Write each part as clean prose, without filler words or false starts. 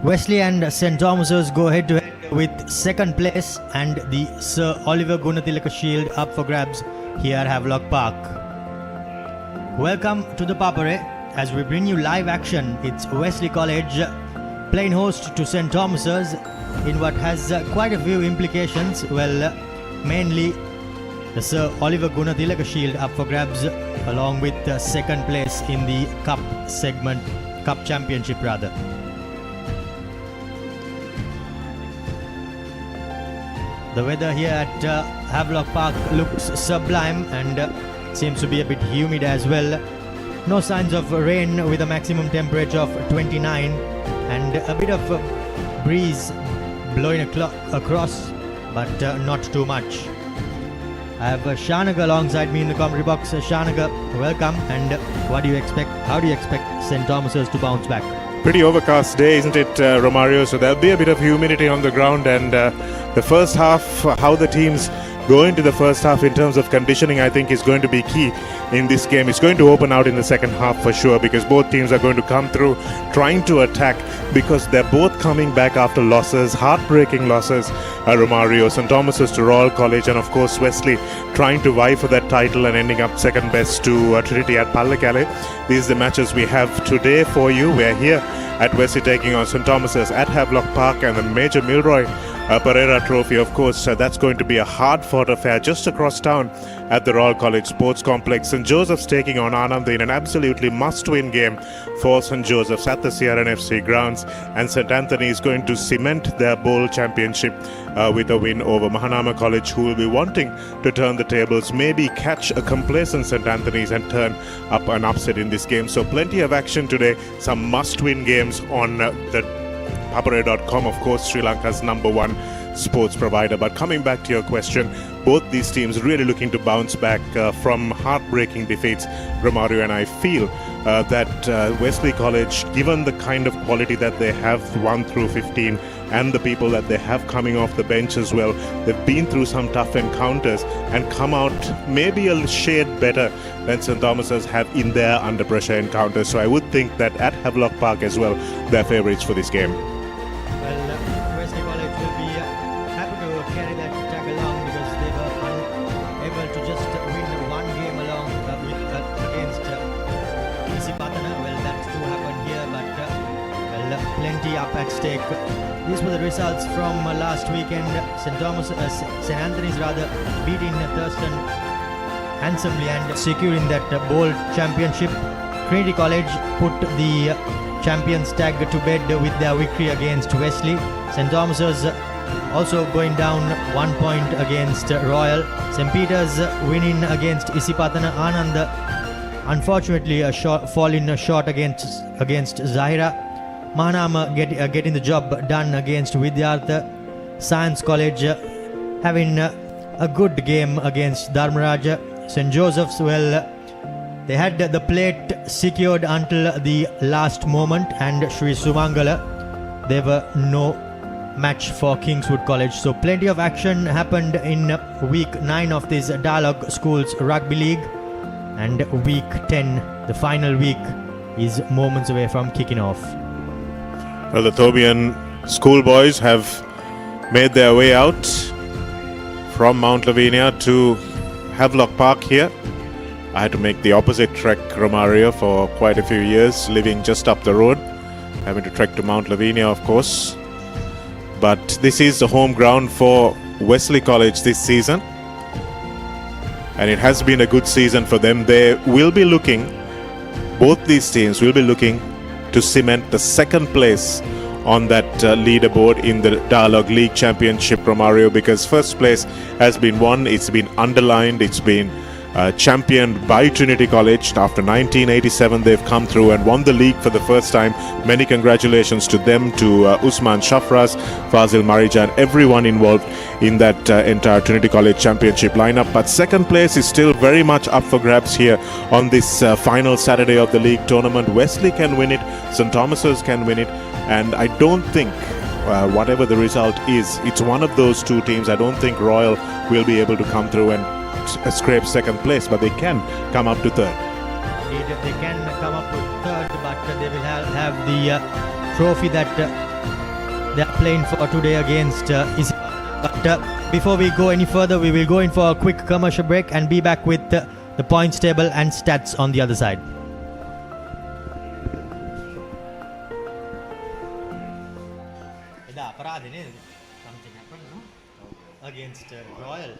Wesley and St. Thomas's go head to head with second place and the Sir Oliver Goonetilleke Shield up for grabs here at Havelock Park. Welcome to the Papare as we bring you live action. It's Wesley College playing host to St. Thomas's in what has quite a few implications. Well, mainly the Sir Oliver Goonetilleke Shield up for grabs along with second place in the Cup segment, Cup Championship rather. The weather here at Havelock Park looks sublime and seems to be a bit humid as well. No signs of rain with a maximum temperature of 29 and a bit of a breeze blowing across, but not too much. I have Shanaga alongside me in the commentary box. Shanaga, welcome. And what do you expect? How do you expect St. Thomas's to bounce back? Pretty overcast day, isn't it, Romario? So there'll be a bit of humidity on the ground, and the first half, how the teams go into the first half in terms of conditioning, I think is going to be key in this game. It's going to open out in the second half for sure, because both teams are going to come through trying to attack, because they're both coming back after losses, heartbreaking losses. Romario, St. Thomas's to Royal College, and of course Wesley trying to vie for that title and ending up second best to Trinity at Pallacalle. These are the matches we have today for you. We're here at Wesley taking on St. Thomas's at Havelock Park, and the Major Milroy Pereira Trophy, of course, that's going to be a hard-fought affair just across town at the Royal College Sports Complex. St. Joseph's taking on Anand in an absolutely must-win game for St. Joseph's at the CRN FC grounds, and St. Anthony is going to cement their bowl championship with a win over Mahanama College, who will be wanting to turn the tables, maybe catch a complacent St. Anthony's and turn up an upset in this game. So plenty of action today, some must-win games on the Papare.com, of course, Sri Lanka's #1 sports provider. But coming back to your question, both these teams really looking to bounce back from heartbreaking defeats, Romario, and I feel that Wesley College, given the kind of quality that they have 1 through 15 and the people that they have coming off the bench as well, they've been through some tough encounters and come out maybe a shade better than St. Thomas's have in their under pressure encounters. So I would think that at Havelock Park as well, they're favourites for this game. Well, Wesley College will be happy to carry that tag along, because they were unable to just win one game along against Isipatana. Well, that's to happen here, but well, plenty up at stake. These were the results from last weekend. St. Anthony's rather beating Thurston handsomely and securing that bowl championship. Trinity College put the champions tag to bed with their victory against Wesley. St. Thomas's also going down 1 point against Royal. St. Peter's winning against Isipatana. Anand unfortunately falling short against Zahira. Mahanama getting the job done against Vidyartha. Science College having a good game against Dharmaraja. St. Joseph's, well, they had the plate secured until the last moment, and Sri Sumangala, they were no match for Kingswood College. So plenty of action happened in week 9 of this Dialog Schools Rugby League, and week 10, the final week, is moments away from kicking off. Well, the Thobian schoolboys have made their way out from Mount Lavinia to Havelock Park here. I had to make the opposite trek, Romario, for quite a few years, living just up the road, having to trek to Mount Lavinia, of course. But this is the home ground for Wesley College this season, and it has been a good season for them. They will be looking, both these teams will be looking to cement the second place on that leaderboard in the Dialog League Championship, Romario, because first place has been won, it's been underlined, it's been championed by Trinity College. After 1987, they've come through and won the league for the first time. Many congratulations to them, to Usman Shafraz, Fazil Marija, and everyone involved in that entire Trinity College Championship lineup. But second place is still very much up for grabs here on this final Saturday of the league tournament. Wesley can win it, St. Thomas's can win it, and I don't think whatever the result is, it's one of those two teams. I don't think Royal will be able to come through and scrape second place, but they can come up to third. Indeed, they can come up to third, but they will have the trophy that playing for today against But before we go any further, we will go in for a quick commercial break and be back with the points table and stats on the other side. Something happened against Royal.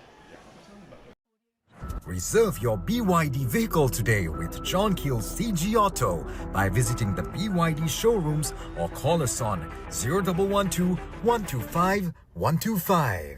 Reserve your BYD vehicle today with John Keel's CG Auto by visiting the BYD showrooms or call us on 0112 125 125.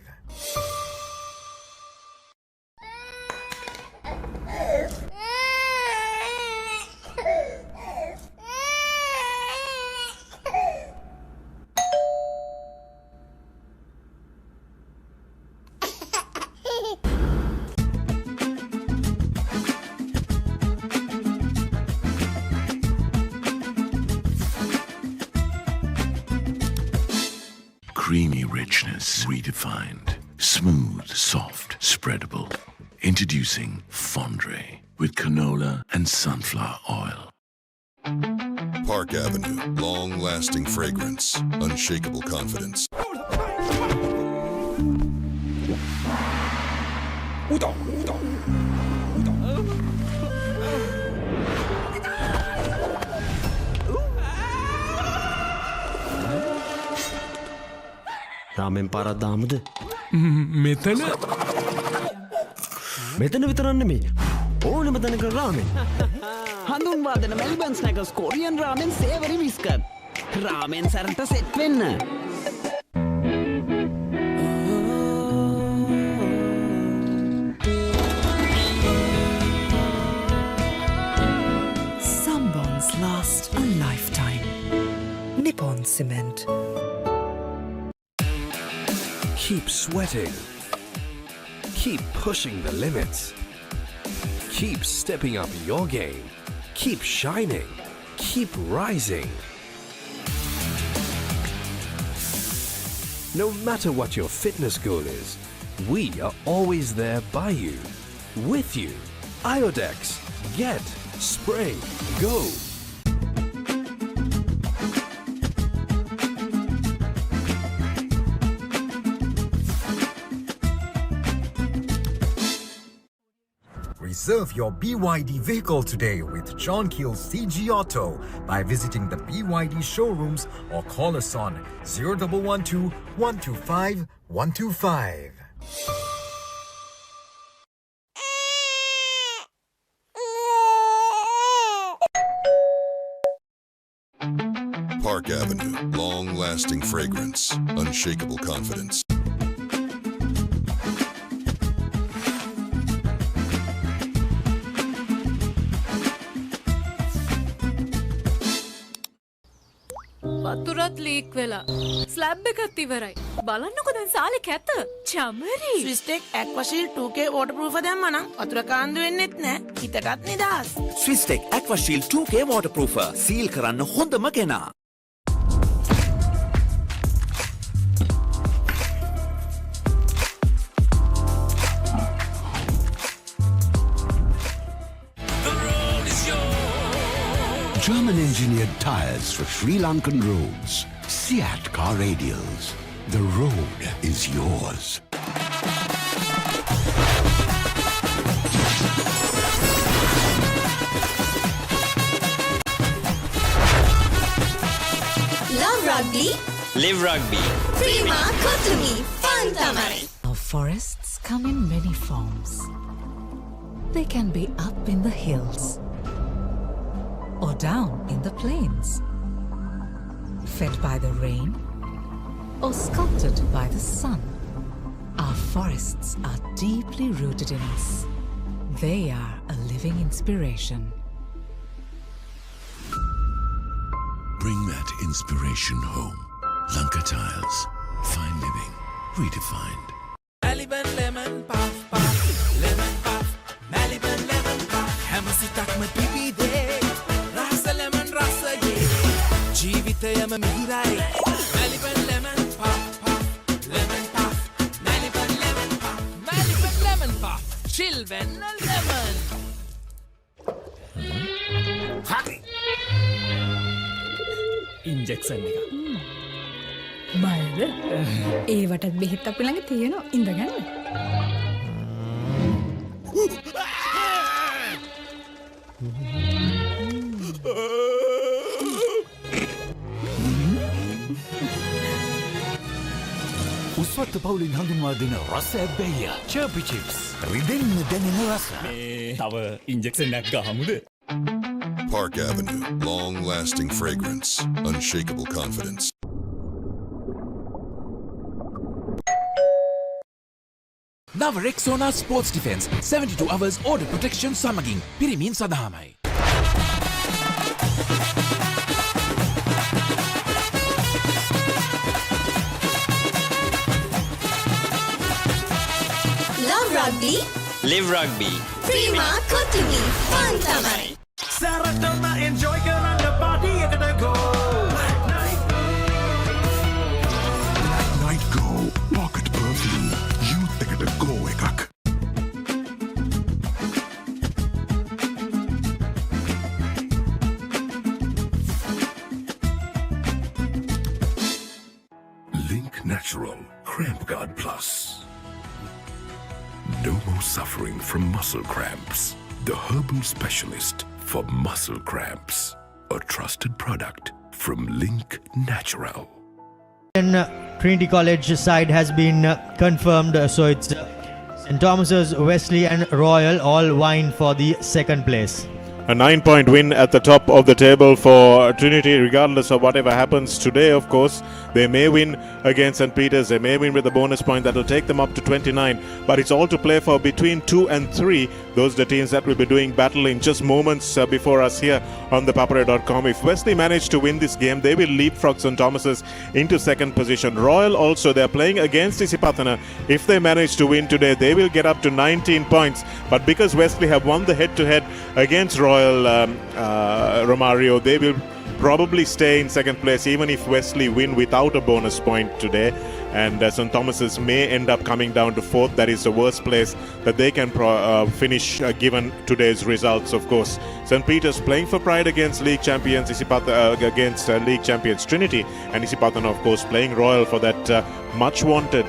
Creamy richness redefined. Smooth, soft, spreadable. Introducing Fondre with canola and sunflower oil. Park Avenue, long-lasting fragrance, unshakable confidence. රාමෙන් පාරක් දාමුද? මෙතන විතරක් නෙමෙයි. ඕනෙම තැනක රාමෙන්. හඳුන්වාදන Melbourne ස්නැකර්ස් Korean රාමෙන් සේවරි biscuit. රාමෙන් සැරට set වෙන්න. Some bonds last a lifetime. Nippon Cement. Keep sweating. Keep pushing the limits. Keep stepping up your game. Keep shining. Keep rising. No matter what your fitness goal is, we are always there by you, with you. Iodex. Get. Spray. Go. Reserve your BYD vehicle today with John Keel's CG Auto by visiting the BYD showrooms or call us on 0112 125 125. Park Avenue, long-lasting fragrance, unshakable confidence. වතුරත් leak වෙලා slab එකත් ඉවරයි. බලන්නකො දැන් සාලේ කැත. Chamari. ස්විස්ටෙක් ඇක්වාෂීල්ඩ් 2K waterproof දැම්මා නම් වතුර කාන්දු වෙන්නෙත් නෑ. හිතටත් නිදහස්. ස්විස්ටෙක් ඇක්වාෂීල්ඩ් 2K waterproof සීල් කරන්න හොඳම කෙනා. German-engineered tyres for Sri Lankan roads. Seat car radials. The road is yours. Love rugby. Live rugby. Prima Kotumi. Fun tamari. Our forests come in many forms. They can be up in the hills or down in the plains, fed by the rain or sculpted by the sun. Our forests are deeply rooted in us. They are a living inspiration. Bring that inspiration home. Lanka Tiles. Fine living. Redefined. Maliban lemon puff puff. Lemon puff. Maliban lemon puff. Hamasitak me pipide. Rasa lemon rasa ye. Jeevithayam mihirai. Maliban lemon puff puff. Lemon puff. Maliban lemon puff. Maliban lemon puff. Chilven lemon. Injection එක. බයද ඒවටත් බෙහෙත් අපි ළඟ තියෙනවා ඉඳගන්න උස්වත්ත පවුලින් හඳුන්වා දෙන රස ඇබ්බැහිය චර්පි chips රිදෙන්න දැනෙන රස තව ඉන්ජෙක්ෂනයක් ගහමුද Park Avenue, long-lasting fragrance, unshakable confidence. නව Rexona sports defence 72 hours order protection සමගින් පිරිමින් සඳහාමයි. Love Rugby, Live Rugby. Prima Kotumi, Fun Tamari. සැරටම එන්ජොයි කරන්න පාටි එකට go Night Go Pocket Perfume Youth එකට go එකක්. Link Natural Cramp Guard Plus. No more suffering from muscle cramps. The herbal specialist for muscle cramps. A trusted product from Link Natural. Trinity College side has been confirmed, so it's St. Thomas's, Wesley and Royal all vying for the second place. A 9-point win at the top of the table for Trinity, regardless of whatever happens today, of course. They may win against St. Peter's. They may win with a bonus point that will take them up to 29. But it's all to play for between 2 and 3. Those are the teams that will be doing battle in just moments before us here on ThePapare.com. If Wesley manage to win this game, they will leapfrog St. Thomas's into second position. Royal also, they're playing against Isipathana. If they manage to win today, they will get up to 19 points. But because Wesley have won the head-to-head against Royal Romario, they will probably stay in second place even if Wesley win without a bonus point today, and St. Thomas's may end up coming down to fourth. That is the worst place that they can finish given today's results, of course. St. Peter's playing for pride against league champions against league champions Trinity, and Isipathana of course playing Royal for that much wanted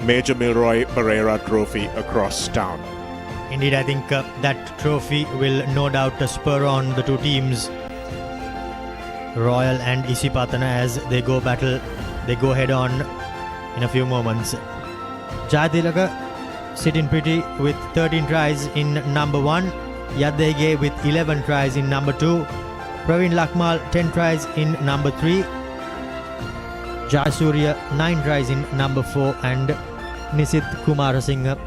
Major Milroy Pereira trophy across town. Indeed, I think that trophy will no doubt spur on the two teams, Royal and Isipathana, as they go battle. They go head on in a few moments. Dialog sitting pretty with 13 tries in number 1. Yadege with 11 tries in number 2. Praveen Lakmal 10 tries in number 3. Jayasuriya 9 tries in number 4. And Nisit Kumarasinghe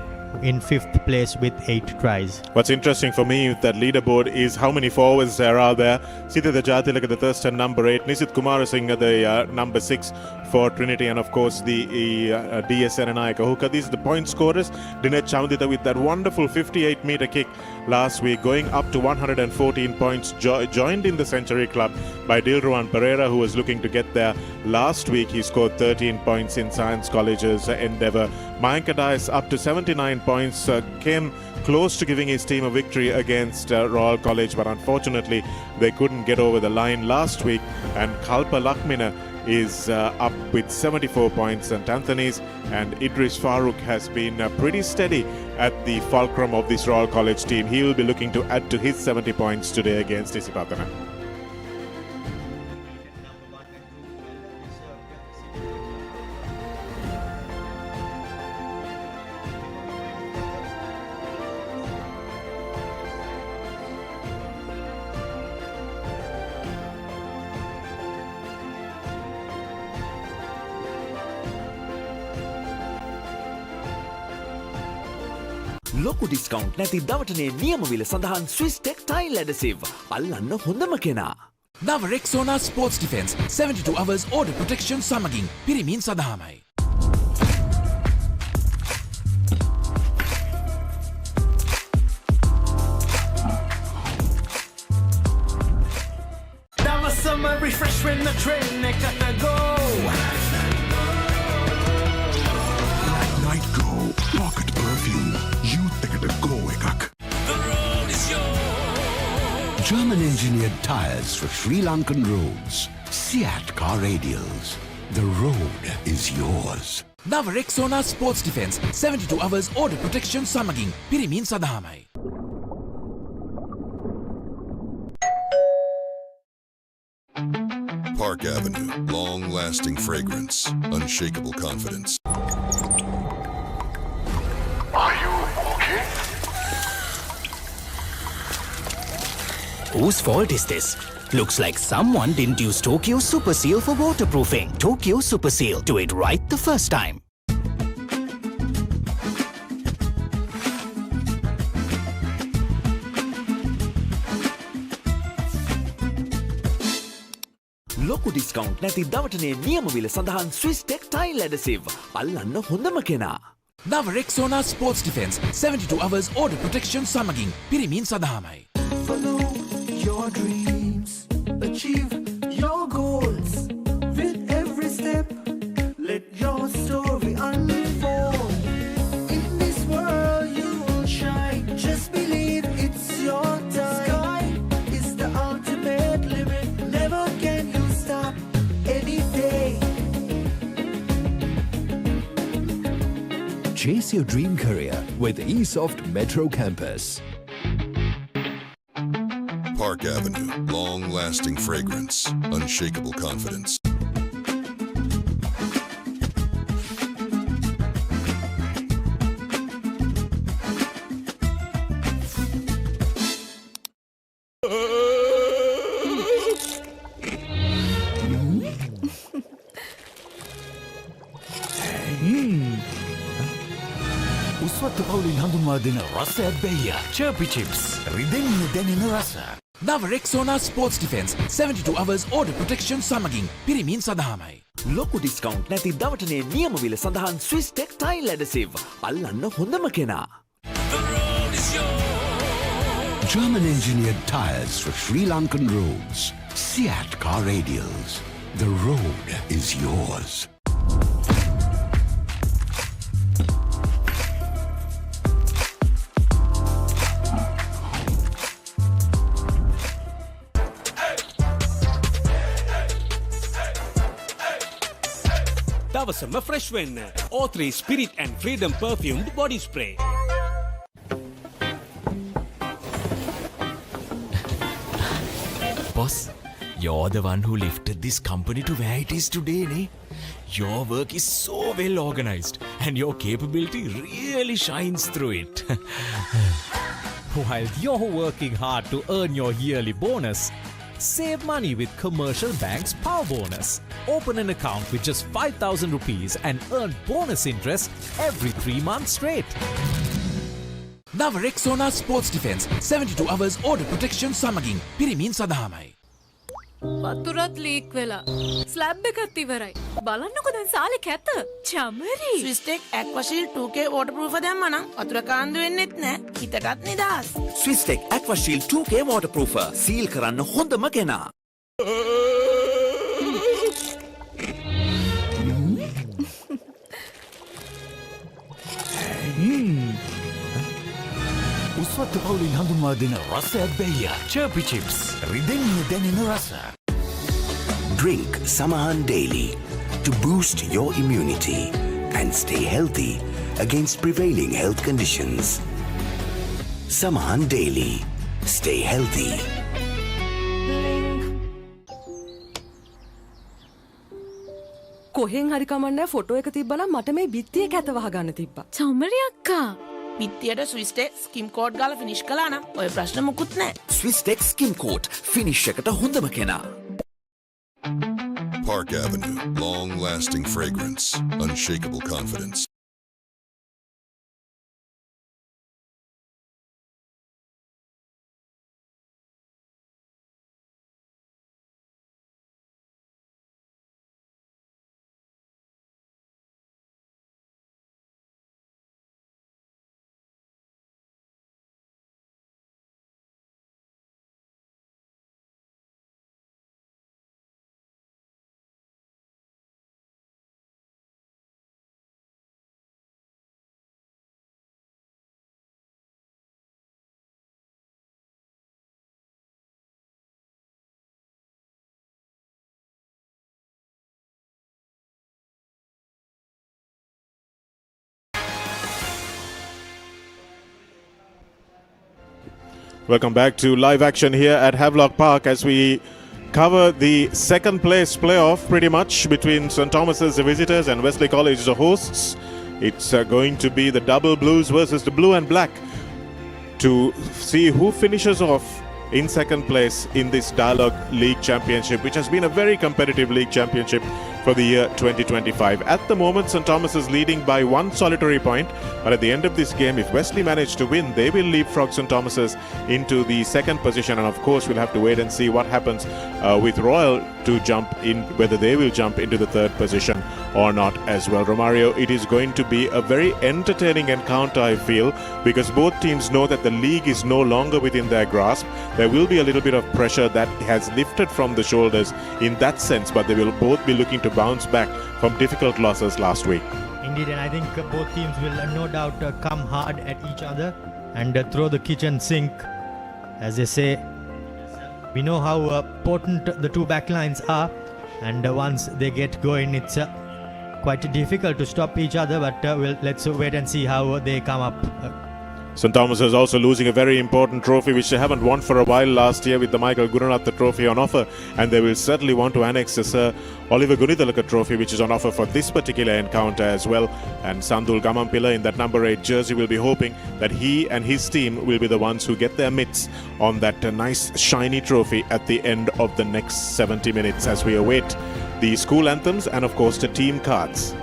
in 5th place with 8 tries. What's interesting for me with that leaderboard is how many forwards there are there. Sita Dialog the Thurston number 8, Nisit Kumarasinghe the number 6 for Trinity, and of course the DSN and Nayaka. These are the point scorers. Dinesh Chandita with that wonderful 58-meter kick last week, going up to 114 points, joined in the Century Club by Dilruwan Pereira, who was looking to get there last week. He scored 13 points in Science College's endeavour. Mayank Dias up to 79 points, came close to giving his team a victory against Royal College, but unfortunately they couldn't get over the line last week. And Kalpa Lakmina is up with 74 points. St. Anthony's and Idris Farooq has been pretty steady at the fulcrum of this Royal College team. He will be looking to add to his 70 points today against Isipathana. ලොකු discount නැති දවටනේ නියමවිල සඳහන් Swiss ටෙක්ටයිල් ඇඩසිව් අල්ලන්න හොඳම කෙනා. නව Rexona sports defence 72 hours order protection සමගින් පිරිමින් සඳහාමයි. දවසම refresh වෙන්න train එකට go Night Go Pocket Perfume Youth එකට go එකක්. German engineered tires for Sri Lankan roads. Seat car radials. The road is yours. නව Rexona sports defence 72 hours order protection සමගින් පිරිමින් සඳහාමයි. Park Avenue, long-lasting fragrance, unshakable confidence. Are you okay? Whose fault is this? Looks like someone didn't use Tokyo Super Seal for waterproofing. Tokyo Super Seal. Do it right the first time. ලොකු discount නැති දවටනේ නියමවිල සඳහන් Swiss tech tile ඇඩසිව් අල්ලන්න හොඳම කෙනා. නව Rexona sports defence 72 hours order protection සමගින් පිරිමින් සඳහාමයි. Follow your dreams, achieve your goals. With every step, let your story unfold. In this world you will shine. Just believe it's your time. Sky is the ultimate limit. Never can you stop any day. Chase your dream career with eSoft Metro Campus. Park Avenue, long-lasting fragrance, unshakable confidence. උස්වත්තු පවුලින් හඳුන්වා දෙන රස ඇබ්බැහිය චර්පි chips රිදෙන්න දැනෙන රස. නව Rexona sports defence 72 hours order protection සමගින් පිරිමින් සඳහාමයි. ලොකු discount නැති දවටනේ නියමවිල සඳහන් ස්විස් ටෙක් ටයිල් ඇඩසිව් අල්ලන්න හොඳම කෙනා. German engineered tires for Sri Lankan roads. Seat car radials. The road is yours. දවසම ෆ්‍රෙෂ් වෙන්න O3 Spirit and Freedom perfumed body spray. Boss, you're the one who lifted this company to where it is today, ne? Your work is so well organized and your capability really shines through it. While you're working hard to earn your yearly bonus, save money with Commercial Bank's Power Bonus. Open an account with just 5,000 rupees and earn bonus interest every 3 months straight. නව Rexona sports defence 72 hours order protection සමගින් පිරිමින් සඳහාමයි. වතුරත් leak වෙලා slab එකත් ඉවරයි. බලන්නකො දැන් සාලේ කැත. Chamari. ස්විස්ටෙක් ඇක්වාෂීල්ඩ් 2K waterproof දැම්මනම් වතුර කාන්දු වෙන්නෙත් නෑ. හිතටත් නිදහස්. ස්විස් ටෙක් ඇක්වාෂීල්ඩ් 2K waterproofer සීල් කරන්න හොඳම කෙනා. උස්වත්තු පවුලින් හඳුන්වා දෙන රස ඇබ්බැහිය චර්පි චිප්ස් රිදෙන්න දැනෙන රස. Drink Samahan daily to boost your immunity and stay healthy against prevailing health conditions. Samahan daily. Stay healthy. කොහෙන් හරි කමන්නේ ෆොටෝ එක තිබ්බනම් මට මේ බිත්තිය කැත වහගන්න තිබ්බා. චමරි අක්කා. පිත්තියට ස්විස්ටෙක් ස්කිම් කෝඩ් ගාලා ෆිනිෂ් කළා නම් ඔය ප්‍රශ්න මුකුත් නැහැ. ස්විස් ටෙක් ස්කිම් කෝට් ෆිනිෂ් එකට හොඳම කෙනා. Park Avenue, long-lasting fragrance, unshakable confidence. Welcome back to live action here at Havelock Park as we cover the second place playoff pretty much between St. Thomas's, the visitors, and Wesley College, the hosts. It's going to be the double blues versus the blue and black to see who finishes off in second place in this Dialog League Championship, which has been a very competitive league championship for the year 2025. At the moment, St. Thomas is leading by one solitary point, but at the end of this game, if Wesley manage to win, they will leapfrog St. Thomas's into the second position, and of course we'll have to wait and see what happens with Royal to jump in, whether they will jump into the third position or not as well. Romario, it is going to be a very entertaining encounter, I feel, because both teams know that the league is no longer within their grasp. There will be a little bit of pressure that has lifted from the shoulders in that sense, but they will both be looking to bounce back from difficult losses last week. Indeed, and I think both teams will no doubt come hard at each other and throw the kitchen sink, as they say. We know how potent the two backlines are, and once they get going, it's quite difficult to stop each other, but let's wait and see how they come up. St. Thomas is also losing a very important trophy which they haven't won for a while last year with the Michael Gurunath trophy on offer, and they will certainly want to annex the Sir Oliver Goonetilleke trophy which is on offer for this particular encounter as well. And Sandul Gamampila in that number 8 jersey will be hoping that he and his team will be the ones who get their mitts on that nice shiny trophy at the end of the next 70 minutes as we await the school anthems and of course the team cards.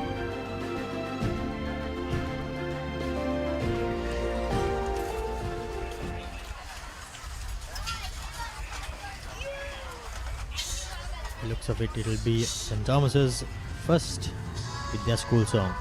Looks of it, it'll be St. Thomas's first with their school song.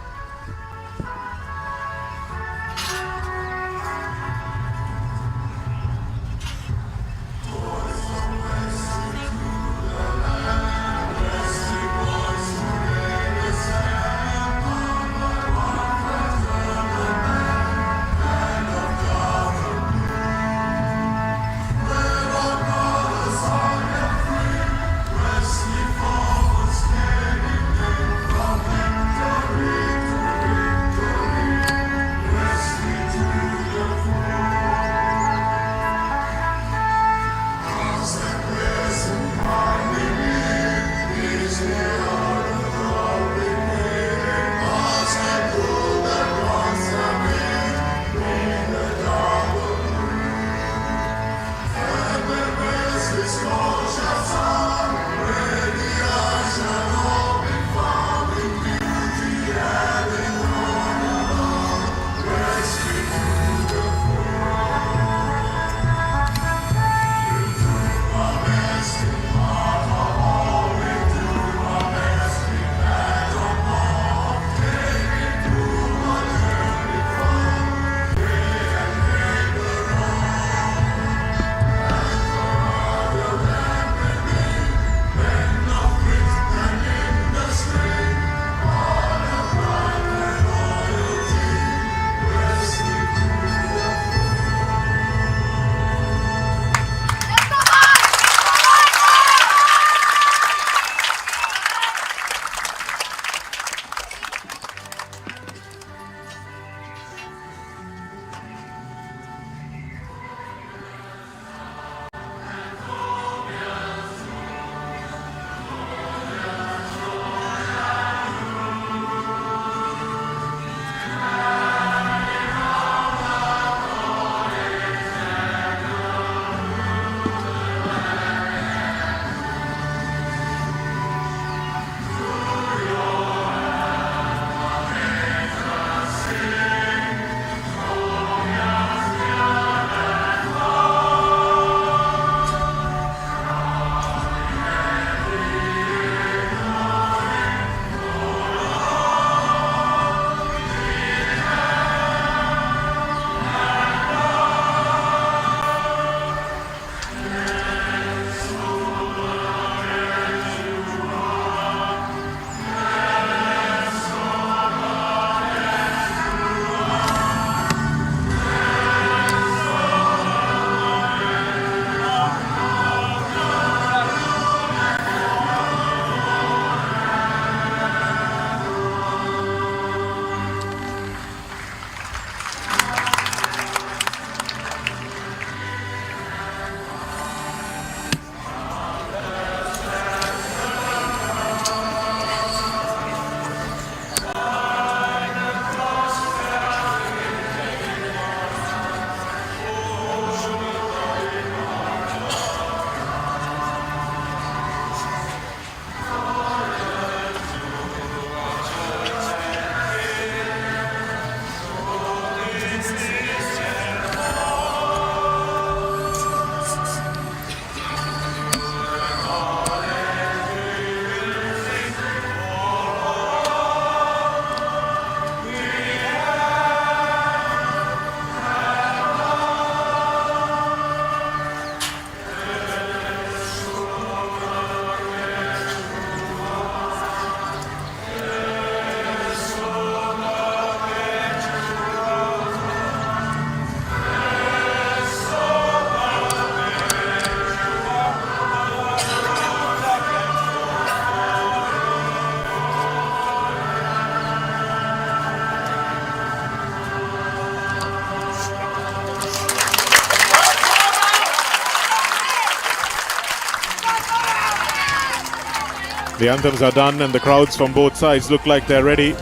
The anthems are done and the crowds from both sides look like they're ready.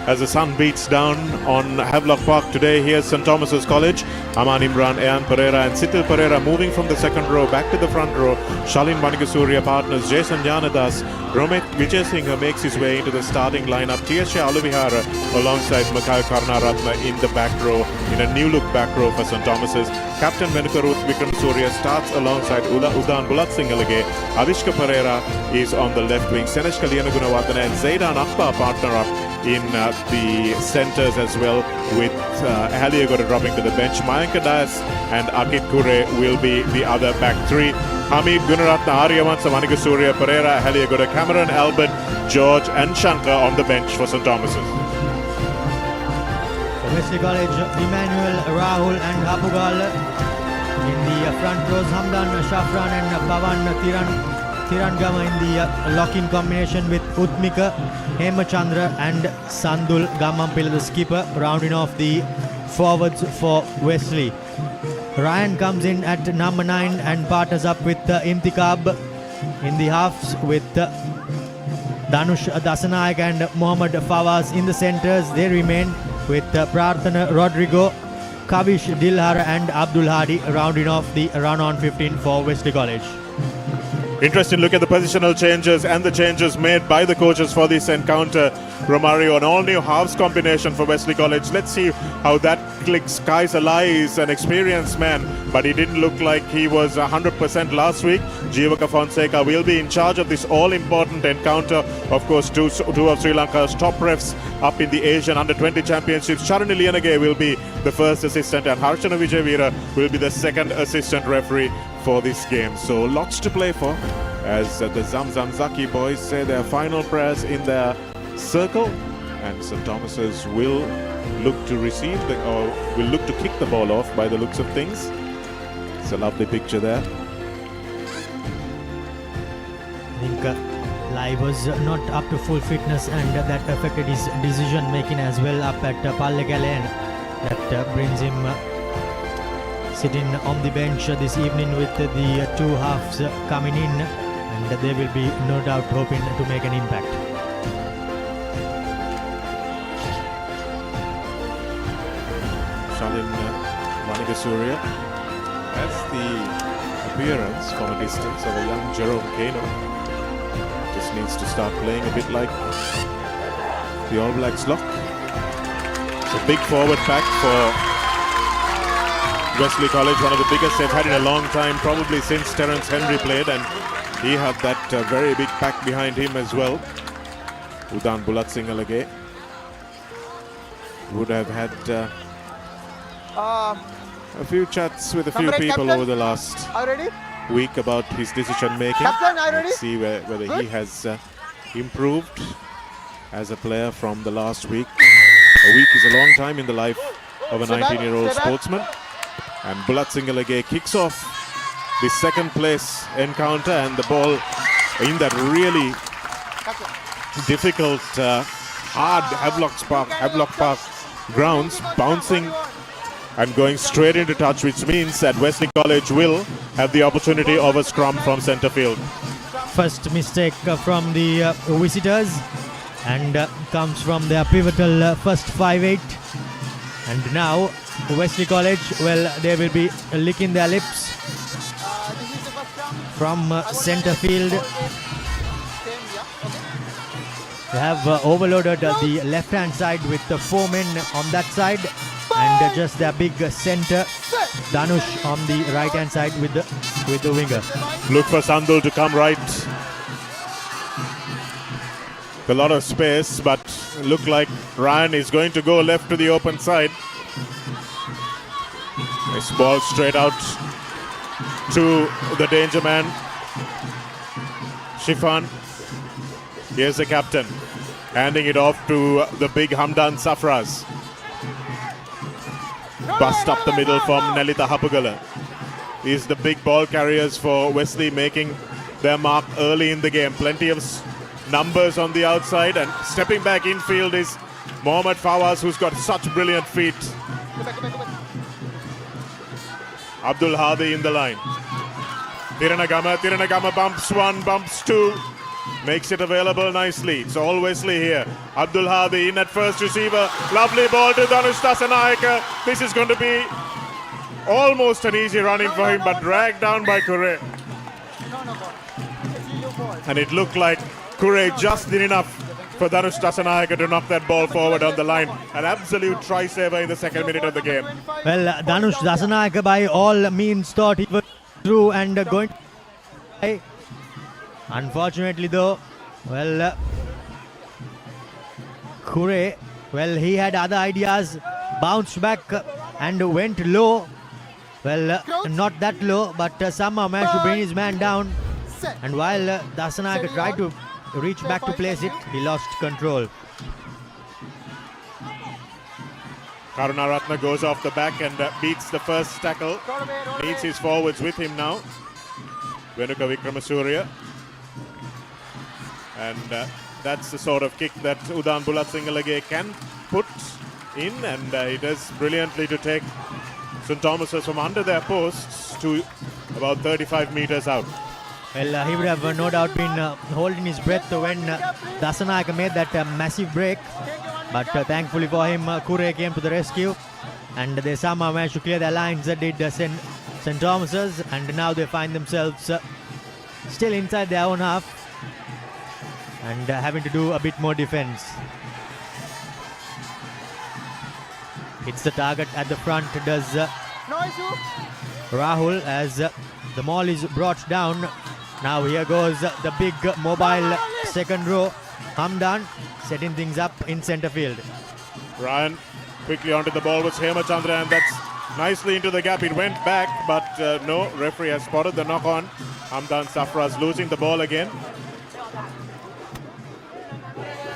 As the sun beats down on Havelock Park today, here's St. Thomas's College. Aman Imran, Ayan Pereira and Sitil Pereira moving from the second row back to the front row. Shalin Vanigasuriya partners Jason Janadas. Romet Vijayasinghe makes his way into the starting lineup. Tiasha Aluvihara alongside Makai Karnaratna in the back row, in a new look back row for St. Thomas's. Captain Venukaruth Vikram Surya starts alongside Udan Bulatsingalage. Avishka Pereira is on the left wing. Senesh Kalyana Gunawardana and Zaidan Akbar partner up in the centres as well, with Haliagoda dropping to the bench. Mayanka Dias and Akit Kure will be the other back three. Hamid, Gunaratna, Aryavansa, Vanigasuriya, Pereira, Haliagoda, Cameron, Albert, George and Shankar on the bench for St. Thomas's. For Wesley College, Emmanuel, Rahul and Hapugal. In the front rows, Hamdan, Shafran and Pavan Tirangama in the lock-in combination with Utmika, Hemachandra and Sandul Gamampila, the skipper, rounding off the forwards for Wesley. Ryan comes in at number 9 and partners up with Imtikab in the halves, with Danush Dasanayak and Mohammad Fawaz in the centres. They remain with Prarthana Rodrigo, Kavish Dilhar and Abdul Hadi rounding off the run-on 15 for Wesley College. Interesting look at the positional changes and the changes made by the coaches for this encounter. Romario, an all-new halves combination for Wesley College. Let's see how that clicks. Kai Salai is an experienced man, but he didn't look like he was 100% last week. Jivaka Fonseca will be in charge of this all-important encounter. Of course, two of Sri Lanka's top refs up in the Asian Under-20 Championships. Charani Lianage will be the first assistant and Harshana Vijayveera will be the second assistant referee for this game. So lots to play for, as the Zamzam Zaki boys say their final prayers in their circle, and St. Thomas's will look to receive will look to kick the ball off by the looks of things. It's a lovely picture there. I think Lai was not up to full fitness, and that affected his decision making as well up at Pallekele, and that brings him sitting on the bench this evening with the two halves coming in, and they will be no doubt hoping to make an impact. Shalin Vanigasuriya has the appearance from a distance of a young Jerome Kano. Just needs to start playing a bit like the All Blacks lock. It's a big forward pack for Wesley College, one of the biggest they've had in a long time, probably since Terence Henry played, and he had that very big pack behind him as well. Udan Bulatsingalage would have had a few chats with a few people over the last week about his decision making. Let's see whether he has improved as a player from the last week. A week is a long time in the life of a 19-year-old sportsman. And Bulatsingalage kicks off the second place encounter, and the ball in that really difficult, hard Havelock Park grounds, bouncing and going straight into touch, which means that Wesley College will have the opportunity of a scrum from centre field. First mistake from the visitors, and comes from their pivotal first 5-8. And now Wesley College, well, they will be licking their lips from centre field. They have overloaded the left-hand side with the 4 men on that side, and just their big centre Danush on the right-hand side with the winger. Look for Sandul to come right. A lot of space, but look like Ryan is going to go left to the open side. This ball straight out to the danger man, Shifan. Here's the captain, handing it off to the big Hamdan Safraz. Bust up the middle from Nelita Hapugala. These are the big ball carriers for Wesley, making their mark early in the game. Plenty of numbers on the outside, and stepping back infield is Mohammad Fawaz, who's got such brilliant feet. Abdul Hadi in the line. Tiranagama bumps 1, bumps 2. makes it available nicely. It's all Wesley here. Abdul Hadi in at first receiver. Lovely ball to Dhanush Dasanayake. This is going to be almost an easy running for him, but dragged down by Kure. And it looked like Kure just did enough for Dhanush Dasanayake to knock that ball forward on the line. An absolute try saver in the second minute of the game. Well, Dhanush Dasanayake by all means thought he was through and going to play. Unfortunately though, well, Kure, well, he had other ideas, bounced back and went low. Well, not that low, but somehow managed to bring his man down. And while Dasanayake tried to reach back to place it, he lost control. Karunaratne goes off the back and beats the first tackle. Needs his forwards with him now. Venuka Wickramasuriya. And that's the sort of kick that Udan Bulatsingalage can put in, and he does brilliantly to take St. Thomas's from under their posts to about 35 meters out. Well, he would have no doubt been holding his breath when Dasanayake made that massive break. But thankfully for him, Kure came to the rescue. And they somehow managed to clear their lines, did St. Thomas's. And now they find themselves still inside their own half. And having to do a bit more defense. Hits the target at the front, does Rahul, as the maul is brought down. Now here goes the big mobile second row. Hamdan setting things up in centre field. Ryan quickly onto the ball with Hemachandra, and that's nicely into the gap. It went back, but no, referee has spotted the knock on. Hamdan Safraz losing the ball again.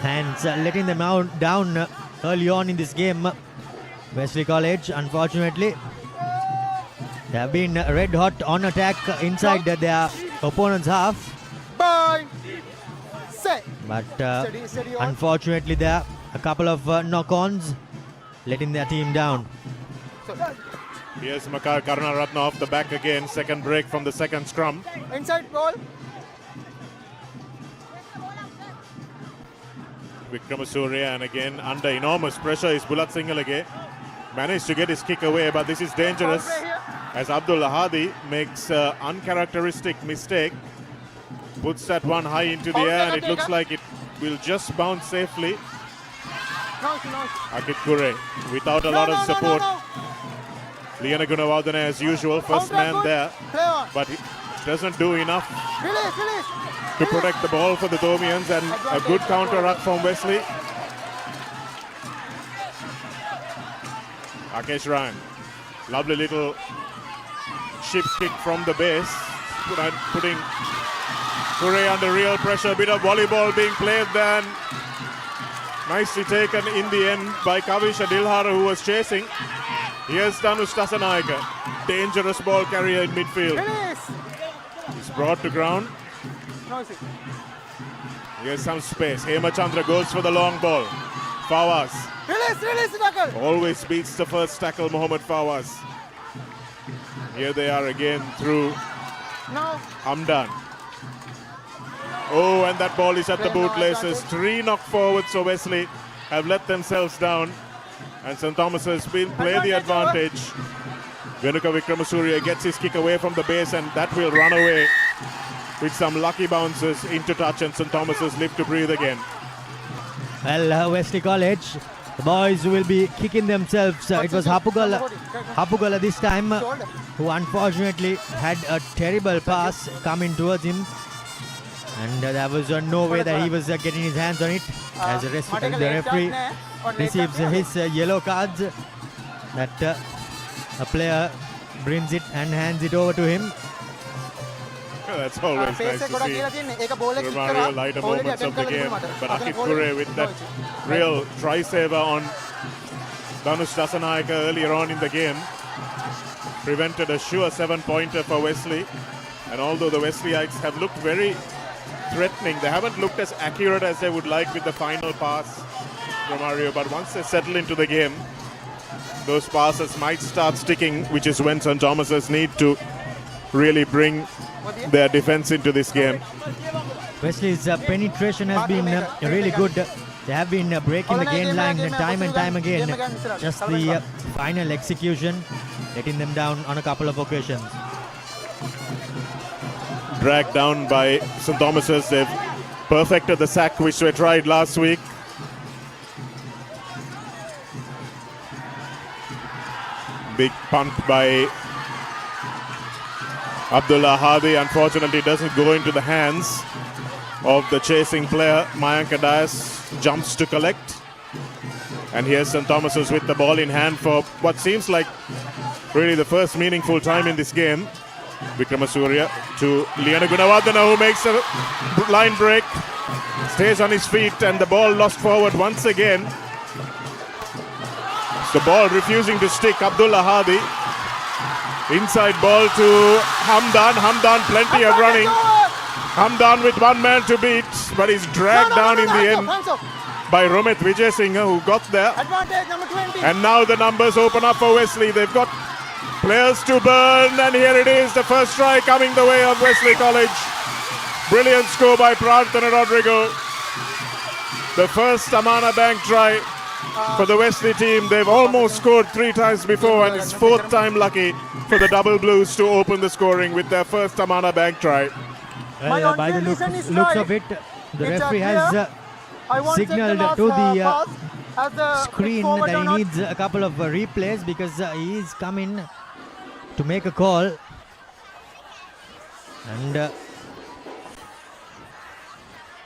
Hands letting them out down early on in this game. Wesley College, unfortunately, they have been red hot on attack inside their opponent's half. But unfortunately, there are a couple of knock-ons letting their team down. Here's Makar Karunaratne off the back again. Second break from the second scrum. Inside ball. Wickramasuriya, and again under enormous pressure is Bulatsingalage. Managed to get his kick away, but this is dangerous as Abdul Hadi makes an uncharacteristic mistake. Puts that one high into the air, and it looks like it will just bounce safely. Akit Kure without a lot of support. Liana Gunawardene as usual, first man there, but he doesn't do enough to protect the ball for the Domians, and a good counter up from Wesley. Akesh Ryan, lovely little ship kick from the base, putting Kure under real pressure. A bit of volleyball being played then. Nicely taken in the end by Kavisha Dilhara, who was chasing. Here's Dhanush Dasanayake, dangerous ball carrier in midfield. He's brought to ground. Here's some space. Hemachandra goes for the long ball. Fawaz always beats the first tackle, Mohammad Fawaz. Here they are again through Hamdan. Oh, and that ball is at the bootlaces. 3 knock forwards, so Wesley have let themselves down. And St. Thomas has been play the advantage. Venuka Wickramasuriya gets his kick away from the base, and that will run away with some lucky bounces into touch, and St. Thomas's live to breathe again. Well, Wesley College, the boys will be kicking themselves. It was Hapugala this time, who unfortunately had a terrible pass coming towards him. And there was no way that he was getting his hands on it, as the referee receives his yellow cards. That a player brings it and hands it over to him. That's always nice to see. Romario lighter moments of the game, but Akit Kure with that real try saver on Dhanush Dasanayake earlier on in the game prevented a sure 7-pointer for Wesley. And although the Wesleyites have looked very threatening, they haven't looked as accurate as they would like with the final pass, Romario. But once they settle into the game, those passes might start sticking, which is when St. Thomas's need to really bring their defense into this game. Wesley's penetration has been really good. They have been breaking the game line time and time again. Just the final execution, letting them down on a couple of occasions. Dragged down by St. Thomas's. They've perfected the sack which they tried last week. Big punt by Abdullah Hadi. Unfortunately doesn't go into the hands of the chasing player. Mayank Dias jumps to collect. And here's St. Thomas's with the ball in hand for what seems like really the first meaningful time in this game. Vikramasuriya to Liana Gunawardena, who makes a line break. Stays on his feet and the ball lost forward once again. The ball refusing to stick. Abdullah Hadi. Inside ball to Hamdan. Hamdan plenty of running. Hamdan with one man to beat, but he's dragged down in the end by Romit Vijay Singh, who got there. Advantage number 20. And now the numbers open up for Wesley. They've got players to burn, and here it is, the first try coming the way of Wesley College. Brilliant score by Prarthana Rodrigo. The first Amana Bank try for the Wesley team. They've almost scored 3 times before, and it's 4th time lucky for the Double Blues to open the scoring with their first Amana Bank try. Well, by the looks of it, the referee has signaled to the screen that he needs a couple of replays because he is coming to make a call. And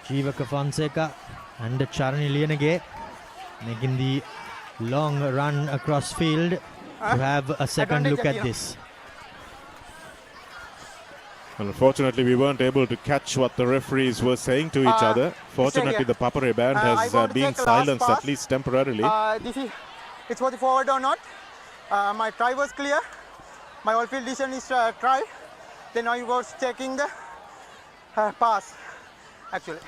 Jivaka Fonseca and Charani Lienage making the long run across field to have a second look at this. Unfortunately, we weren't able to catch what the referees were saying to each other. Fortunately, the Papare band has been silenced, at least temporarily. It's for the forward or not. My try was clear. My all-field decision is try. Then I was checking the pass, actually.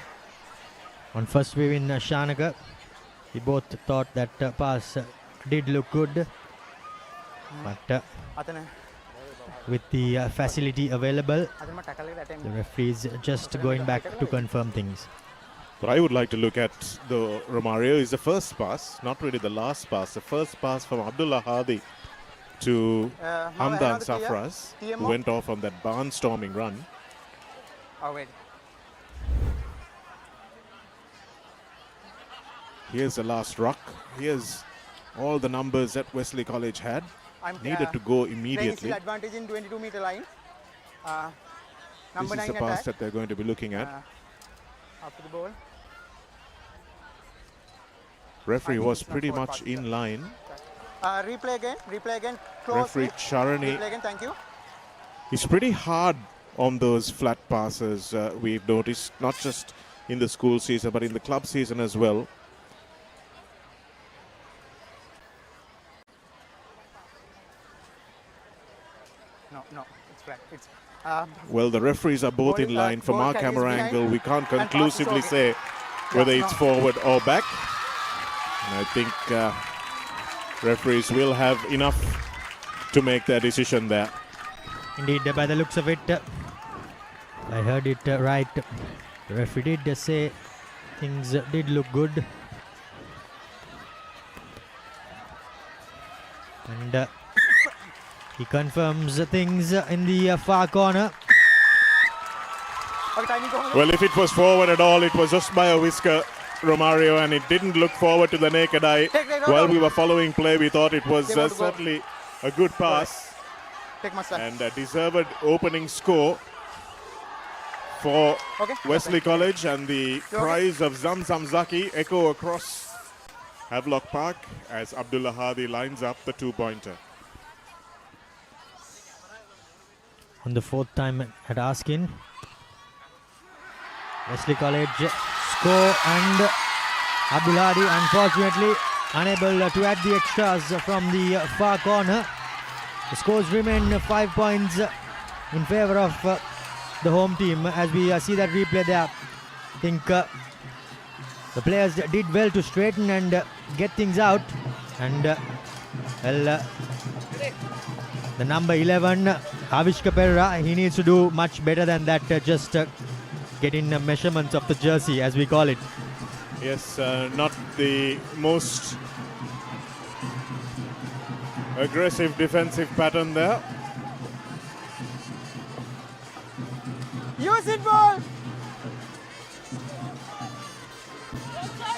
On first view in Shanaka, we both thought that pass did look good. But with the facility available, the referees just going back to confirm things. But I would like to look at the Romario is the first pass, not really the last pass, the first pass from Abdullah Hadi to Hamdan Safraz, who went off on that barnstorming run. Oh, wait. Here's the last ruck. Here's all the numbers that Wesley College had. Needed to go immediately. Advantage in 22-meter line. This is the pass that they're going to be looking at. After the ball. Referee was pretty much in line. Replay again. Close. Referee Charani. Replay again, thank you. He's pretty hard on those flat passes, we've noticed, not just in the school season, but in the club season as well. No, it's flat. It's, well, the referees are both in line. From our camera angle, we can't conclusively say whether it's forward or back. And I think referees will have enough to make their decision there. Indeed, by the looks of it, I heard it right. The referee did say things did look good. And he confirms things in the far corner. Well, if it was forward at all, it was just by a whisker, Romario, and it didn't look forward to the naked eye. While we were following play, we thought it was certainly a good pass and a deserved opening score for Wesley College, and the cries of Zamzam Zaki echo across Havelock Park as Abdullah Hadi lines up the two-pointer. On the 4th time at Askin, Wesley College score, and Abdullah Hadi unfortunately unable to add the extras from the far corner. The scores remain 5 points in favour of the home team as we see that replay there. I think the players did well to straighten and get things out, and well, the number 11 Avishka Pereira, he needs to do much better than that, just getting measurements of the jersey, as we call it. Yes, not the most aggressive defensive pattern there. Use it, ball!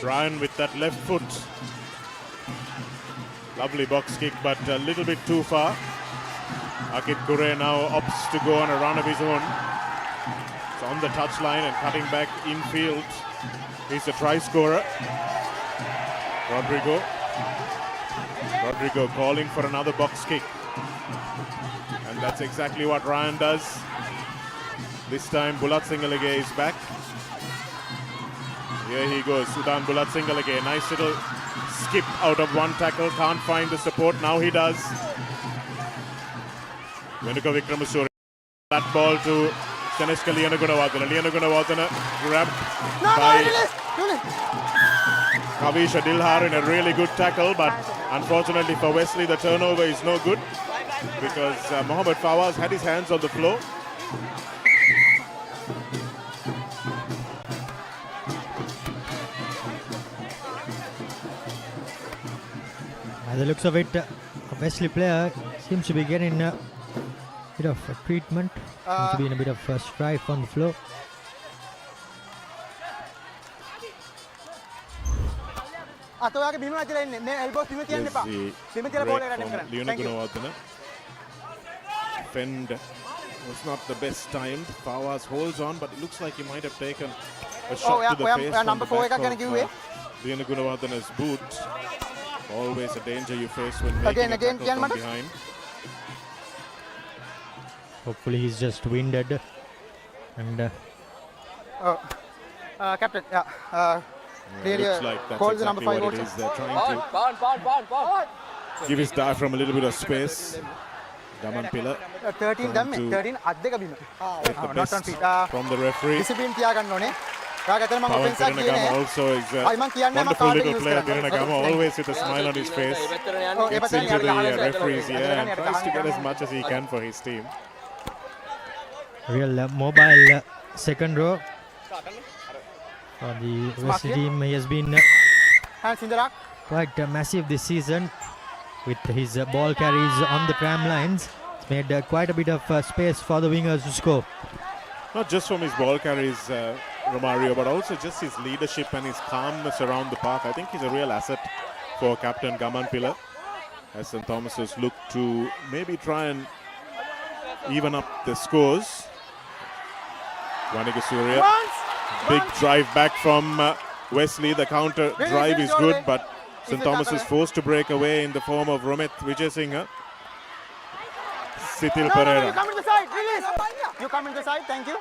Ryan with that left foot. Lovely box kick, but a little bit too far. Akit Kure now opts to go on a run of his own. It's on the touchline and cutting back infield. He's a try scorer. Rodrigo calling for another box kick. And that's exactly what Ryan does. This time Bulat Singalege is back. Here he goes, Sudan Bulat Singalege. Nice little skip out of one tackle. Can't find the support. Now he does. Venuka Vikramasuri. That ball to Seneshka Lianagunawardena. Lianagunawardena grabbed by Kavisha Dilhar in a really good tackle, but unfortunately for Wesley, the turnover is no good because Mohamed Fawaz had his hands on the floor. By the looks of it, a Wesley player seems to be getting a bit of treatment. Seems to be in a bit of strife on the floor. Fend was not the best timed. Fawaz holds on, but it looks like he might have taken a shot to the face from the back of Lianagunawardena's boot. Always a danger you face when making a tackle from behind. Hopefully he's just winded and captain, looks like that's exactly what it is. They're trying to give his diaphragm a little bit of space. Gaman Pilla 13 damme 13 අද්දක බිම. not on feet. From the referee. Discipline තියාගන්න ඕනේ. ඔයාගතන මම offense එකක් කියන්නේ. Also is a wonderful little player. Thiranagama always with a smile on his face. Gets into the referee's ear and tries to get as much as he can for his team. Real mobile second row for the Wesley team. He has been quite massive this season with his ball carries on the tram lines. It's made quite a bit of space for the wingers to score. Not just from his ball carries, Romario, but also just his leadership and his calmness around the park. I think he's a real asset for captain Gaman Pilla as St. Thomas's look to maybe try and even up the scores. Wanika Surya, big drive back from Wesley. The counter drive is good, but St. Thomas is forced to break away in the form of Romit Vijayasinghe. Sitil Pereira. You come in the side, release. You come in the side, thank you.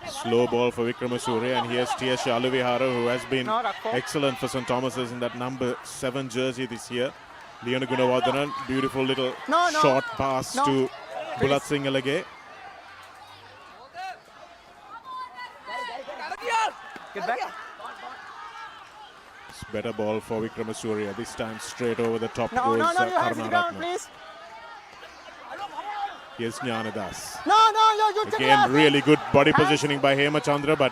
Slow ball for Vikramasuri, and here's T.S. Aluvihara, who has been excellent for St. Thomas's in that number 7 jersey this year. Lianagunawardena, beautiful little short pass to Bulat Singalege. Get back. It's better ball for Vikramasuri. This time straight over the top goes you have to ground, please. Here's Jnanadas. You Again, really good body positioning by Hemachandra, but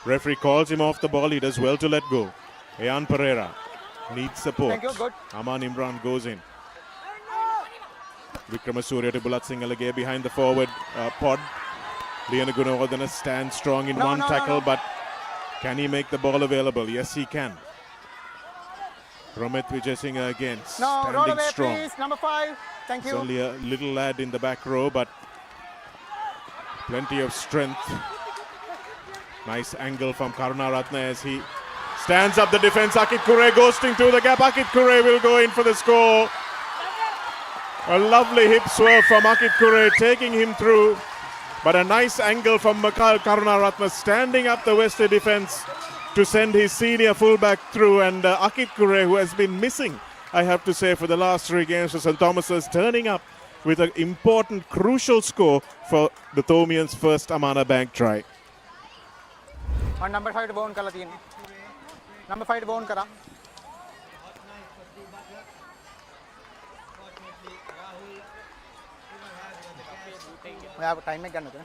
referee calls him off the ball. He does well to let go. Ayan Pereira needs support. Thank you, good. Aman Imran goes in. Vikramasuri to Bulat Singalege behind the forward pod. Lianagunawardena stands strong in one tackle, but can he make the ball available? Yes, he can. Romit Vijayasinghe again, standing strong. Please. Number 5. Thank you. He's only a little lad in the back row, but plenty of strength. Nice angle from Karunaratne as he stands up the defense. Akit Kure ghosting through the gap. Akit Kure will go in for the score. A lovely hip swerve from Akit Kure, taking him through. But a nice angle from Karunaratne, standing up the Wesley defense to send his senior fullback through. And Akit Kure, who has been missing, I have to say, for the last 3 games for St. Thomas's, turning up with an important, crucial score for the Thomians' first Amana Bank try. On number 5 bone kala තියෙන්නේ. Number 5 bone kara. ඔයා time එක ගන්නද?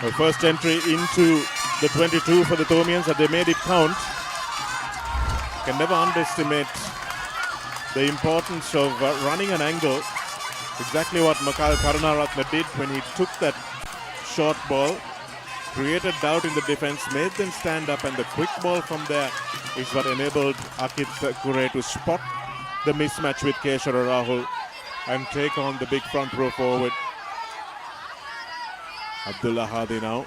The first entry into the 22 for the Thomians, and they made it count. Can never underestimate the importance of running an angle. Exactly what Makal Karunaratne did when he took that short ball, created doubt in the defense, made them stand up, and the quick ball from there is what enabled Akit Kure to spot the mismatch with Keshara Rahul and take on the big front row forward. Abdullah Hadi now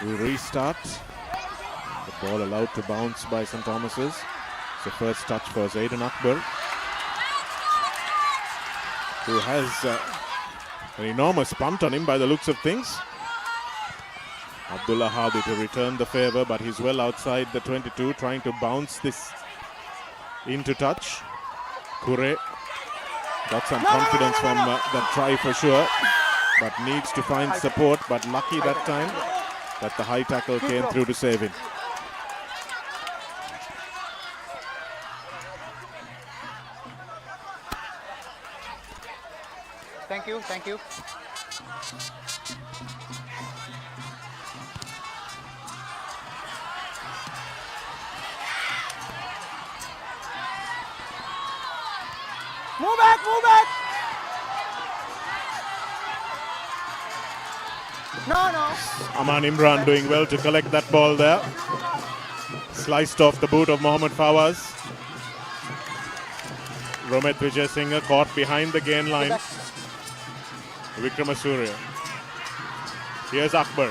will restart. The ball allowed to bounce by St. Thomas's. It's the first touch for Zaidan Akbar, who has an enormous punt on him by the looks of things. Abdullah Hadi to return the favour, but he's well outside the 22, trying to bounce this into touch. Kure got some confidence from that try for sure, but needs to find support, but lucky that time that the high tackle came through to save him. Thank you, thank you. Move back, move back! No. Aman Imran doing well to collect that ball there. Sliced off the boot of Mohammad Fawaz. Romet Vijay Singh caught behind the gain line. Vikramasuriya. Here's Akbar.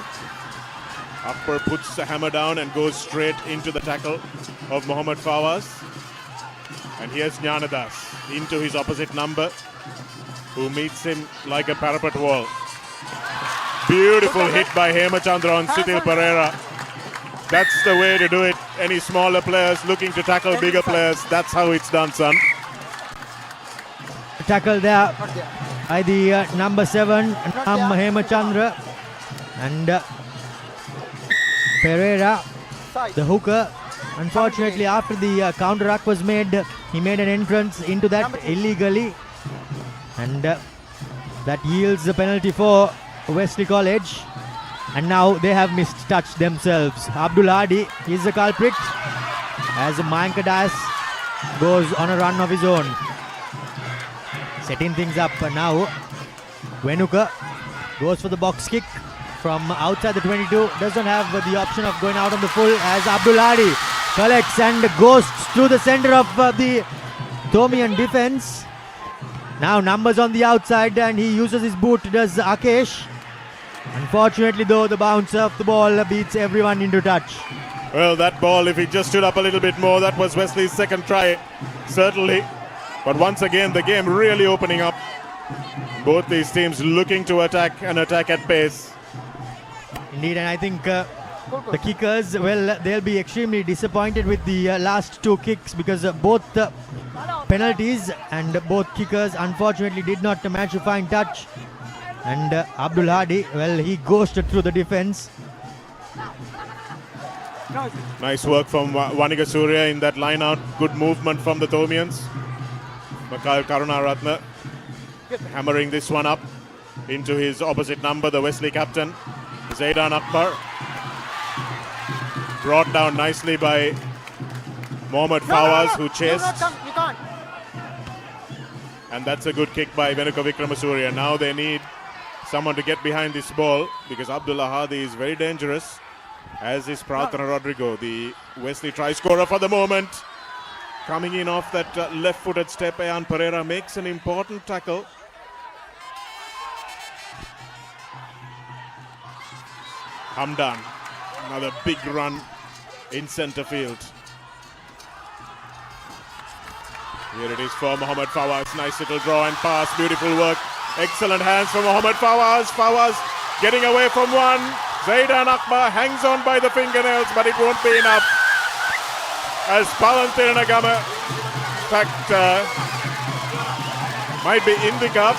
Akbar puts the hammer down and goes straight into the tackle of Mohammad Fawaz. And here's Jnanadas into his opposite number, who meets him like a parapet wall. Beautiful hit by Hemachandra on Sitil Pereira. That's the way to do it. Any smaller players looking to tackle bigger players, that's how it's done, son. Tackle there by the number 7, Hemachandra, and Pereira, the hooker. Unfortunately, after the counter-attack was made, he made an entrance into that illegally, and that yields the penalty for Wesley College. And now they have mistouched themselves. Abdul Hadi is the culprit as Mayank Das goes on a run of his own. Setting things up now. Venuka goes for the box kick from outside the 22. Doesn't have the option of going out on the full as Abdul Hadi collects and goes through the center of the Thomian defense. Now numbers on the outside and he uses his boot, does Akesh. Unfortunately though, the bounce of the ball beats everyone into touch. Well, that ball, if he just stood up a little bit more, that was Wesley's second try, certainly. But once again, the game really opening up. Both these teams looking to attack and attack at pace. Indeed, and I think the kickers, well, they'll be extremely disappointed with the last two kicks because both penalties and both kickers unfortunately did not manage to find touch. And Abdul Hadi, well, he ghosted through the defense. Nice work from Vaniga Surya in that line out. Good movement from the Thomians. Makal Karunaratne hammering this one up into his opposite number, the Wesley captain, Zaidan Akbar. Brought down nicely by Mohammad Fawaz, who chased. And that's a good kick by Venuka Vikramasuriya. Now they need someone to get behind this ball because Abdullah Hadi is very dangerous, as is Prarthana Rodrigo, the Wesley try scorer for the moment. Coming in off that left-footed step, Ayan Pereira makes an important tackle. Hamdan, another big run in centre field. Here it is for Mohammad Fawaz. Nice little draw and pass. Beautiful work. Excellent hands from Mohammad Fawaz. Fawaz getting away from one. Zaidan Akbar hangs on by the fingernails, but it won't be enough. As Pawan Tirunagama, in fact, might be Indika,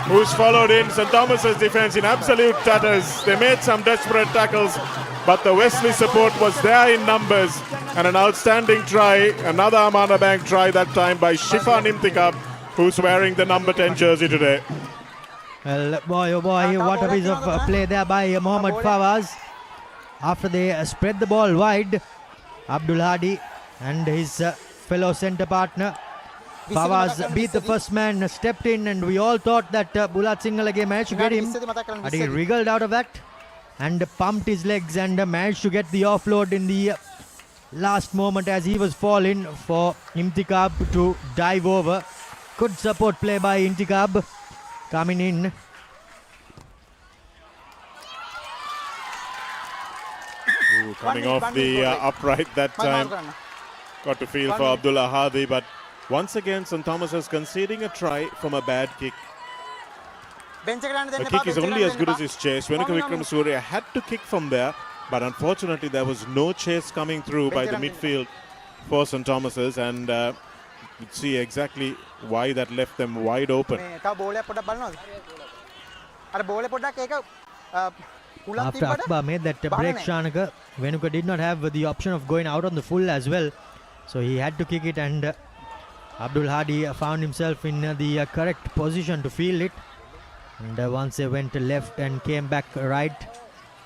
who's followed in St. Thomas's defense in absolute tatters. They made some desperate tackles, but the Wesley support was there in numbers. And an outstanding try, another Amana Bank try, that time by Shifa Nimtikab, who's wearing the number 10 jersey today. Well, boy, oh boy, what a piece of play there by Mohammad Fawaz. After they spread the ball wide, Abdul Hadi and his fellow centre partner Fawaz beat the first man, stepped in, and we all thought that Bulat Singalege managed to get him, but he wriggled out of that and pumped his legs and managed to get the offload in the last moment as he was falling for Intikab to dive over. Good support play by Intikab coming in. Ooh, coming off the upright that time. Got to feel for Abdullah Hadi, but once again St. Thomas is conceding a try from a bad kick. The kick is only as good as his chase. Venuka Wickramasuriya had to kick from there, but unfortunately there was no chase coming through by the midfield for St. Thomas's, and you'd see exactly why that left them wide open. After Akbar made that break, Shanaka, Venuka did not have the option of going out on the full as well, so he had to kick it, and Abdul Hadi found himself in the correct position to field it. And once they went left and came back right,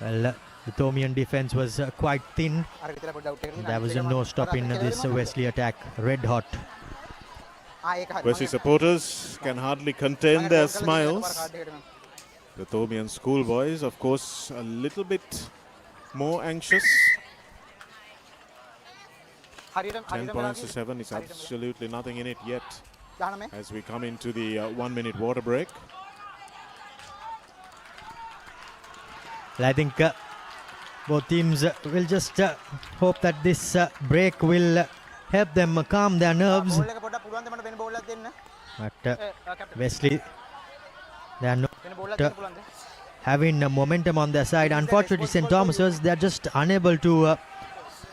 well, the Thomian defense was quite thin. There was no stopping this Wesley attack, red hot. Wesley supporters can hardly contain their smiles. The Thomian schoolboys, of course, a little bit more anxious. 10 points to 7 is absolutely nothing in it yet as we come into the 1 minute water break. Well, I think both teams will just hope that this break will help them calm their nerves. But Wesley, they are not having momentum on their side. Unfortunately, St. Thomas's, they are just unable to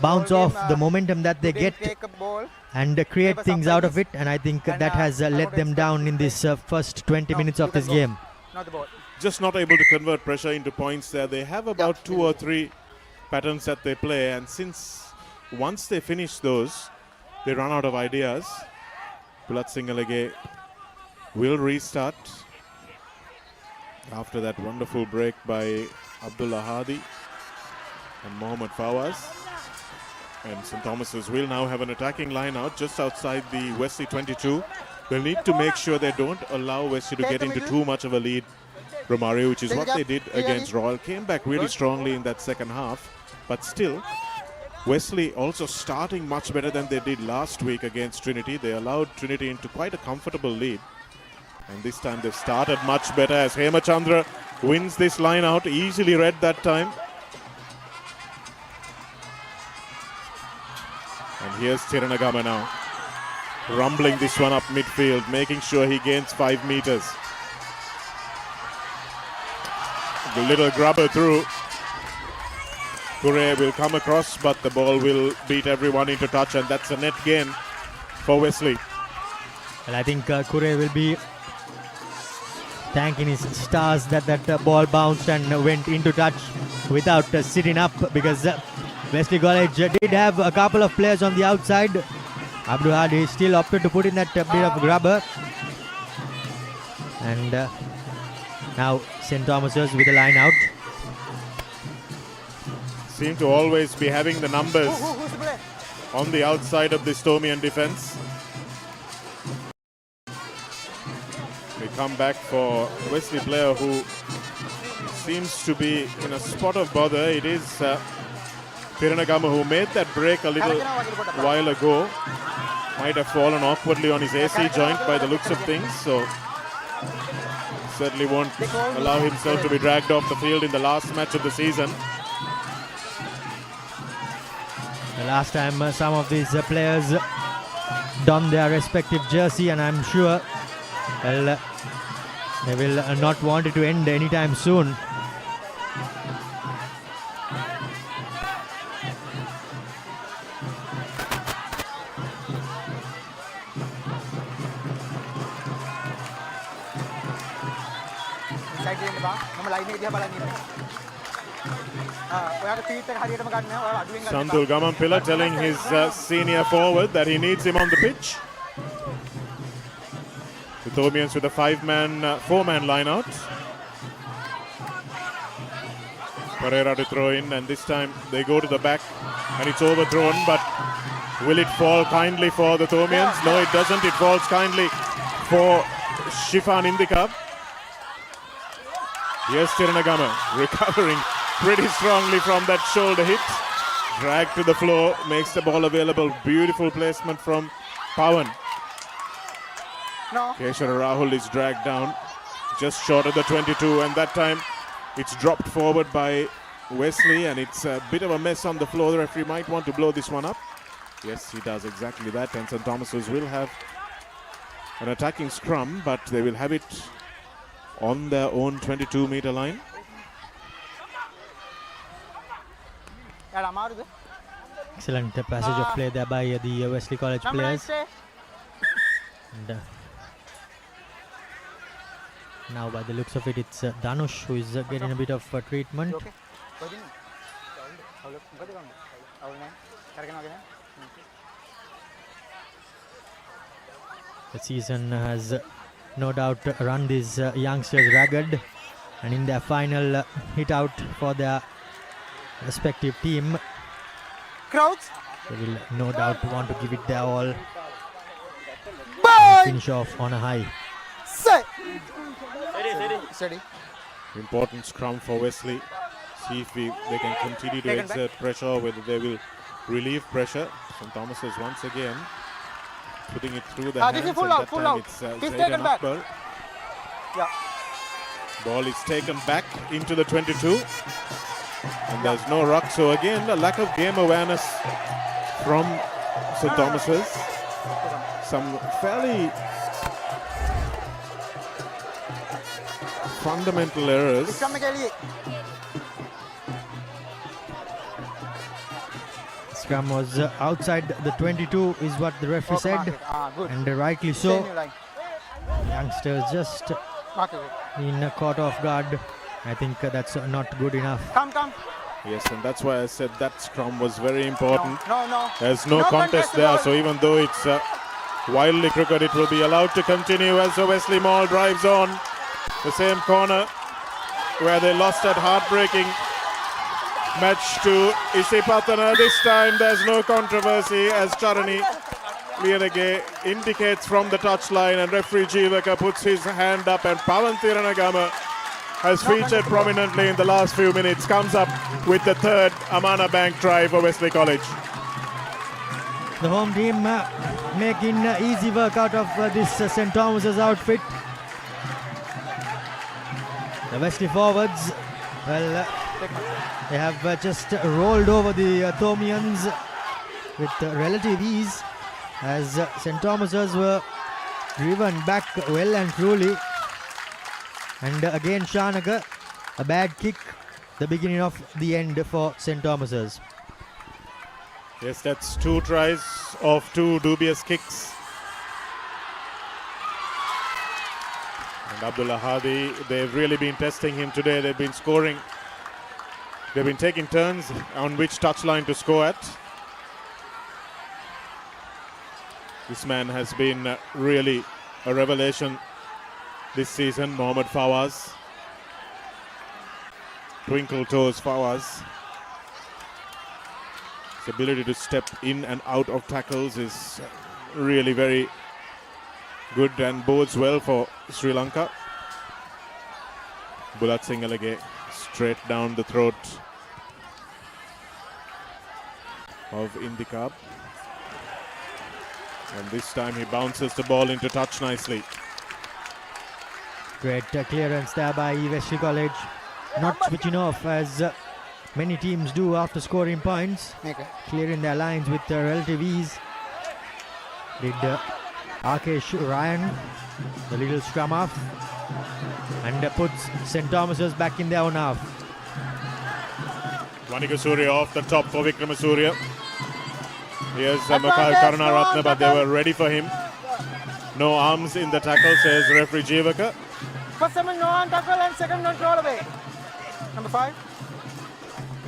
bounce off the momentum that they get and create things out of it, and I think that has let them down in this first 20 minutes of this game. Just not able to convert pressure into points there. They have about 2 or 3 patterns that they play, and once they finish those, they run out of ideas. Bulat Singalege will restart after that wonderful break by Abdullah Hadi and Mohammad Fawaz. And St. Thomas's will now have an attacking line out just outside the Wesley 22. They'll need to make sure they don't allow Wesley to get into too much of a lead, Romario, which is what they did against Royal. Came back really strongly in that second half, but still, Wesley also starting much better than they did last week against Trinity. They allowed Trinity into quite a comfortable lead, and this time they've started much better as Hemachandra wins this line out, easily read that time. And here's Tiranagama now, rumbling this one up midfield, making sure he gains 5 meters. The little grubber through. Kure will come across, but the ball will beat everyone into touch, and that's a net gain for Wesley. Well, I think Kure will be thanking his stars that ball bounced and went into touch without sitting up, because Wesley College did have a couple of players on the outside. Abdul Hadi still opted to put in that bit of grubber. And now St. Thomas's with a line out. Seem to always be having the numbers on the outside of this Thomian defense. We come back for a Wesley player who seems to be in a spot of bother. It is Tiranagama, who made that break a little while ago. Might have fallen awkwardly on his AC joint by the looks of things, so certainly won't allow himself to be dragged off the field in the last match of the season. The last time some of these players donned their respective jersey, and I'm sure they will not want it to end anytime soon. Sandul Gamampilla telling his senior forward that he needs him on the pitch. The Thomians with a 4-man line out. Pereira to throw in, and this time they go to the back and it's overthrown, but will it fall kindly for the Thomians? No, it doesn't. It falls kindly for Shifan Indikab. Yes, Tiranagama recovering pretty strongly from that shoulder hit. Dragged to the floor, makes the ball available. Beautiful placement from Pawan. No. Keshara Rahul is dragged down just short of the 22, and that time it's dropped forward by Wesley, and it's a bit of a mess on the floor. The referee might want to blow this one up. Yes, he does exactly that, and St. Thomas's will have an attacking scrum, but they will have it on their own 22-meter line. Excellent passage of play there by the Wesley College players. And, now by the looks of it, it's Danush who is getting a bit of treatment. The season has no doubt run these youngsters ragged, and in their final hit out for their respective team, Crouch. They will no doubt want to give it their all and finish off on a high. Set. Steady. Important scrum for Wesley. See if they can continue to exert pressure, or whether they will relieve pressure. St. Thomas's once again putting it through the hands, this is and that full time out. it's He's Zaidan taken back. Akbar. Yeah. Ball is taken back into the 22, and there's no ruck. So again, a lack of game awareness from St. Thomas's. Some fairly fundamental errors. Scrum was outside the 22 is what the referee said, and rightly so. Youngsters just in caught off guard. I think that's not good enough. Come. Yes, and that's why I said that scrum was very important. No. There's no contest there, so even though it's wildly crooked, it will be allowed to continue as the Wesley Mall drives on. The same corner where they lost that heartbreaking match to Isipatana. This time there's no controversy, as Charani Liyanage indicates from the touchline, and referee Jeevaka puts his hand up, and Pawan Thiranagama has featured prominently in the last few minutes, comes up with the third Amana Bank try for Wesley College. The home team making easy work out of this St. Thomas's outfit. The Wesley forwards, well, they have just rolled over the Thomians with relative ease, as St. Thomas's were driven back well and truly. And again, Shanaka, a bad kick, the beginning of the end for St. Thomas's. Yes, that's 2 tries of 2 dubious kicks. And Abdullah Hadi, they've really been testing him today. They've been scoring. They've been taking turns on which touchline to score at. This man has been really a revelation this season, Mohammad Fawaz. Twinkle toes Fawaz. His ability to step in and out of tackles is really very good and bodes well for Sri Lanka. Bulat Singalage straight down the throat of Indikab. And this time he bounces the ball into touch nicely. Great clearance there by Wesley College. Not switching off as many teams do after scoring points. Clearing their lines with relative ease. Did Rakesh Ryan, the little scrum half, and puts St. Thomas's back in their own half. Vanika off the top for Vikramasuriya. Here's Makai Karunaratne, but they were ready for him. No arms in the tackle, says referee Jeevaka. First no on tackle and second no roll away. Number 5.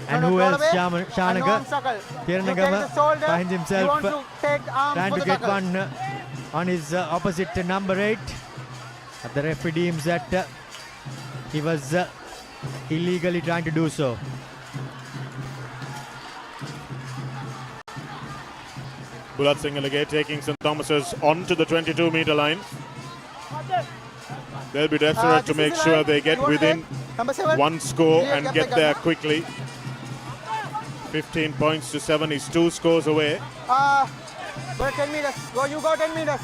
And who else? Shanaka. Thiranagama finds himself trying to get one on his opposite number 8. But the referee deems that he was illegally trying to do so. Buildup taking St. Thomas's onto the 22-meter line. They'll be desperate to make sure they get within one score and get there quickly. 15 points to 7 is 2 scores away. Go 10 meters. You go 10 meters.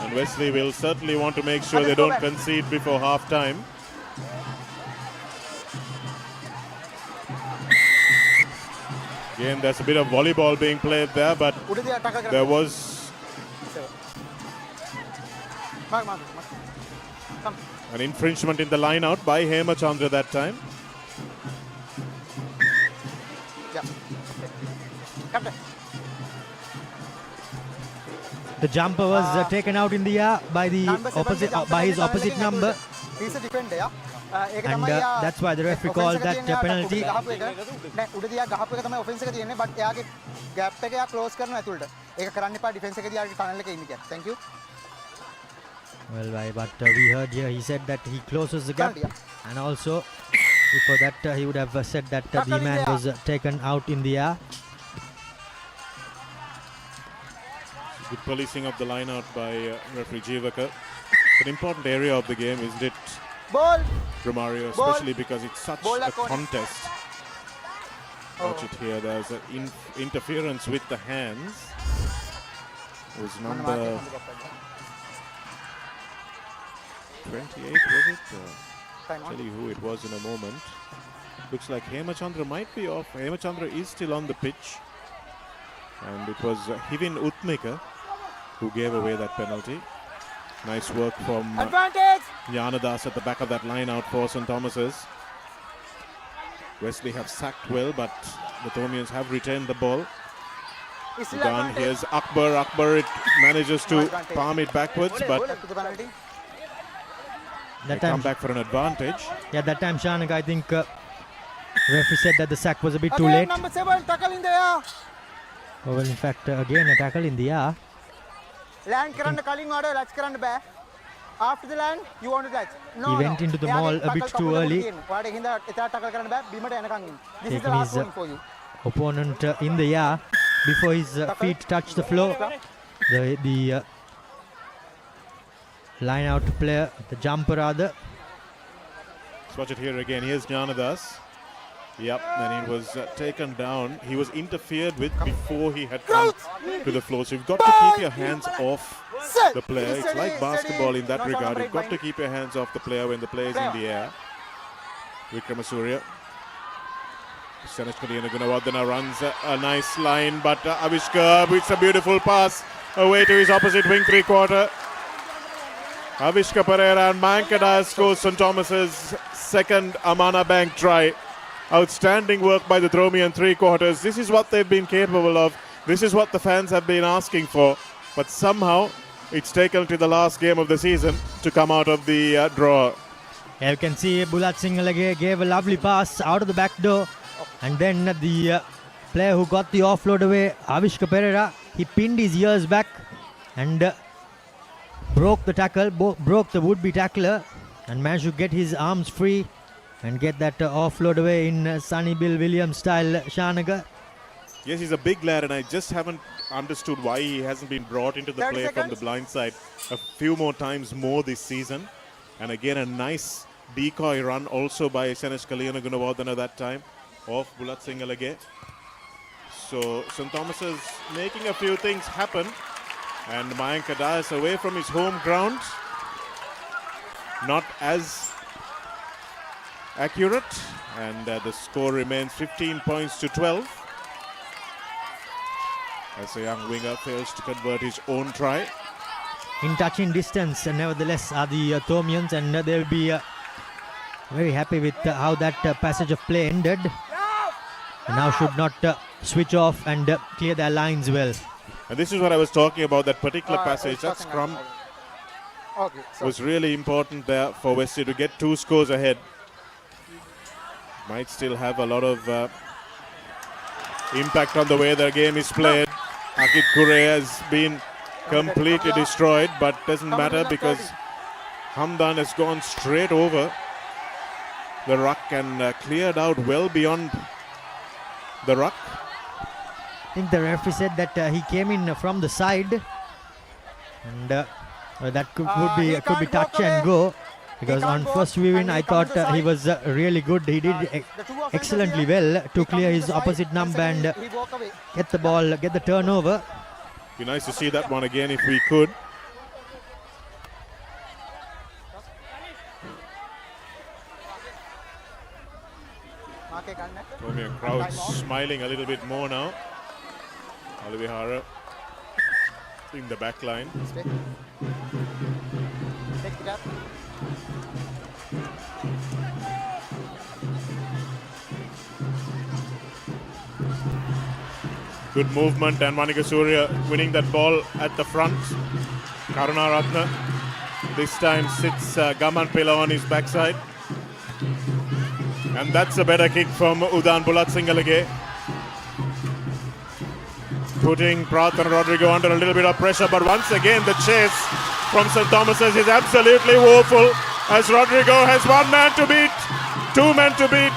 And Wesley will certainly want to make sure they don't concede before half time. Again, there's a bit of volleyball being played there, but there was an infringement in the line out by Hema Chandra that time. The jumper was taken out in the air by the opposite, by his opposite number. He's a defender, yeah. And that's why the referee called that penalty. Thank you. Well, but we heard here he said that he closes the gap, and also before that he would have said that the man was taken out in the air. Good policing of the line out by referee Jivaka. It's an important area of the game, isn't it, Ball. Romario, especially because it's such a contest. Watch it here, there's an interference with the hands. It was number 28, was it? I'll tell you who it was in a moment. Looks like Hema Chandra might be off. Hema Chandra is still on the pitch. And it was Hivin Utmika who gave away that penalty. Nice work from Janadas at the back of that line out for St. Thomas's. Wesley have sacked well, but the Thomians have retained the ball. Gone. Here's Akbar. Akbar it manages to palm it backwards, but they come back for an advantage. Yeah, that time Shanak, I think referee said that the sack was a bit too late. Number 7, tackle in the air. Well, in fact, again a tackle in the air. Land karanda calling order, latch karanda back. After the land, you want to latch. No, he went into the mall a bit too early. This is the last one for you. Opponent in the air before his feet touch the floor. The line out player, the jumper rather. Let's watch it here again. Here's Janadas. Yep, and he was taken down. He was interfered with before he had come to the floor. So you've got to keep your hands off the player. It's like basketball in that regard. You've got to keep your hands off the player when the player is in the air. Vikramasuriya. Seneshkadiyana Gunawardena runs a nice line, but Avishka, it's a beautiful pass away to his opposite wing three-quarter. Avishka Pereira and Mankada scores St. Thomas's second Amana Bank try. Outstanding work by the Thromian three-quarters. This is what they've been capable of. This is what the fans have been asking for. But somehow, it's taken to the last game of the season to come out of the draw. Yeah, you can see Buildup gave a lovely pass out of the back door. And then the player who got the offload away, Avishka Pereira, he pinned his ears back and broke the tackle, broke the would-be tackler, and managed to get his arms free and get that offload away in Sonny Bill Williams style, Shanaga. Yes, he's a big lad, and I just haven't understood why he hasn't been brought into the play from the blind side a few more times more this season. And again, a nice decoy run also by Senesh Kaliyana Gunawardena that time off Buildup. So St. Thomas is making a few things happen, and Mayank Adas away from his home ground, not as accurate, and the score remains 15 points to 12 as a young winger fails to convert his own try. In touching distance, nevertheless, are the Thomians, and they'll be very happy with how that passage of play ended. Now should not switch off and clear their lines well. And this is what I was talking about, that particular passage, that scrum was really important there for Wesley to get 2 scores ahead. Might still have a lot of impact on the way their game is played. Akit Kure has been completely destroyed, but doesn't matter because Hamdan has gone straight over the ruck and cleared out well beyond the ruck. I think the referee said that he came in from the side, and that could be touch and go. Because on first viewing, I thought he was really good. He did excellently well to clear his opposite number and get the ball, get the turnover. Be nice to see that one again if we could. Crowd smiling a little bit more now. Olivihara in the back line. Good movement, and Manika Surya winning that ball at the front. Karunaratne this time sits Gaman Pila on his backside. And that's a better kick from Udan Bulatsingalage. Putting Prath and Rodrigo under a little bit of pressure, but once again the chase from St. Thomas's is absolutely woeful as Rodrigo has one man to beat, two men to beat.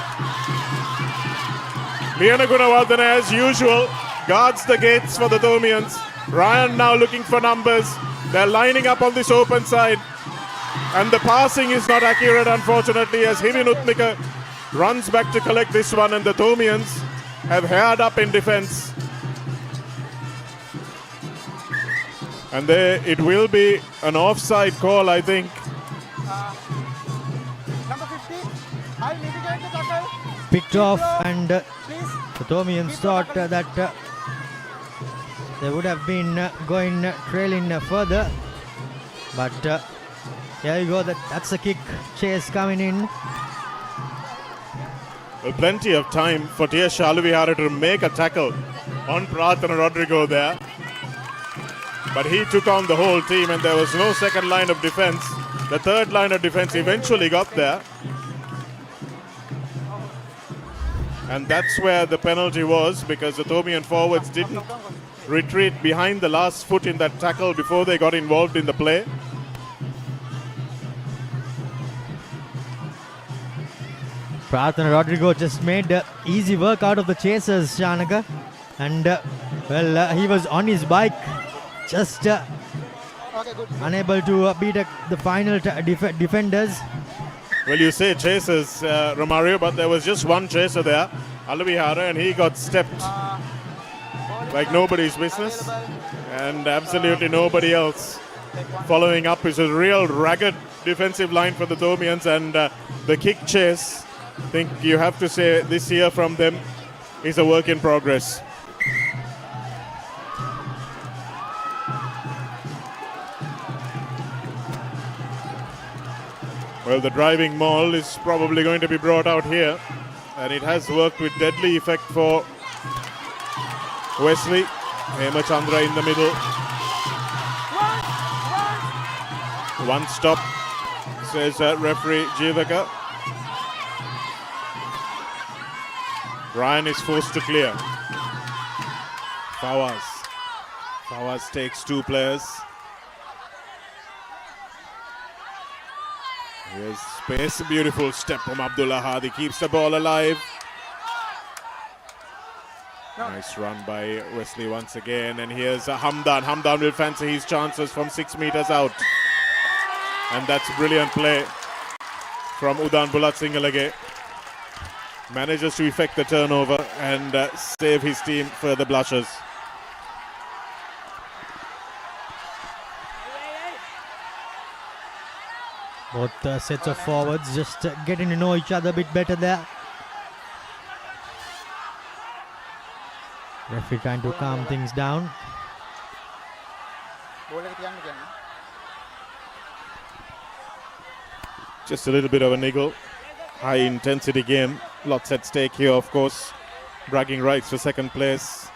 Liana Gunawardena as usual guards the gates for the Thomians. Ryan now looking for numbers. They're lining up on this open side. And the passing is not accurate, unfortunately, as Hivinutmika runs back to collect this one, and the Thomians have haired up in defense. And there it will be an offside call, I think. Number 50, I mitigate the tackle. Picked off, and the Thomians thought that they would have been going trailing further, but here you go, that's a kick chase coming in. Well, plenty of time for T.S. Shaluvihara to make a tackle on Prath and Rodrigo there, but he took on the whole team and there was no second line of defense. The third line of defense eventually got there, and that's where the penalty was, because the Thomian forwards didn't retreat behind the last foot in that tackle before they got involved in the play. Prath and Rodrigo just made easy work out of the chasers, Shanaka. And he was on his bike, just unable to beat the final defenders. Well, you say chasers, Romario, but there was just one chaser there, Alavihara, and he got stepped like nobody's business, and absolutely nobody else following up. Is a real ragged defensive line for the Thomians, and the kick chase, I think you have to say this year from them, is a work in progress. Well, the driving maul is probably going to be brought out here, and it has worked with deadly effect for Wesley. Hemachandra in the middle. One stop, says referee Jivaka. Ryan is forced to clear. Fawaz takes two players. Here's space, beautiful step from Abdullah Hadi, keeps the ball alive. Nice run by Wesley once again, and here's Hamdan. Hamdan will fancy his chances from 6 meters out. And that's brilliant play from Udan Bulatsingalage. Manages to effect the turnover and save his team further blushes. Both sets of forwards just getting to know each other a bit better there. Referee trying to calm things down. Just a little bit of a niggle. High intensity game. Lots at stake here, of course. Bragging rights for second place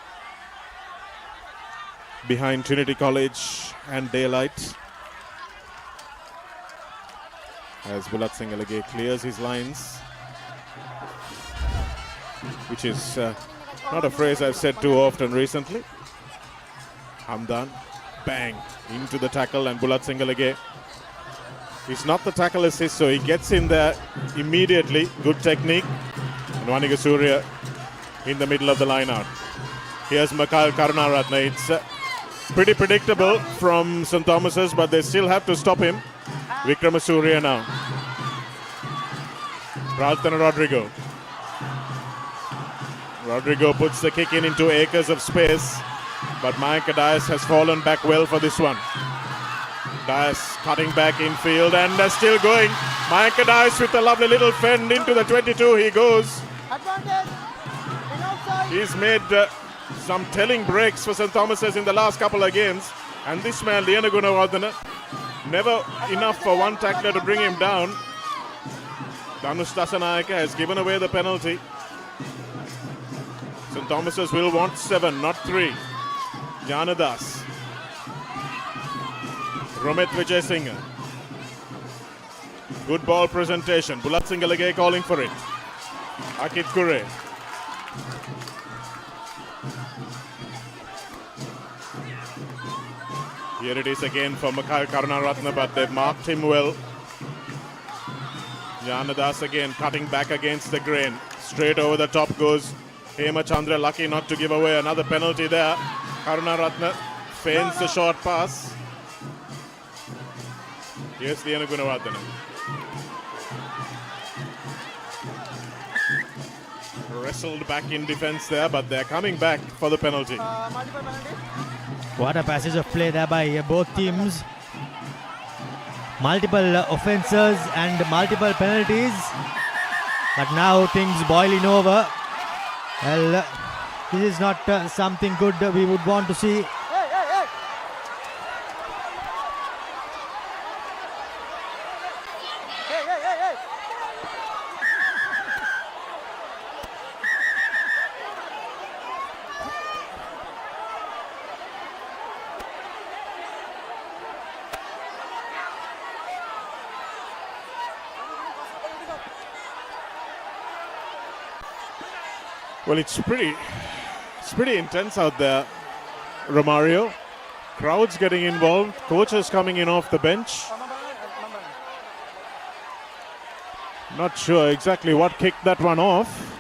behind Trinity College and Daylight. As Bulatsingalage clears his lines, which is not a phrase I've said too often recently. Hamdan Bang! Into the tackle, and Buildup. He's not the tackle assist, so he gets in there immediately. Good technique. And Wanika Surya in the middle of the line out. Here's Makal Karunaratne. It's pretty predictable from St. Thomas's, but they still have to stop him. Vikramasuriya now. Prarthana Rodrigo. Rodrigo puts the kick in into acres of space, but Mayanka Dias has fallen back well for this one. Dias cutting back infield and still going. Mayanka Dias with a lovely little fend into the 22. He goes. He's made some telling breaks for St. Thomas's in the last couple of games. And this man, Liana Gunawardena, never enough for one tackler to bring him down. Dhanush Dasanayake has given away the penalty. St. Thomas's will want 7, not 3. Janadas. Romit Vijay Singh. Good ball presentation. Bulat Singalage calling for it. Akit Kure. Here it is again for Makai Karunaratne, but they've marked him well. Janadas again cutting back against the grain. Straight over the top goes Hema Chandra, lucky not to give away another penalty there. Karunaratne feigns the short pass. Here's Liana Gunawardena. Wrestled back in defense there, but they're coming back for the penalty. What a passage of play there by both teams. Multiple offences and multiple penalties. But now things boiling over. Well, this is not something good we would want to see. Well, it's pretty intense out there, Romario. Crowds getting involved, coaches coming in off the bench. Not sure exactly what kicked that one off.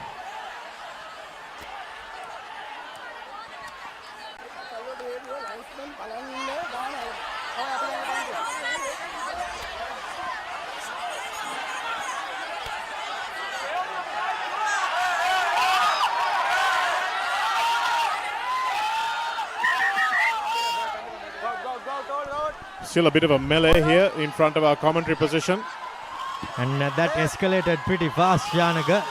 Still a bit of a melee here in front of our commentary position. And that escalated pretty fast, Janaka.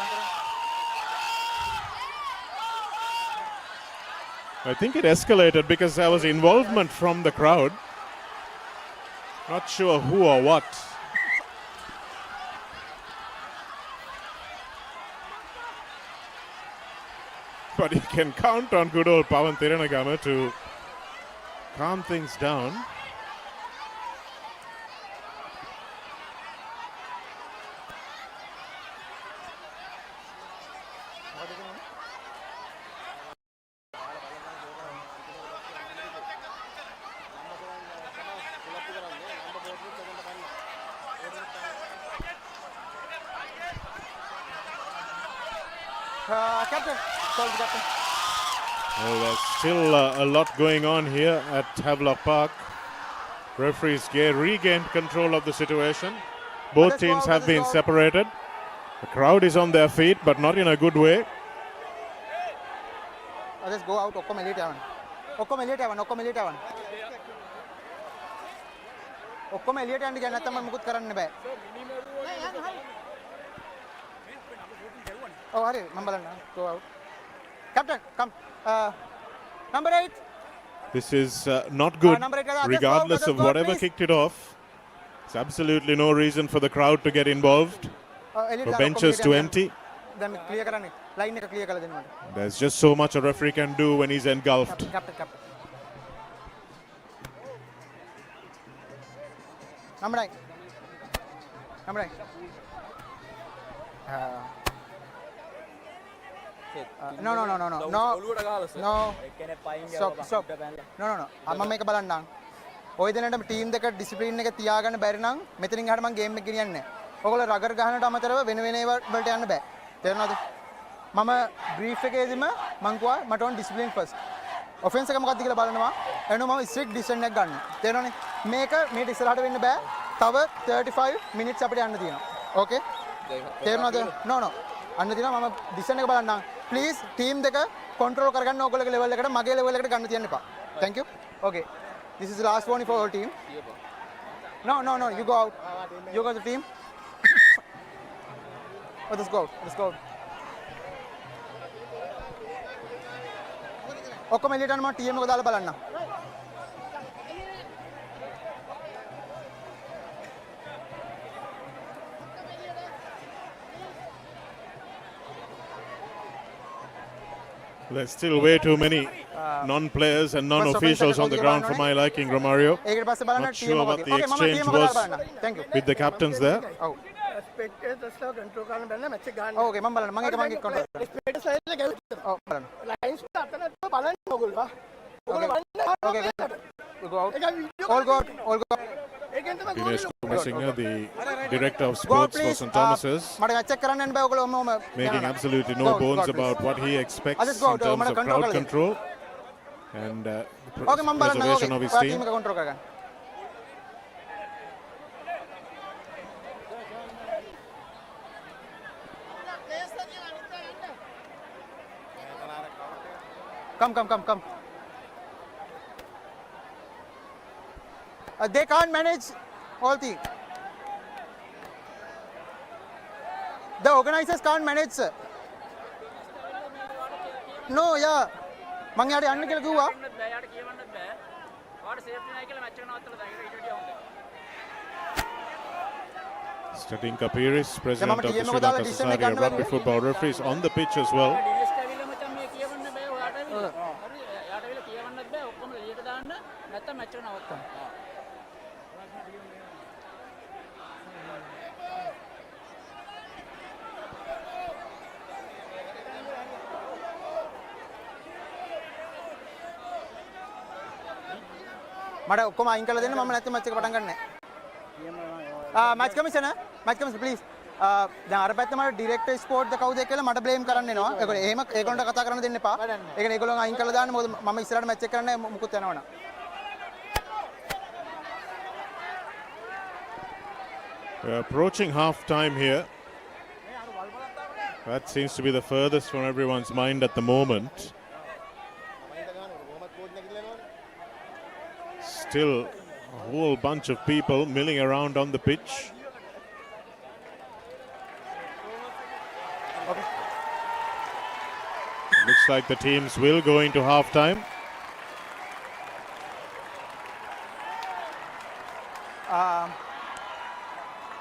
I think it escalated because there was involvement from the crowd. Not sure who or what. But you can count on good old Pawan Thiranagama to calm things down. Captain, call the captain. Well, there's still a lot going on here at Havelock Park. Referees regained control of the situation. Both teams have been separated. The crowd is on their feet, but not in a good way. Let's go out. Okkom elite avan. Okkom elite avan. Okkom elite avan. Okkom elite and gaya nathama mukut karanne bෑ. Oh, hurry, Mambalan, go out. Captain, come. Number 8. This is not good, number 8, regardless of whatever kicked it off. There's absolutely no reason for the crowd to get involved, for benches to empty. Then clear karane. Line එක clear කරලා දෙන්න. There's just so much a referee can do when he's engulfed. Captain. Number 9. No. Stop. No. මම මේක බලන්නම්. ඔය දෙන්නට team දෙක discipline එක තියාගන්න බැරි නම් මෙතනින් එහාට මම ගේම් එක ගෙනියන්නේ නැහැ. ඔයගොල්ලෝ රගර් ගහනට අමතරව වෙන ඒවා වලට යන්න බෑ. තේරෙනවද? මම බ්‍රීෆ් එකේදීම මං කිව්වා මට ඕන ඩිසිප්ලින් ෆස්ට්. ඔෆෙන්ස් එක මොකක්ද කියලා බලනවා. එනවා මම ස්ට්‍රික්ට් ඩිසිෂන් එකක් ගන්න. තේරෙනවනේ? මේක මේට ඉස්සරහට වෙන්න බෑ. තව 35 මිනිත්ස් අපිට යන්න තියෙනවා. ඕකේ? තේරෙනවද? No. අන්න තියෙනවා මම ඩිසිෂන් එක බලන්නම්. ප්ලීස් ටීම් දෙක කන්ට්‍රෝල් කරගන්න ඕගොල්ලෝගේ ලෙවල් එකට මගේ ලෙවල් එකට ගන්න තියන්න එපා. Thank you. Okay. This is the last warning for our team. No. You go out. You go to the team. Oh, let's go. ඔක්කොම එළියට යන්න මම ටීම් එක දාලා බලන්න. There's still way too many non-players and non-officials on the ground for my liking, Romario. Not sure what the exchange was with the captains there. ස්පෙක්ටේටර්ස්ලා control කරන්න බෑ මැච් එක ගන්න. ඕකේ මම බලන්න. මම ඒක කන්ට්‍රෝල් කරනවා. ස්පෙක්ටේටර්ස් සයිඩ් එක ගිහින්. ඔව් බලන්න. ලයින්ස් එක අතන බලන්න ඕගොල්ලෝ. Okay. Go out. All go. Dinesh Kumar, the director of sports for St. Thomas's, මට මැච් එක කරන්න යන්න බෑ ඔයගොල්ලෝ ඔම්ම making absolutely no bones about what he expects in terms of crowd control and preservation of his team. Team එක control කරගන්න. Come. They can't manage all things. The organizers can't manage, sir. No, yeah. මං යාට යන්න කියලා කිව්වා. Stadin Kapiris, president of the Sri Lanka Society of Rugby Football Referees, on the pitch as well. මට ඔක්කොම අයින් කරලා දෙන්න මම නැත්නම් මැච් එක පටන් ගන්නෑ. Match commissioner please. දැන් අර පැත්තේ මට ඩිරෙක්ටර් ස්පෝර්ට්ද කවුද කියලා මට බ්ලේම් කරන්න එනවා. ඒගොල්ලෝ එහෙම ඒගොල්ලන්ට කතා කරන්න දෙන්න එපා. ඒ කියන්නේ ඒගොල්ලෝ අයින් කරලා දාන්න මොකද මම ඉස්සරහට මැච් එක කරන්න මුකුත් යනවනම්. We're approaching half time here. That seems to be the furthest from everyone's mind at the moment. Still a whole bunch of people milling around on the pitch. Looks like the teams will go into half time.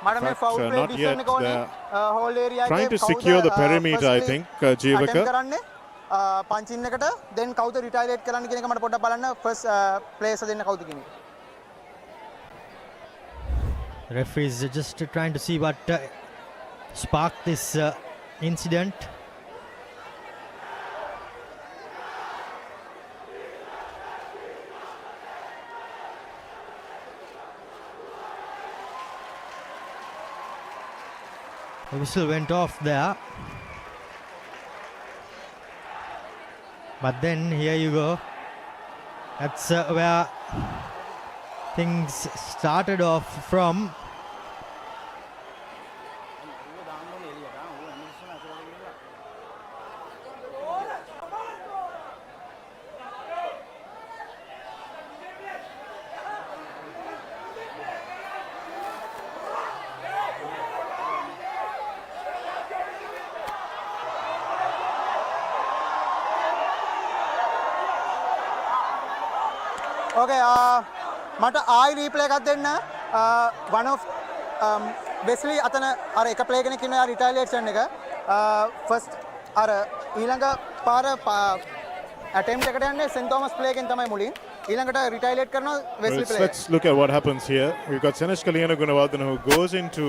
Not yet. They're trying to secure the perimeter, I think, Jeevaka. පංචින් එකට then කවුද රිටයිරේට් කරන්න කියන එක මට පොඩ්ඩක් බලන්න first players දෙන්න කවුද කියන එක. Referees are just trying to see what sparked this incident. The whistle went off there. But then here you go. That's where things started off from. Okay, මට ආයි රීප්ලේ එකක් දෙන්න. one of Wesley අතන අර එක play කෙනෙක් ඉන්නවා රිටයිලේෂන් එක. ෆස්ට් අර ඊළඟ පාර attempt එකට යන්නේ සෙන්ට් තෝමස් ප්ලේ එකෙන් තමයි මුලින්. ඊළඟට රිටයිලේට් කරනවා Wesley play. Let's look at what happens here. We've got Senesh Kaliyana Gunawardena who goes into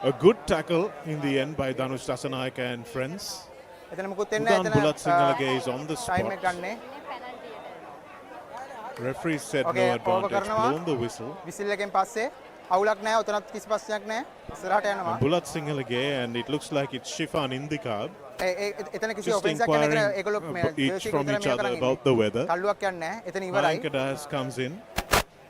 A good tackle in the end by Danush Dasanayake and friends. එතන මුකුත් වෙන්නේ Udan නැහැ. Bulat එතන Singalage is on the time එක spot. ගන්නෙ. Referee said Okay, no over advantage, කරනවා. blown the whistle. Whistle එකෙන් පස්සේ අවුලක් නැහැ. උතනත් කිසි ප්‍රශ්නයක් නැහැ. ඉස්සරහට යනවා. And Bulat Singalage, and it looks like it's Shifan Indikab. එතන කිසි Just ඔෆෙන්ස් එකක් නැහැ. inquiring එතන ඒගොල්ලෝ මේ each from each other about the weather. කල්ලුවක් යන්නේ නැහැ. එතන ඉවරයි. Ankadas comes in,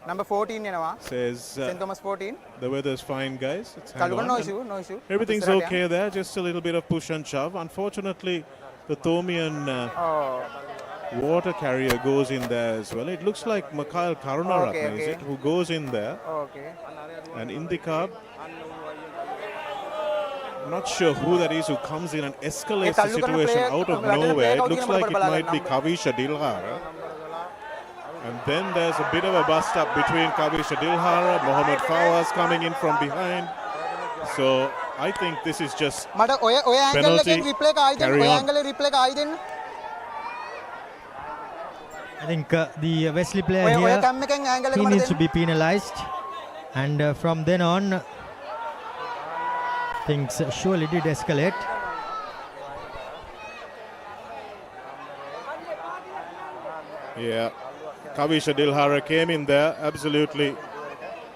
Number 14 එනවා. says St. Thomas 14. the weather's fine, guys. Let's hang කල්ලුක on. no And issue, no issue. Everything's ඉස්සරහට okay there, just a little bit of push and shove. Unfortunately, the Thomian water carrier goes in there as well. It looks like Mikhail Karunaratne, Okay, is okay. it, who goes in there. Okay. And Indikab, not sure who that is who comes in and escalates the situation out of nowhere. It looks like it might be Kavisha Dilhara. And then there's a bit of a bust up between Kavisha Dilhara, Mohammad Fawaz coming in from behind. So I think this is just මට ඔය angle penalty. එකෙන් replay එක ආයි දෙන්න. Carry ඔය on. Angle එකේ replay එක ආයි දෙන්න. I think the Wesley player ඔය here, කැම් එකෙන් ඇන්ගල් එක he මට needs to දෙන්න. be penalized. And from then on, things surely did escalate. Yeah, Kavisha Dilhara came in there, absolutely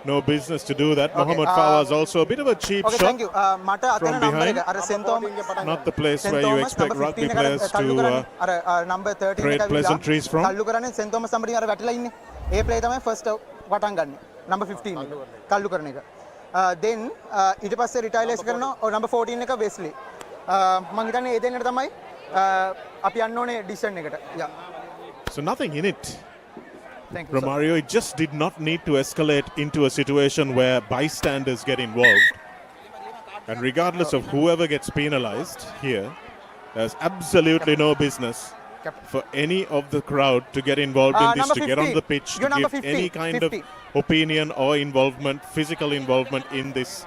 no business to do that. Okay, Mohammad Fawaz also a bit of a cheap Okay, shot thank you. මට අතන from number behind. එක අර scent Thomas Not the place where you expect rugby players to අර number 13 trade එක pleasantries from. කල්ලු කරන්නේ scent Thomas සම්බඩින් අර වැටිලා ඉන්නේ. ඒ ප්ලේ තමයි ෆස්ට් වටන් ගන්න. number 15 එක. කල්ලු කරන එක. then ඊට පස්සේ රිටයිලයිස් කරනවා number 14 එක වෙස්ලි. මම හිතන්නේ ඒ දෙන්නට තමයි අපි යන්න ඕනේ ඩිසිෂන් එකට. Yeah. So nothing in it. Thank you. Romario, it just did not need to escalate into a situation where bystanders get involved. And regardless of whoever gets penalized here, there's absolutely no business for any of the crowd to get involved in this, number to get on 50. the pitch, You're to number give 50. any kind 50. of opinion or involvement, physical involvement in this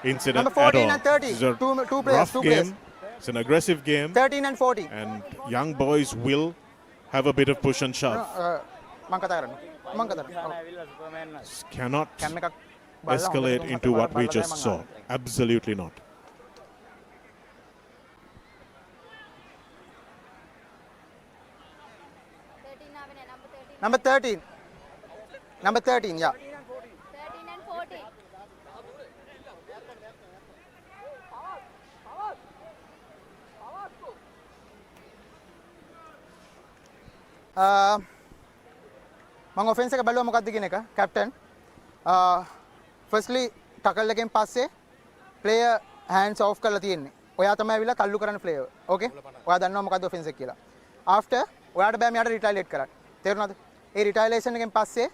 incident Number 14 at all. and 30. This is a Two players, rough two game. players. It's an aggressive game. 13 and 14. And young boys will have a bit of push and shove. මම කතා කරනවා. මම කතා කරනවා. Cannot කැම් එකක් බලලා escalate හොඳට into what we බලලා just තමයි මම saw. Absolutely not. Number 13. Number 13, yeah. 13 and 14. මම ඔෆෙන්ස් එක බැලුවා මොකක්ද කියන එක කැප්ටන් ෆස්ට්ලි ටකල් එකෙන් පස්සේ ප්ලේයර් හෑන්ඩ්ස් ඔෆ් කරලා තියෙන්නේ. ඔයා තමයි ඇවිල්ලා කල්ලු කරන ප්ලේයර්. ඕකේ? ඔයා දන්නවා මොකක්ද ඔෆෙන්ස් එක කියලා. ආෆ්ටර් ඔයාට බෑ මෙයාට රිටයිලේට් කරන්න. තේරුණාද? ඒ රිටයිලේෂන් එකෙන් පස්සේ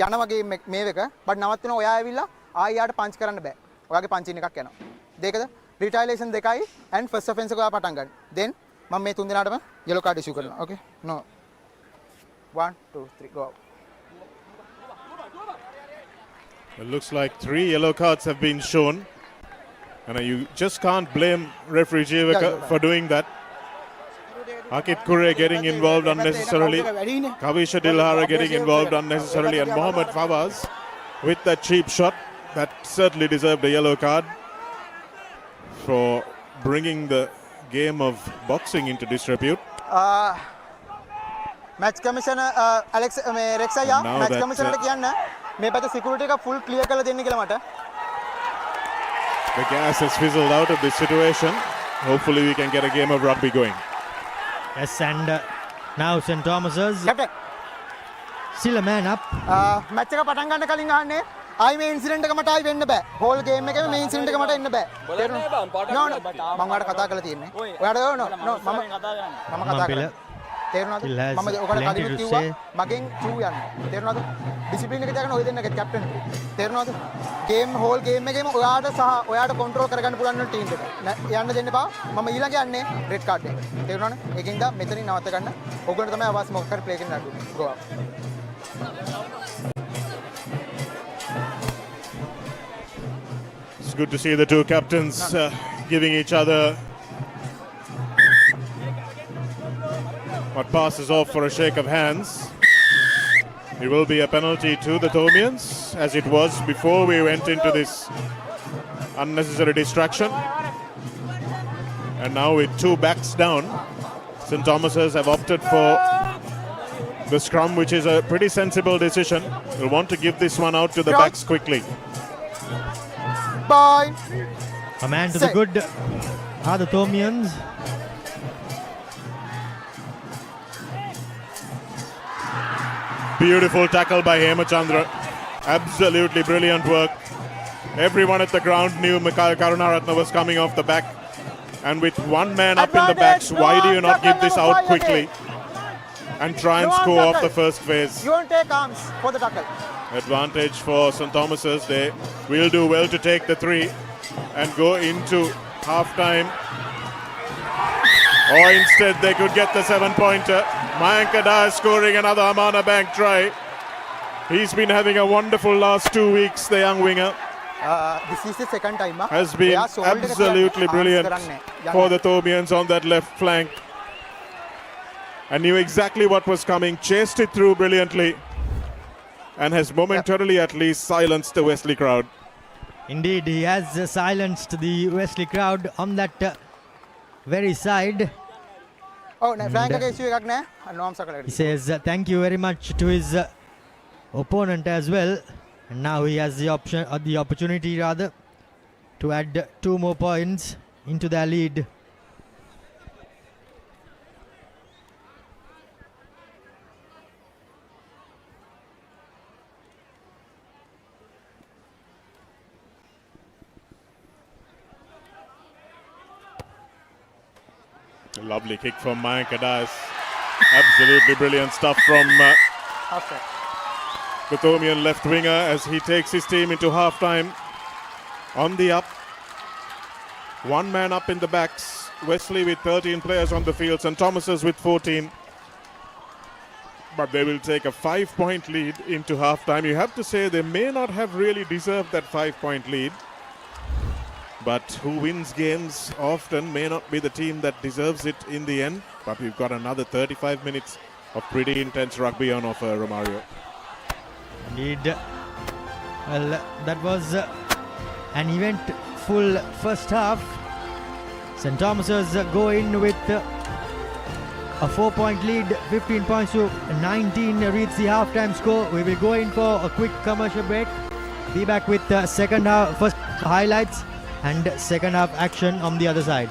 යන වගේ මේව එක බට් නවත්වනවා ඔයා ඇවිල්ලා ආයෙ යාට පන්ච් කරන්න බෑ. ඔයාගේ පන්චින් එකක් යනවා. දෙකද? රිටයිලේෂන් දෙකයි and first offense එක ඔයා පටන් ගන්න. then මම මේ තුන් දෙනාටම yellow card issue කරනවා. okay? no 1 2 3 go out. It looks like 3 yellow cards have been shown. And you just can't blame referee Jivaka for doing that. Akit Kure getting involved unnecessarily. Kavisha Dilhara getting involved unnecessarily. And Mohammad Fawaz with that cheap shot. That certainly deserved a yellow card for bringing the game of boxing into disrepute. Match commissioner Alex Rexaya match commissioner කියන්න මේ පැත්තේ security එක full clear කරලා දෙන්න කියලා මට. The gas has fizzled out of this situation. Hopefully we can get a game of rugby going. Yes, and now St. Thomas's still a man up. match එක පටන් ගන්න කලින් අහන්නේ ආයි මේ ඉන්සිඩන්ට් එක මට ආයි වෙන්න බෑ. whole game එකේ මේ ඉන්සිඩන්ට් එක මට එන්න බෑ. මම ඔයාලට කතා කරලා තියෙන්නේ. ඔයාලට මම කතා කරන්නේ. තේරුණාද? මම ඔයාලට කලින් කිව්වා මගෙන් චූ යන්න. තේරුණාද? ඩිසිප්ලින් එක තියාගෙන ඔය දෙන්නගේ කැප්ටන්. තේරුණාද? ගේම් හෝල් ගේම් එකේම ඔයාට සහ ඔයාට කන්ට්‍රෝල් කරගන්න පුළුවන් වෙන ටීම් එක. යන්න දෙන්න එපා. මම ඊළඟ යන්නේ රෙඩ් කාඩ් එක. තේරුණානේ? ඒකින්ද මෙතනින් නවත්ත ගන්න. ඔයගොල්ලෝ තමයි අවශ්‍ය මොකක් හරි ප්ලේ කරන්න අඩු. ගෝ. It's good to see the two captains giving each other what passes off for a shake of hands. It will be a penalty to the Thomians, as it was before we went into this Unnecessary distraction. And now with 2 backs down, St. Thomas's have opted for the scrum, which is a pretty sensible decision. We'll want to give this one out to the backs quickly. Bye. A man to the good are the Thomians. Beautiful tackle by Hemachandra. Absolutely brilliant work. Everyone at the ground knew Mikhail Karunaratne was coming off the back. And with 1 man up in the backs, why do you not give this out quickly and try and score off the first phase? You won't take arms for the tackle. Advantage for St. Thomas's. They will do well to take the 3 and go into half-time. Or instead they could get the 7-pointer. Mayank Adar scoring another Amana Bank try. He's been having a wonderful last 2 weeks, the young winger. This is the second time. Has been absolutely brilliant for the Thomians on that left flank. And knew exactly what was coming, chased it through brilliantly, and has momentarily at least silenced the Wesley crowd. Indeed, he has silenced the Wesley crowd on that very side. Oh, he says thank you very much to his opponent as well. And now he has the opportunity to add 2 more points into their lead. A lovely kick from Mayank Adas. Absolutely brilliant stuff from the Thomian left winger as he takes his team into half-time. On the up. 1 man up in the backs. Wesley with 13 players on the field. St. Thomas's with 14. But they will take a 5-point lead into half-time. You have to say they may not have really deserved that 5-point lead. But who wins games often may not be the team that deserves it in the end. But we've got another 35 minutes of pretty intense rugby on offer, Romario. Indeed. Well, that was an eventful first half. St. Thomas's go in with a 4-point lead, 15 points to 19 reads the halftime score. We will go in for a quick commercial break. Be back with the second half, first highlights and second half action on the other side.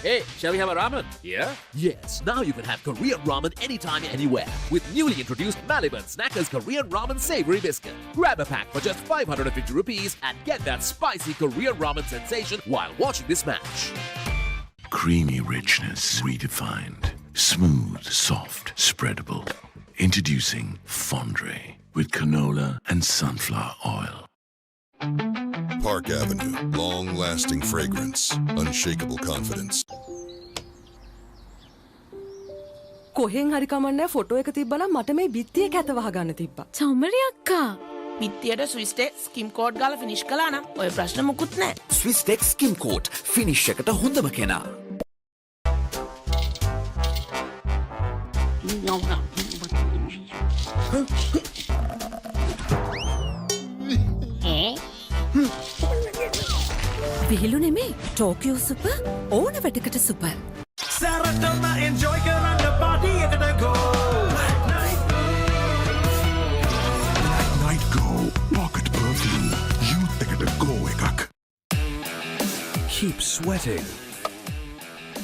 Hey, shall we have a ramen? Yeah? Yes, now you can have Korean ramen anytime, anywhere with newly introduced Maliban Snackers Korean Ramen Savory Biscuit. Grab a pack for just 550 rupees and get that spicy Korean ramen sensation while watching this match. Creamy richness redefined. Smooth, soft, spreadable. Introducing Fondre with canola and sunflower oil. Park Avenue, long-lasting fragrance, unshakable confidence. කොහෙන් හරි කමන්නේ photo එක තිබ්බනම් මට මේ බිත්තියේ කැත වහගන්න තිබ්බා. චමරි අක්කා. බිත්තියට ස්විස් ටෙක් ස්කිම් කෝඩ් ගාලා ෆිනිෂ් කළා නම් ඔය ප්‍රශ්න මොකුත් නැහැ. ස්විස් ටෙක් ස්කිම් කෝට් ෆිනිෂ් එකට හොඳම කෙනා. විහිළු නෙමේ ටෝකියෝ සුපර් ඕන වැටකට සුපර්. සැරටම එන්ජොයි කරන්න පාටි එකට go. Night Go Pocket Perfume. Youth එකට go එකක්. Keep sweating.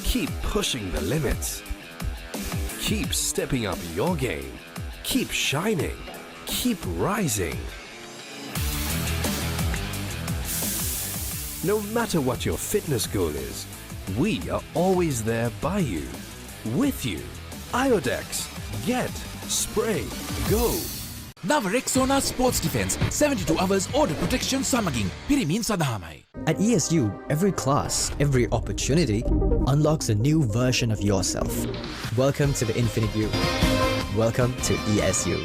Keep pushing the limits. Keep stepping up your game. Keep shining. Keep rising. No matter what your fitness goal is, we are always there by you, with you. Iodex, get, spray, go. නව Rexona sports defence 72 hours order protection සමගින් පිරිමින් සඳහාමයි. At ESU, every class, every opportunity unlocks a new version of yourself. Welcome to the Infinite You. Welcome to ESU.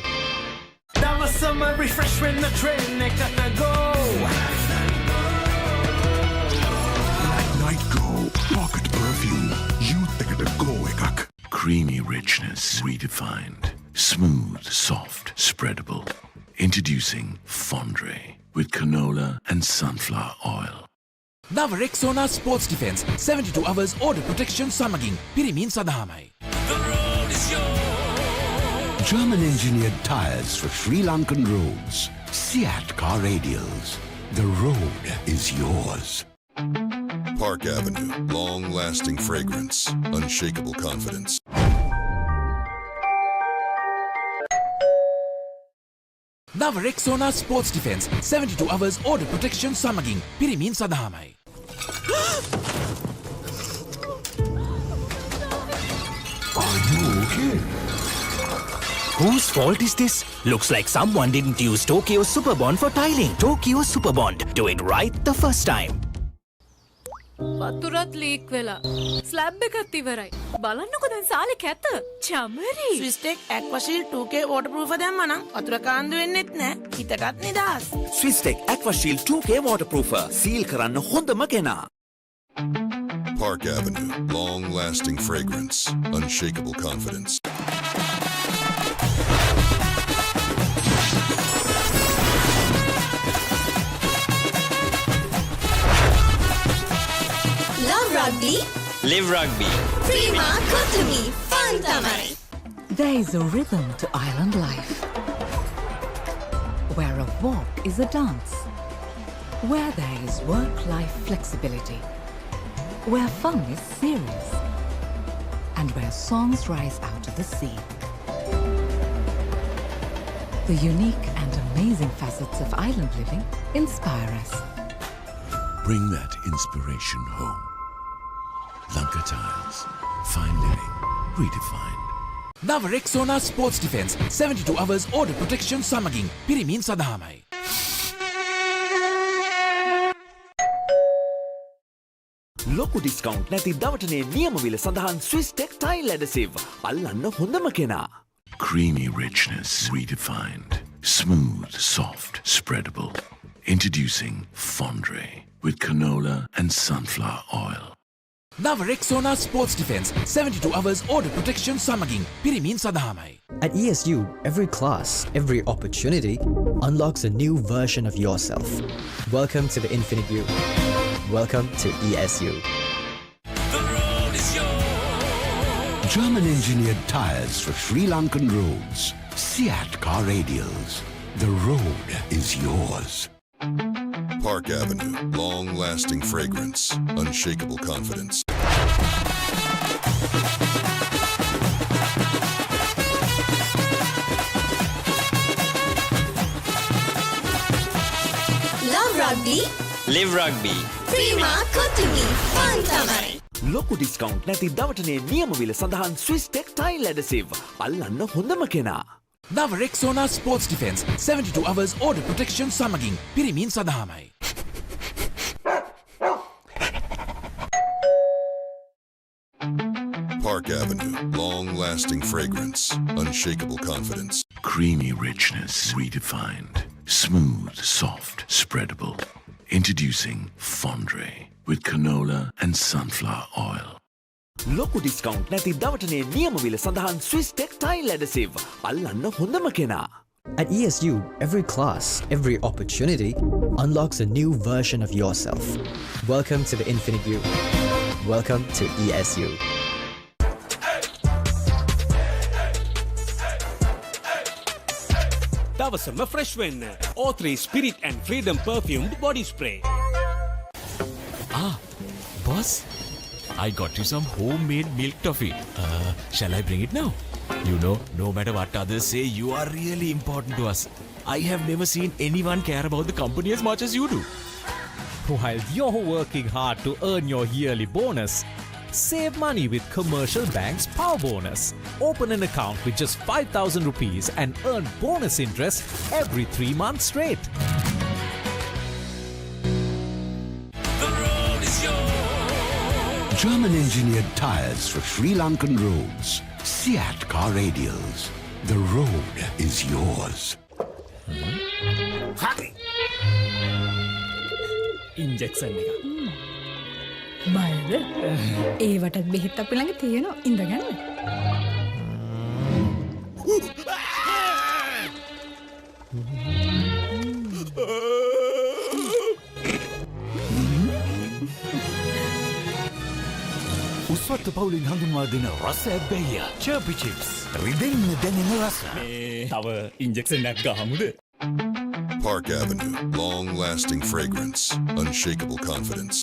That was summer refreshment, the train, they gotta go. Night Go Pocket Perfume. Youth gotta go ekak. Creamy richness redefined. Smooth, soft, spreadable. Introducing Fondre with canola and sunflower oil. නව Rexona sports defence 72 hours order protection සමගින් පිරිමින් සඳහාමයි. German engineered tires for Sri Lankan roads. Seat car radials. The road is yours. Park Avenue, long-lasting fragrance, unshakable confidence. නව Rexona sports defence 72 hours order protection සමගින් පිරිමින් සඳහාමයි. Are you okay? Whose fault is this? Looks like someone didn't use Tokyo Superbond for tiling. Tokyo Superbond. Do it right the first time. වතුරත් leak වෙලා. Slab එකත් ඉවරයි. බලන්නකො දැන් සාලේ කැත. චමරි. ස්විස්ටෙක් ඇක්වාශීල්ඩ් 2K waterproof දැම්මා නම් වතුර කාන්දු වෙන්නෙත් නෑ. හිතටත් නිදහස්. ස්විස්ටෙක් ඇක්වාශීල්ඩ් 2K waterproofer. සීල් කරන්න හොඳම කෙනා. Park Avenue, long-lasting fragrance, unshakable confidence. Love rugby? Live rugby. Prima Kotumi, fun tamai. There is a rhythm to island life, where a walk is a dance, where there is work-life flexibility, where fun is serious, and where songs rise out of the sea. The unique and amazing facets of island living inspire us. Bring that inspiration home. Lanka Tiles. Fine living. Redefined. නව Rexona sports defence 72 hours order protection සමගින් පිරිමින් සඳහාමයි. ලොකු discount නැති දවටනේ නියමවිල සඳහන් ස්විස්ටෙක් tile ඇඩසිව්. අල්ලන්න හොඳම කෙනා. Creamy richness redefined. Smooth, soft, spreadable. Introducing Fondre with canola and sunflower oil. නව Rexona sports defence 72 hours order protection සමගින් පිරිමින් සඳහාමයි. At ESU, every class, every opportunity unlocks a new version of yourself. Welcome to the Infinite You. Welcome to ESU. German engineered tires for Sri Lankan roads. Seat car radials. The road is yours. Park Avenue, long-lasting fragrance, unshakable confidence. Love rugby? Live rugby. Prima Kotumi, fun tamai. ලොකු discount නැති දවටනේ නියමවිල සඳහන් ස්විස්ටෙක් tile ඇඩසිව්. අල්ලන්න හොඳම කෙනා. නව Rexona sports defence 72 hours order protection සමගින් පිරිමින් සඳහාමයි. Park Avenue, long-lasting fragrance, unshakable confidence. Creamy richness redefined. Smooth, soft, spreadable. Introducing Fondre with canola and sunflower oil. ලොකු ඩිස්කවුන්ට් නැති දවටනේ නියමවිල සඳහන් ස්විස්ටෙක් ටයිල් ඇඩසිව්. අල්ලන්න හොඳම කෙනා. At ESU, every class, every opportunity unlocks a new version of yourself. Welcome to the Infinite You. Welcome to ESU. දවසම fresh වෙන්න. O3 Spirit and Freedom perfumed body spray. Ah, boss? I got you some homemade milk toffee. Shall I bring it now? You know, no matter what others say, you are really important to us. I have never seen anyone care about the company as much as you do. While you're working hard to earn your yearly bonus, save money with Commercial Bank's Power Bonus. Open an account with just 5,000 rupees and earn bonus interest every 3 months straight. German-engineered tyres for Sri Lankan roads. Seat car radials. The road is yours. Injection එක. බයද? ඒවටත් බෙහෙත් අපි ළඟ තියෙනවා. ඉඳගන්න. උස්වත්ත පවුලින් හඳුන්වා දෙන රස ඇබ්බැහිය චර්පි chips රිදෙන්න දැනෙන රස තව ඉන්ජෙක්ෂන් එකක් ගහමුද? Park Avenue, long-lasting fragrance, unshakable confidence.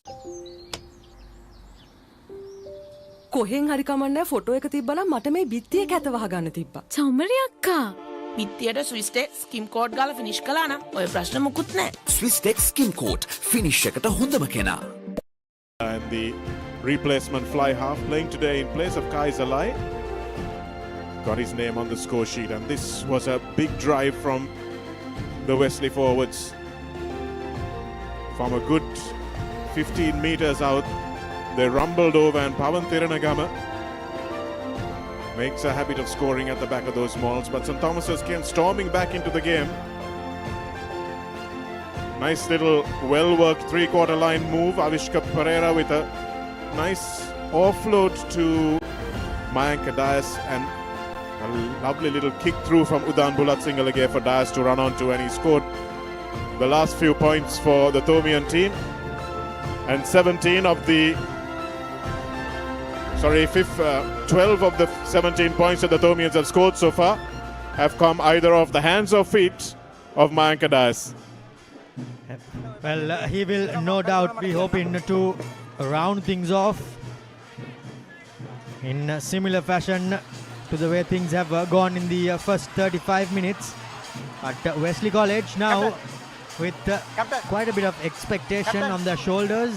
කොහෙන් හරි කමන්නේ ෆොටෝ එක තිබ්බනම් මට මේ බිත්තිය කැත වහගන්න තිබ්බා. චමරි අක්කා. බිත්තියට ස්විස්ටෙක් ස්කිම් කෝඩ් ගාලා ෆිනිෂ් කළා නම් ඔය ප්‍රශ්න මුකුත් නැහැ. ස්විස්ටෙක් ස්කිම් කෝට් ෆිනිෂ් එකට හොඳම කෙනා. And the replacement fly half playing today in place of Kai Zalai got his name on the score sheet, and this was a big drive from the Wesley forwards. From a good 15 meters out, they rumbled over, and Pavan Thiranagama makes a habit of scoring at the back of those mauls, but St. Thomas's came storming back into the game. Nice little well-worked three-quarter line move. Avishka Pereira with a nice offload to Mayanka Dias, and a lovely little kick through from Udan Bulatsingalage for Dias to run onto, and he scored the last few points for the Thomian team. And 12 of the 17 points that the Thomians have scored so far have come either off the hands or feet of Mayanka Dias. Well, he will no doubt be hoping to round things off in a similar fashion to the way things have gone in the first 35 minutes at Wesley College. Now with quite a bit of expectation on their shoulders,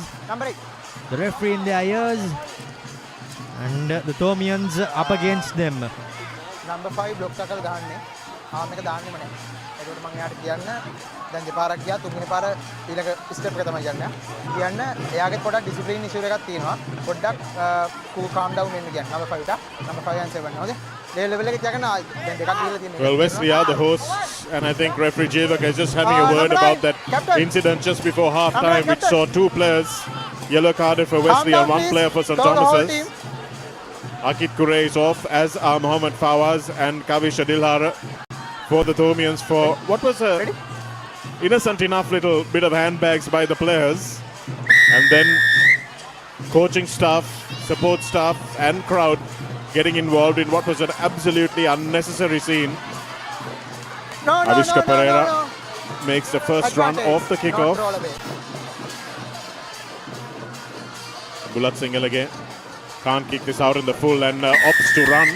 the referee in their ears, and the Thomians up against them. Number 5 block tackle ගහන්නේ. ආම එක දාන්නෙම නැහැ. ඒකට මම එයාට කියන්න දැන් දෙපාරක් ගියා තුන්වෙනි පාර ඊළඟ ස්ටෙප් එක තමයි යන්නේ. කියන්න එයාගේ පොඩක් ඩිසිප්ලින් ඉෂුව එකක් තියෙනවා. පොඩ්ඩක් calm down වෙන්න කියන්න. Number 5 ට. Number 5 and 7 okay. level එක තියාගෙන දැන් දෙකක් දීලා තියෙනවා. Well, Wesley are the hosts, and I think referee Jivak is just having a word about that incident just before half time, which saw 2 players yellow carded for Wesley and 1 player for St. Thomas's. Akit Kure is off, as are Mohammad Fawaz and Kavish Adilhara for the Thomians for what was a innocent enough little bit of handbags by the players, and then coaching staff, support staff and crowd getting involved in what was an absolutely unnecessary scene. Avishka Pereira makes the first run off the kickoff. Bulat Singhal again can't kick this out in the full and opts to run.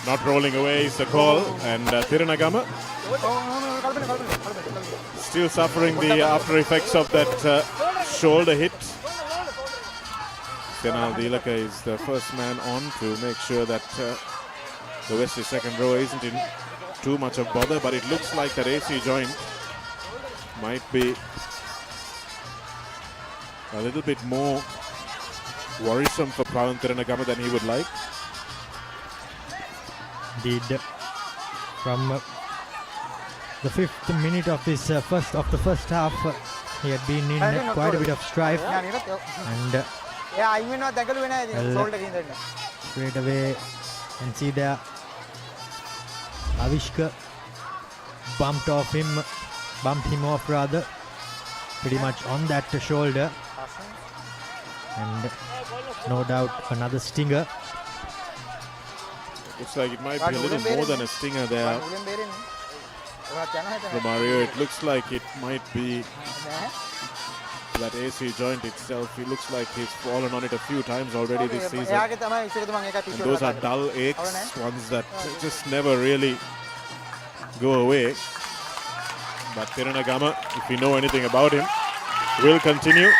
Not rolling away is the call, and Thiranagama still suffering the after effects of that shoulder hit. Goonetilleke is the first man on to make sure that the Wesley second row isn't in too much of bother, but it looks like that AC joint might be a little bit more worrisome for Pavan Thiranagama than he would like. Indeed, from the 5th minute of this the first half, he had been in quite a bit of strife, and straight away and see there Avishka bumped him off rather, pretty much on that shoulder, and no doubt another stinger. Looks like it might be a little more than a stinger there. Romario, it looks like it might be that AC joint itself. It looks like he's fallen on it a few times already this season. And those are dull aches, ones that just never really go away. But Tiranagama, if we know anything about him, will continue.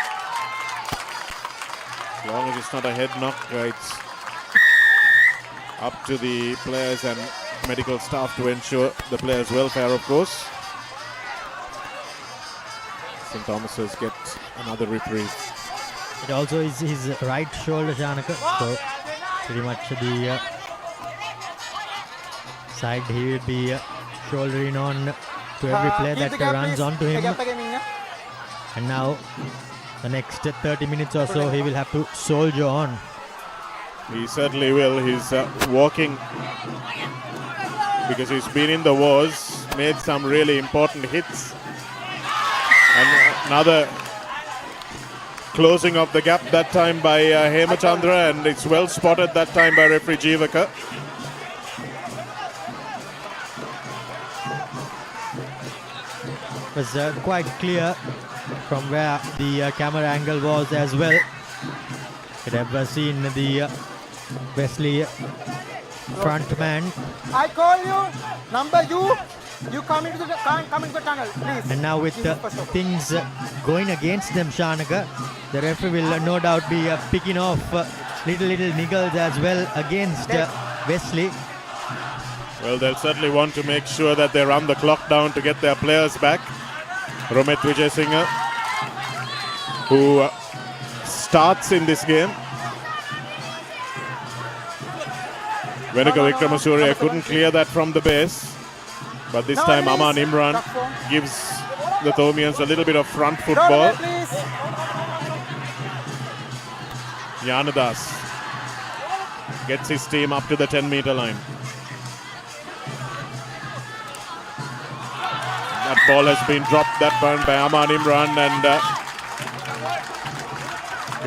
As long as it's not a head knock, it's up to the players and medical staff to ensure the players' welfare, of course. St. Thomas's get another reprieve. It also is his right shoulder, Shanaka. So pretty much the side he will be shouldering on to every player that runs onto him. And now the next 30 minutes or so he will have to soldier on. He certainly will. He's walking because he's been in the wars, made some really important hits. And another closing of the gap that time by Hemachandra, and it's well spotted that time by referee Jeevaka. It was quite clear from where the camera angle was as well. Could have seen the Wesley front man. I call you, number you come into the tunnel, please. And now with things going against them, Shanaka, the referee will no doubt be picking off little niggles as well against Wesley. Well, they'll certainly want to make sure that they run the clock down to get their players back. Romet Vijayasinghe, who starts in this game. Venuka Vikramasuriya couldn't clear that from the base. But this time Aman Imran gives the Thomians a little bit of front football. Yanadas gets his team up to the 10-meter line. That ball has been dropped that time by Aman Imran, and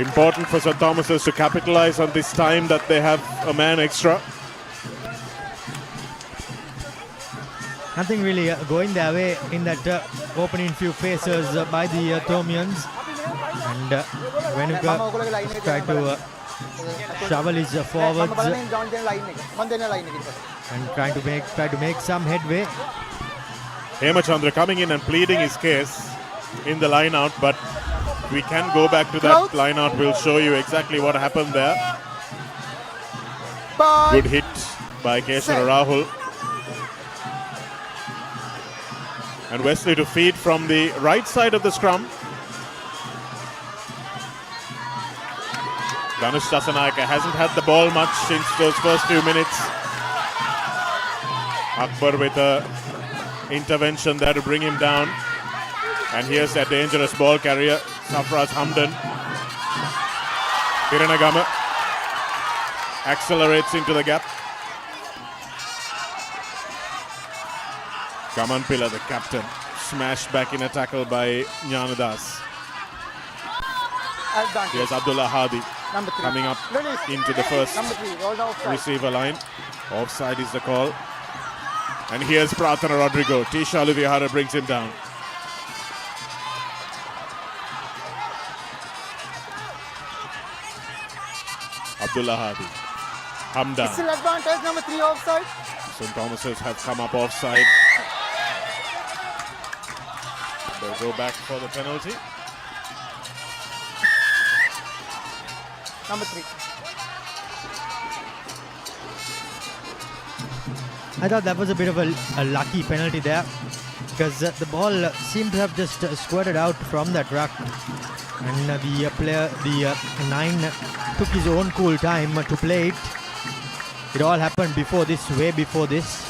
important for St. Thomas's to capitalize on this time that they have a man extra. Nothing really going their way in that opening few phases by the Thomians. And Venuka tried to shovel his forwards and try to make some headway. Hemachandra coming in and pleading his case in the line out, but we can go back to that line out. We'll show you exactly what happened there. Good hit by Keshwara Rahul. And Wesley to feed from the right side of the scrum. Dhanush Dasanayake hasn't had the ball much since those first few minutes. Akbar with a intervention there to bring him down. And here's that dangerous ball carrier, Safraz Hamdan. Tiranagama accelerates into the gap. Kamanpila, the captain, smashed back in a tackle by Jnanadas. Here's Abdullah Hadi coming up into the first receiver line. Offside is the call. And here's Pratana Rodrigo. Tisha Luvihara brings him down. Abdullah Hadi. Hamdan. Still advantage, number 3 offside. St. Thomas's have come up offside. They'll go back for the penalty. Number 3. I thought that was a bit of a lucky penalty there, because the ball seemed to have just squirted out from that ruck, and the 9 took his own cool time to play it. It all happened before this, way before this.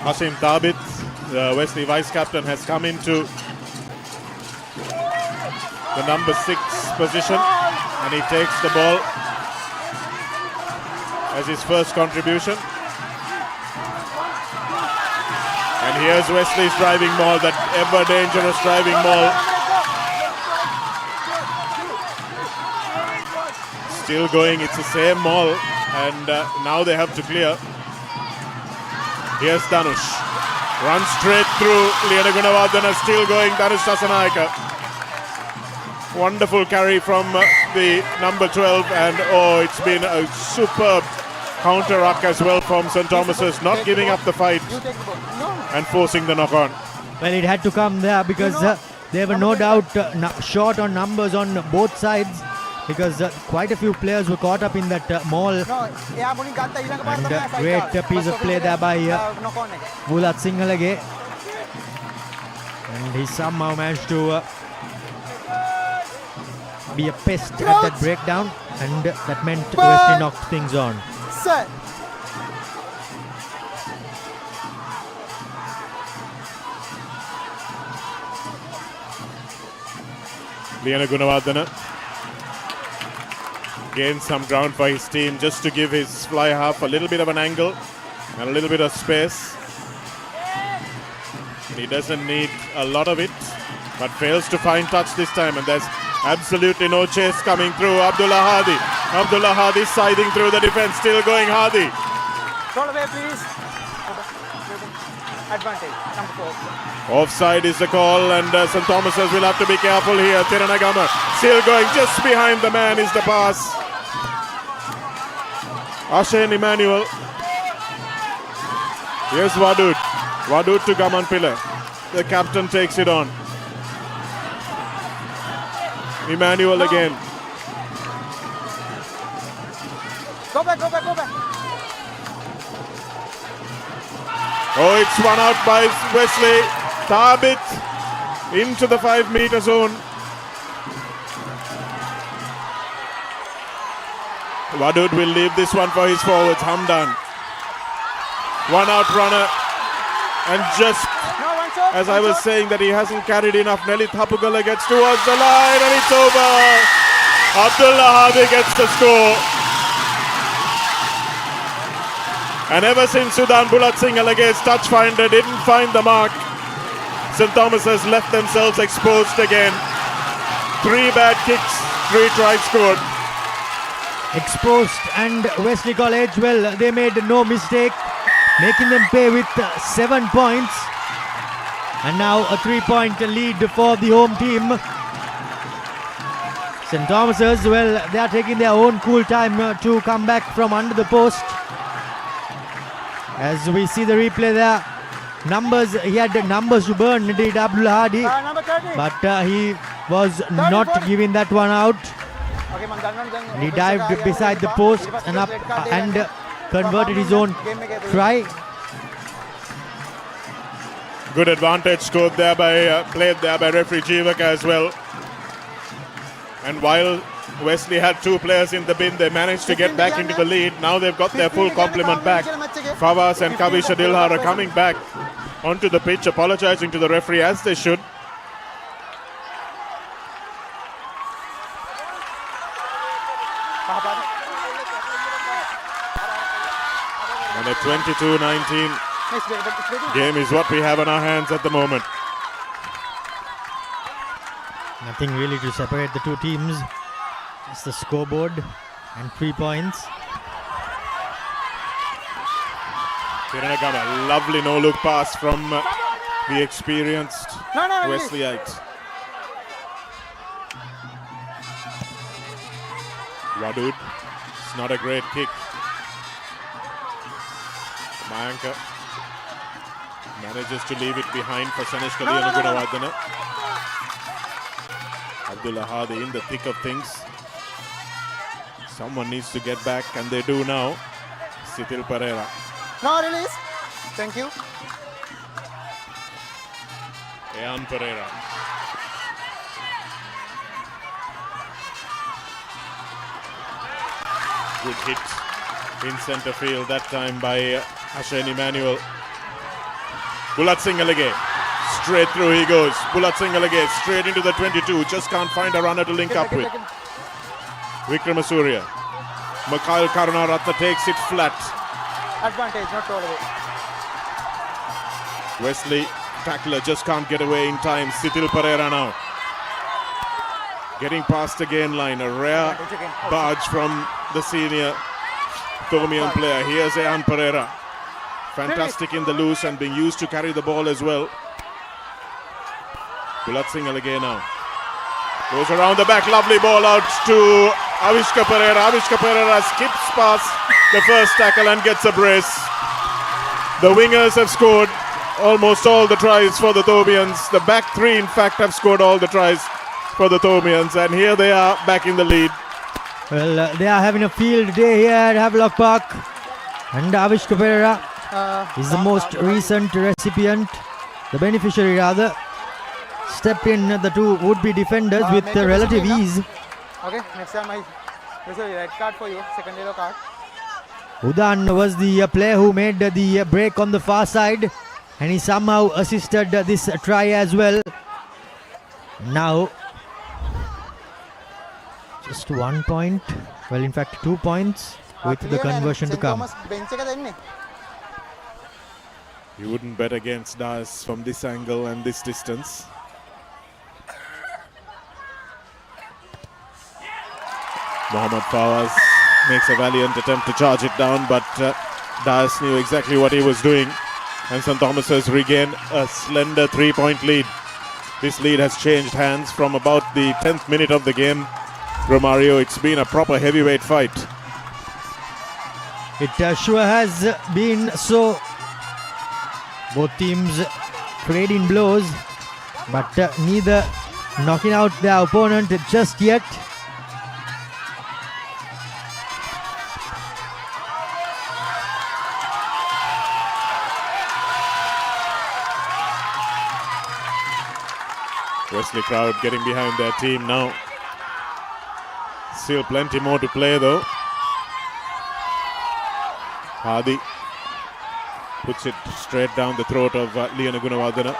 Hasim Thabit, the Wesley vice captain, has come into the number 6 position, and he takes the ball as his first contribution. And here's Wesley's driving maul, that ever dangerous driving maul. Still going, it's the same maul, and now they have to clear. Here's Dhanush. Runs straight through. Liana Gunawardena still going. Dhanush Tasanayaka. Wonderful carry from the number 12, and it's been a superb counter-ruck as well from St. Thomas's, not giving up the fight and forcing the knock-on. Well, it had to come there because there were no doubt short on numbers on both sides, because quite a few players were caught up in that maul. And great piece of play there by Buildup. And he somehow managed to be a pest at that breakdown, and that meant Wesley knocked things on. Set. Liana Gunawardena gains some ground for his team just to give his fly half a little bit of an angle and a little bit of space. He doesn't need a lot of it, but fails to find touch this time, and there's absolutely no chase coming through. Abdullah Hadi siding through the defense, still going Hadi. Roll away, please. Advantage, number 4. Offside is the call, and St. Thomas's will have to be careful here. Tiranagama still going, just behind the man is the pass. Ashen Emmanuel. Here's Wadud to Gaman Piller. The captain takes it on. Emmanuel again. Go back. Oh, it's one out by Wesley. Thabit into the 5-meter zone. Wadud will leave this one for his forwards. Hamdan. One out runner. And just as I was saying that he hasn't carried enough, Nelly Thapugala gets towards the line and it's over. Abdullah Hadi gets the score. And ever since Sudan Buildup-Singalage's touch finder didn't find the mark, St. Thomas has left themselves exposed again. 3 bad kicks, 3 tries scored. Exposed, and Wesley College, well, they made no mistake, making them pay with 7 points. And now a 3-point lead for the home team. St. Thomas's, well, they are taking their own cool time to come back from under the post. As we see the replay there, he had the numbers to burn, did Abdullah Hadi, but he was not giving that one out. He dived beside the post and up and converted his own try. Good advantage scored there played there by referee Jivaka as well. And while Wesley had 2 players in the bin, they managed to get back into the lead. Now they've got their full complement back. Fawaz and Kavisha Dilhar are coming back onto the pitch, apologizing to the referee as they should. And a 22-19 game is what we have on our hands at the moment. Nothing really to separate the two teams. Just the scoreboard and 3 points. Tiranagama, lovely no-look pass from the experienced Wesleyite. Wadud, it's not a great kick. Mayanka manages to leave it behind for Sanishka Liana Gunawardena. Abdullah Hadi in the thick of things. Someone needs to get back, and they do now. Sitil Pereira. No release. Thank you. Ayan Pereira. Good hit in centre field that time by Ashen Emmanuel. Buildup-Singalaige. Straight through he goes. Buildup-Singalaige straight into the 22. Just can't find a runner to link up with. Vikramasuriya. Mikhail Karunaratne takes it flat. Advantage, not all away. Wesley, tackler, just can't get away in time. Sitil Pereira now. Getting past the gain line. A rare barge from the senior Thomian player. Here's Ehan Pereira. Fantastic in the loose and being used to carry the ball as well. Goonetilleke now. Goes around the back. Lovely ball out to Avishka Pereira. Avishka Pereira skips past the first tackle and gets a brace. The wingers have scored almost all the tries for the Thomians. The back three, in fact, have scored all the tries for the Thomians. And here they are back in the lead. Well, they are having a field day here at Havelock Park. And Avishka Pereira is the most recent recipient, the beneficiary rather. Step in the two would-be defenders with relative ease. Okay, next time I will a red card for you, second yellow card. Udan was the player who made the break on the far side, and he somehow assisted this try as well. Now, just 1 point, well in fact 2 points with the conversion to come. You wouldn't bet against Das from this angle and this distance. Mohammad Fawaz makes a valiant attempt to charge it down, but Das knew exactly what he was doing. And St. Thomas has regained a slender 3-point lead. This lead has changed hands from about the 10th minute of the game. Romario, it's been a proper heavyweight fight. It sure has been so. Both teams trading blows, but neither knocking out their opponent just yet. Wesley crowd getting behind their team now. Still plenty more to play though. Hadi puts it straight down the throat of Liana Gunawardena.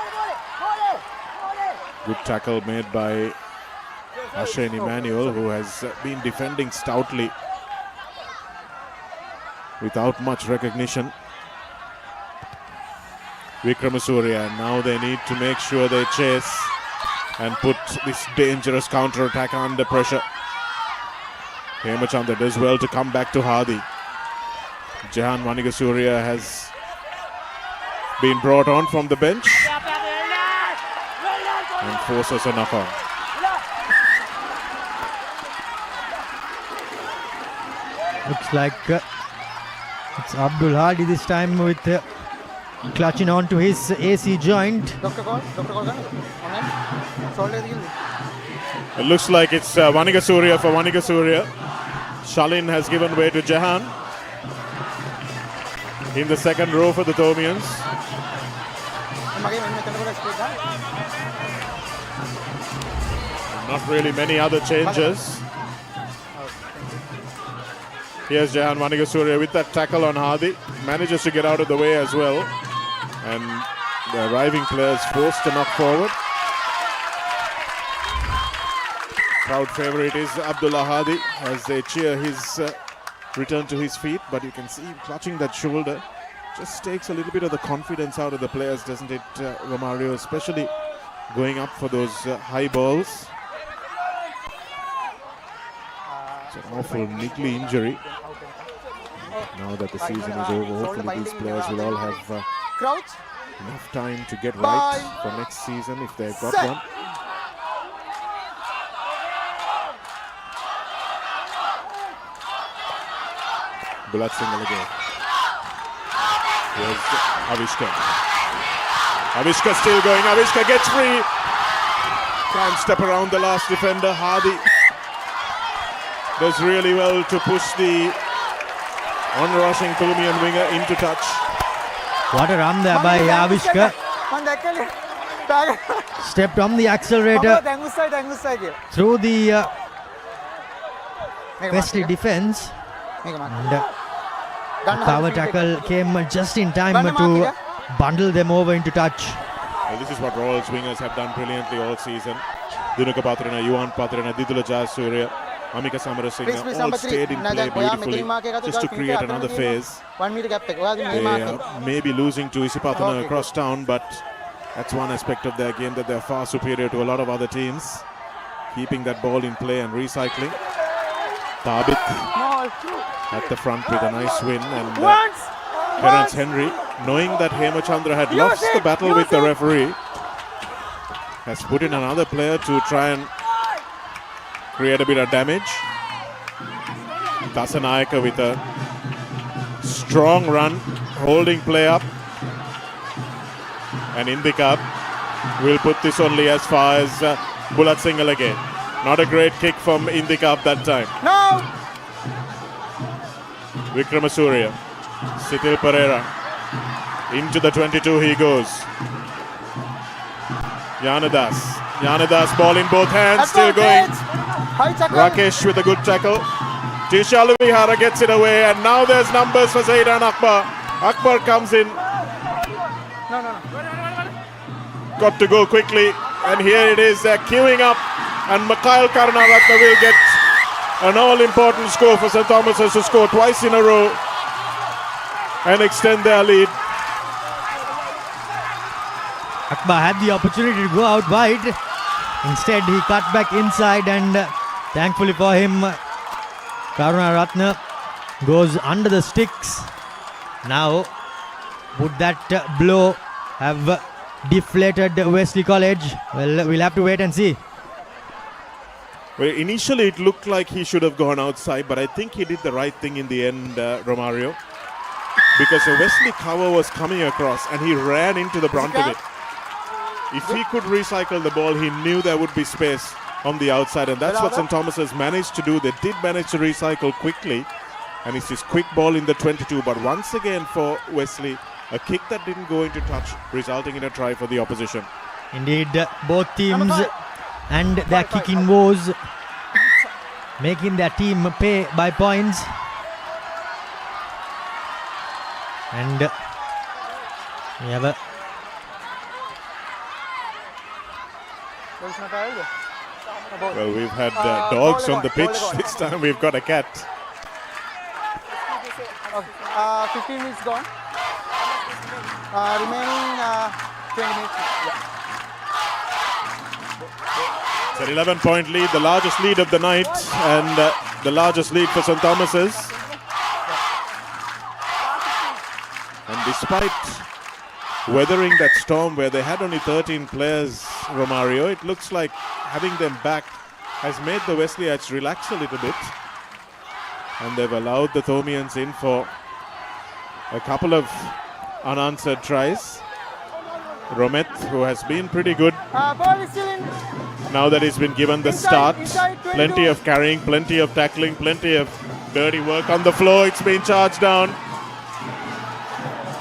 Good tackle made by Ashane Emmanuel, who has been defending stoutly without much recognition. Vikramasuriya, now they need to make sure they chase and put this dangerous counter-attack under pressure. Hemachandra does well to come back to Hadi. Jahan Vanigasuriya has been brought on from the bench and forces a knock-on. Looks like it's Abdul Hadi this time with clutching on to his AC joint. It looks like it's Vanigasuriya for Vanigasuriya. Shalin has given way to Jahan in the second row for the Thomians. Not really many other changes. Here's Jahan Vanigasuriya with that tackle on Hadi. Manages to get out of the way as well. And the arriving players forced to knock forward. Crowd favourite is Abdullah Hadi as they cheer his return to his feet. But you can see him clutching that shoulder. Just takes a little bit of the confidence out of the players, doesn't it, Romario? Especially going up for those high balls. It's an awful niggly injury. Now that the season is over, hopefully these players will all have enough time to get right for next season if they've got one. Goonetilleke. Here's Avishka. Avishka still going. Avishka gets free. Can't step around the last defender. Hadi does really well to push the on-rushing Thomian winger into touch. What a run there by Avishka. Stepped on the accelerator through the Wesley defense. And the power tackle came just in time to bundle them over into touch. Well, this is what Royals wingers have done brilliantly all season. Dinuka Patrina, Yuan Patrina, Didula Jayasuriya. Amika Samarasinghe Please, all number stayed in three. play Nah, oya beautifully meeting mark ekatu just to gal create pinka another athara phase. 1 meter gap එක. ඔයාගේ මේ They මාර්කේ. may be losing to Isipathana Okay, across town, but that's one aspect of their game that they're far superior to a lot of other teams. Keeping that ball in play and recycling. Tabit at the front with a nice win, and Terence Henry, knowing that Hemachandra had lost the battle with the referee, has put in another player to try and create a bit of damage. Dasanayaka with a strong run, holding play up. And Indika will put this only as far as Bulat Singhal again. Not a great kick from Indika that time. No! Vikramasuriya, Sitil Pereira, into the 22 he goes. Yanadas, ball in both hands, still going. Rakesh with a good tackle. Tisha Luvihara gets it away, and now there's numbers for Zaidan Akbar. Akbar comes in. No. Got to go quickly, and here it is, they're queuing up, and Mikhail Karunaratne will get an all-important score for St. Thomas's to score twice in a row and extend their lead. Akbar had the opportunity to go out wide. Instead, he cut back inside, and thankfully for him, Karunaratne goes under the sticks. Now, would that blow have deflated Wesley College? Well, we'll have to wait and see. Well, initially it looked like he should have gone outside, but I think he did the right thing in the end, Romario. Because the Wesley cover was coming across and he ran into the brunt of it. If he could recycle the ball, he knew there would be space on the outside, and that's what St. Thomas has managed to do. They did manage to recycle quickly, and it's this quick ball in the 22. But once again for Wesley, a kick that didn't go into touch, resulting in a try for the opposition. Indeed, both teams and their kicking woes making their team pay by points. And we have a well, we've had dogs on the pitch. This time we've got a cat. 15 minutes gone. Remaining 20 minutes. It's an 11-point lead, the largest lead of the night, and the largest lead for St. Thomas's. And despite weathering that storm where they had only 13 players, Romario, it looks like having them back has made the Wesleyites relax a little bit. And they've allowed the Thomians in for a couple of unanswered tries. Romet, who has been pretty good Ball is still in. now that he's been given the start. Inside 22. Plenty of carrying, plenty of tackling, plenty of dirty work on the floor. It's been charged down.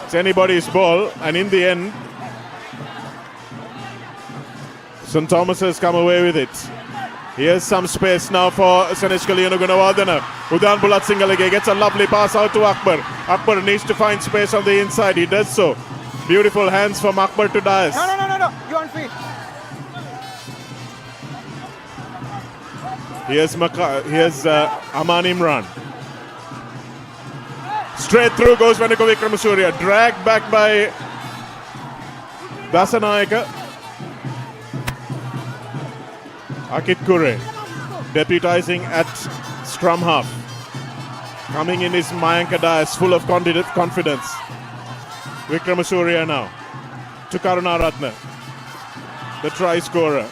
It's anybody's ball, and in the end, St. Thomas has come away with it. Here's some space now for Sanishkaliyanu Gunawardena. Udan Bulat Singhal gets a lovely pass out to Akbar. Akbar needs to find space on the inside. He does so. Beautiful hands from Akbar to Dias. No. You're on feet. Here's Aman Imran. Straight through goes Veniko Vikramasuriya. Dragged back by Dasanayaka. Akit Kure deputizing at scrum half. Coming in is Mayanka Dias, full of confidence. Vikramasuriya now to Karunaratne, the try scorer.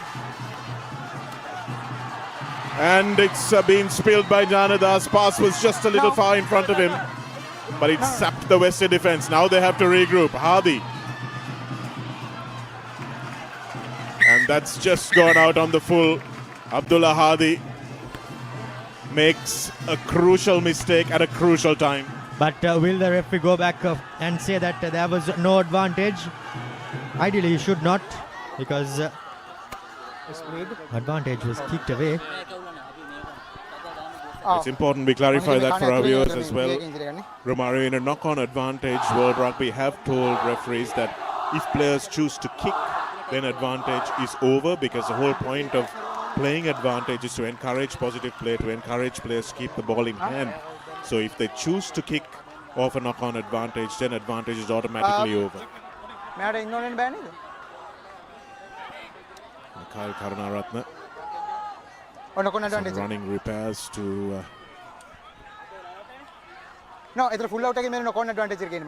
And it's been spilled by Janadas. Pass was just a little far in front of him, but it sapped the Wesley defense. Now they have to regroup. Hadi. And that's just gone out on the full. Abdullah Hadi makes a crucial mistake at a crucial time. But will the referee go back and say that there was no advantage? Ideally, he should not, because advantage was kicked away. It's important we clarify that for our viewers as well. Romario, in a knock-on advantage, World Rugby have told referees that if players choose to kick, then advantage is over, because the whole point of playing advantage is to encourage positive play, to encourage players to keep the ball in hand. So if they choose to kick off a knock-on advantage, then advantage is automatically over. Kyle Karunaratne. Some running repairs to... No, it's a full out again, no corner advantage again.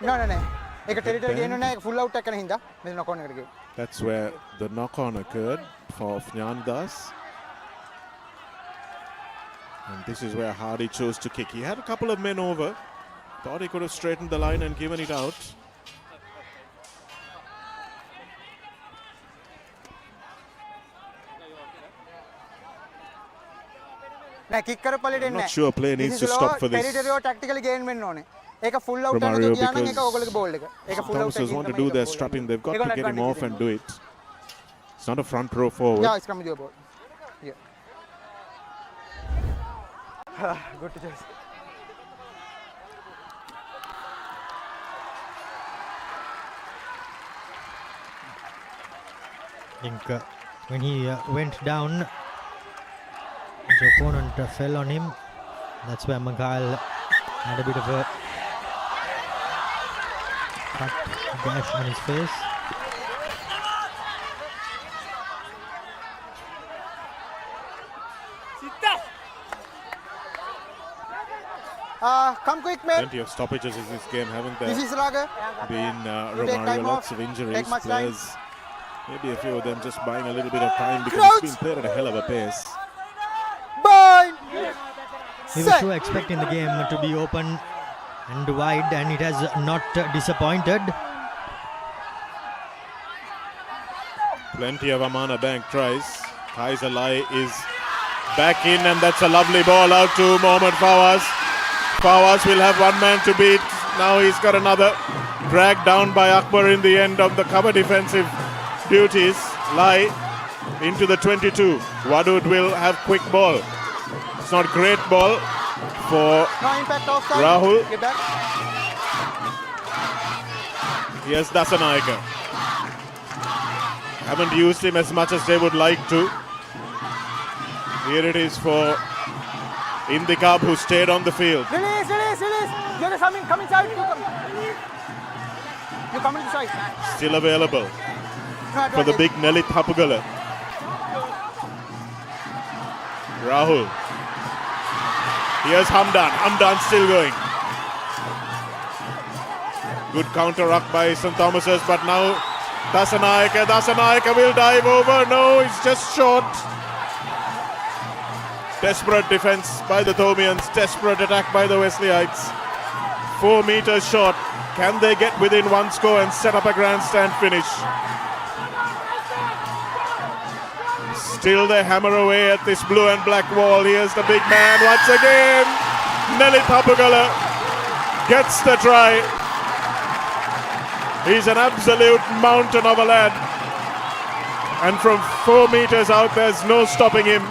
No. Ek territory gain na full out attack hinda me knock on again. That's where the knock on occurred for Fnyandas. And this is where Hardy chose to kick. He had a couple of men over. Thought he could have straightened the line and given it out. I'm not sure play needs to stop for this. Territory tactically gain men no. Romario, because Thompsons want to do their strapping, they've got to get him off and do it. It's not a front row forward. Yeah, it's coming to your ball. Yeah. Good to choice. I think when he went down, his opponent fell on him. That's where Mikhail had a bit of a cut gash on his face. Come quick, man. Plenty of stoppages in this game, haven't there? This is Raga. Been Romario, lots of injuries. Players, maybe a few of them just buying a little bit of time because it's been played at a hell of a pace. We were so expecting the game to be open and wide, and it has not disappointed. Plenty of Amana Bank tries. Kaiser Lai is back in, and that's a lovely ball out to Mohamed Fawaz. Fawaz will have one man to beat. Now he's got another. Dragged down by Akbar in the end of the cover defensive duties. Lai into the 22. Wadud will have quick ball. It's not great ball for Rahul. Yes, Dasanayaka. Haven't used him as much as they would like to. Here it is for Indikab, who stayed on the field. Release. You're coming inside. You come inside. Still available for the big Nelly Thapugala. Rahul. Here's Hamdan. Hamdan still going. Good counter ruck by St. Thomas's, but now Dasanayaka. Dasanayaka will dive over. No, it's just short. Desperate defense by the Thomians. Desperate attack by the Wesleyites. 4 meters short. Can they get within one score and set up a grandstand finish? Still they hammer away at this blue and black wall. Here's the big man once again. Nelly Thapugala gets the try. He's an absolute mountain of a lad. And from 4 meters out, there's no stopping him.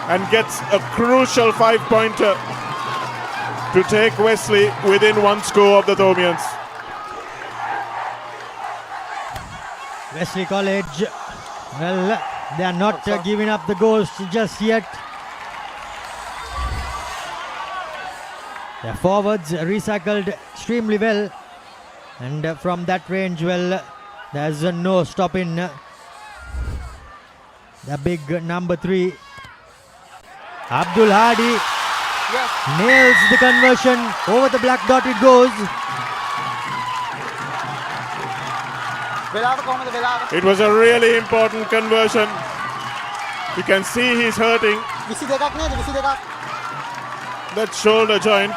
And gets a crucial 5-pointer to take Wesley within one score of the Thomians. Wesley College, well, they are not giving up the goals just yet. Their forwards recycled extremely well, and from that range, well, there's no stopping the big number 3. Abdul Hadi nails the conversion. Over the black dot it goes. It was a really important conversion. You can see he's hurting. That shoulder joint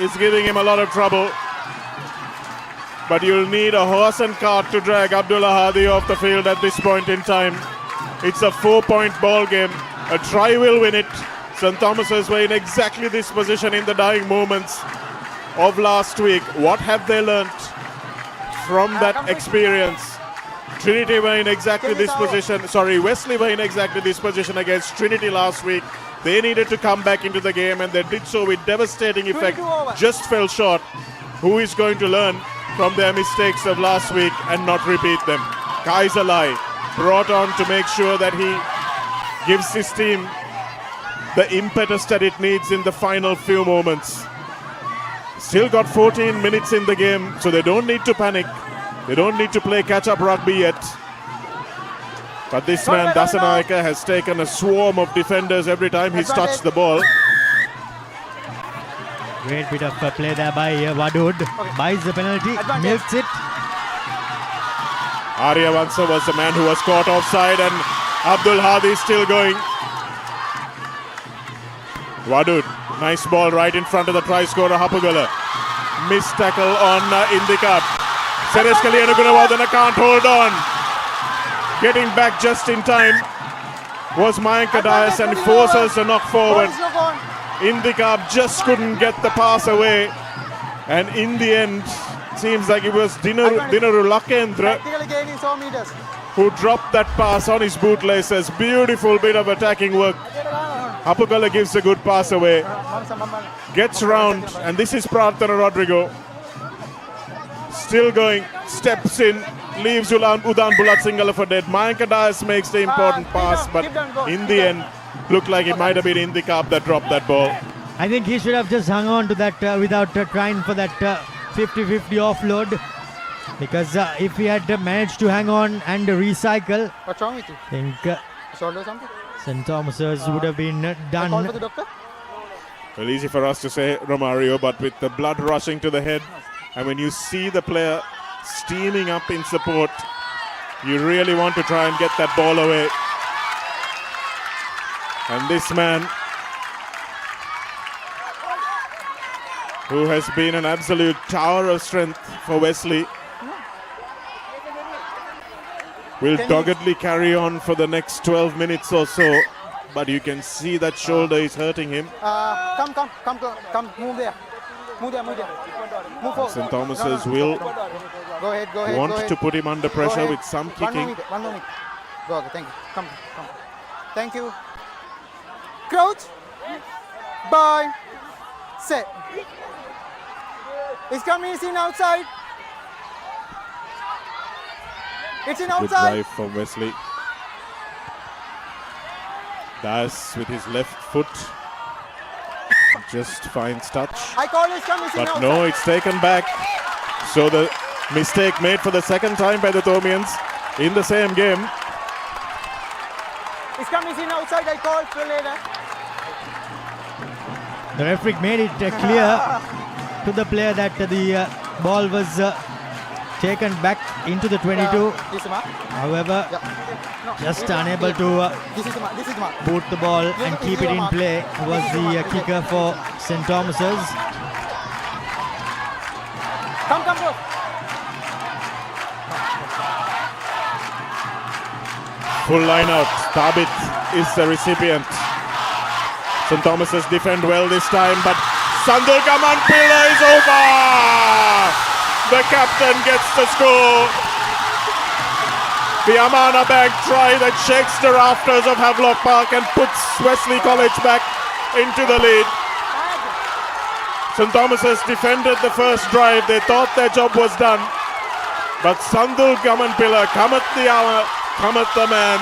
is giving him a lot of trouble. But you'll need a horse and cart to drag Abdullah Hadi off the field at this point in time. It's a 4-point ball game. A try will win it. St. Thomas's were in exactly this position in the dying moments of last week. What have they learnt from that experience? Trinity were in exactly this position. Wesley were in exactly this position against Trinity last week. They needed to come back into the game, and they did so with devastating effect. Just fell short. Who is going to learn from their mistakes of last week and not repeat them? Kaiser Lai brought on to make sure that he gives his team the impetus that it needs in the final few moments. Still got 14 minutes in the game, so they don't need to panic. They don't need to play catch-up rugby yet. But this man, Dasanayake, has taken a swarm of defenders every time he's touched the ball. Great bit of play there by Wadud. Buys the penalty, milks it. Aryavansa was the man who was caught offside, and Abdul Hadi still going. Wadud, nice ball right in front of the try scorer Hapugala. Missed tackle on Indikap. Seres Kalyanaguna can't hold on. Getting back just in time was Mayanka Dias, and forces a knock forward. Indikap just couldn't get the pass away, and in the end, seems like it was Dinaru Lakendra who dropped that pass on his bootlaces. Beautiful bit of attacking work. Hapugala gives a good pass away, gets round, and this is Prarthana Rodrigo. Still going, steps in, leaves Udan Bulat Singala for dead. Mayanka Dias makes the important pass, but in the end, looked like it might have been Indikap that dropped that ball. I think he should have just hung on to that without trying for that 50-50 offload. Because if he had managed to hang on and recycle, What's wrong with you? I think Shoulder something? St. Thomas's would have been done. Call for the doctor? Well, easy for us to say, Romario, but with the blood rushing to the head, and when you see the player steaming up in support, you really want to try and get that ball away. And this man, who has been an absolute tower of strength for Wesley, will doggedly carry on for the next 12 minutes or so, but you can see that shoulder is hurting him. Come, move there. Move forward. St. Thomas's will Go ahead. want to put him under pressure with some kicking. One more minute. Go, okay, thank you. Come. Thank you. Crouch. Bye. Set. It's coming, it's in outside. It's in Good outside. drive from Wesley. Dias with his left foot just finds touch. I call it's coming, it's in But outside. no, it's taken back. So the mistake made for the second time by the Thomians in the same game. It's coming, it's in outside. I call for later. The referee made it clear to the player that the ball was taken back into the 22. However, just unable to boot the ball and keep it in play was the kicker for St. Thomas's. Come, bro. Full line out. Tabit is the recipient. St. Thomas's defend well this time, but Sandul Kamanpila is over! The captain gets the score. The Amana Bank try that shakes the rafters of Havelock Park and puts Wesley College back into the lead. St. Thomas's defended the first drive. They thought their job was done. But Sandul Kamanpila, cometh the hour, cometh the man.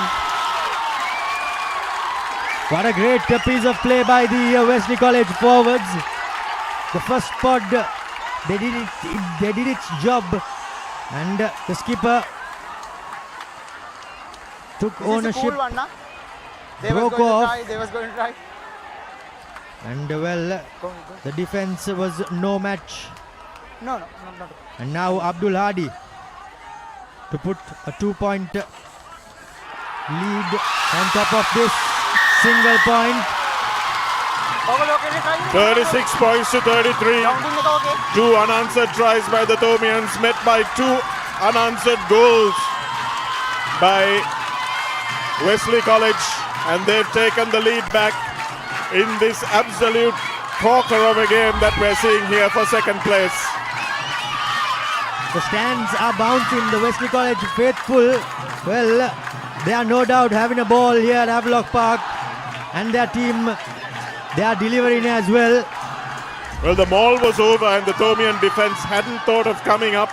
What a great piece of play by the Wesley College forwards. The first pod, they did its job, and the skipper took ownership, Cool one, nah? broke off, They was going to try. and well, the defense was no match. No. And now Abdul Hadi to put a 2-point lead on top of this single point. 36 points to 33. Two unanswered tries by the Thomians, met by two unanswered goals by Wesley College, and they've taken the lead back in this absolute corker of a game that we're seeing here for second place. The stands are bouncing. The Wesley College faithful, well, they are no doubt having a ball here at Havelock Park, and their team, they are delivering as well. Well, the maul was over and the Thomian defense hadn't thought of coming up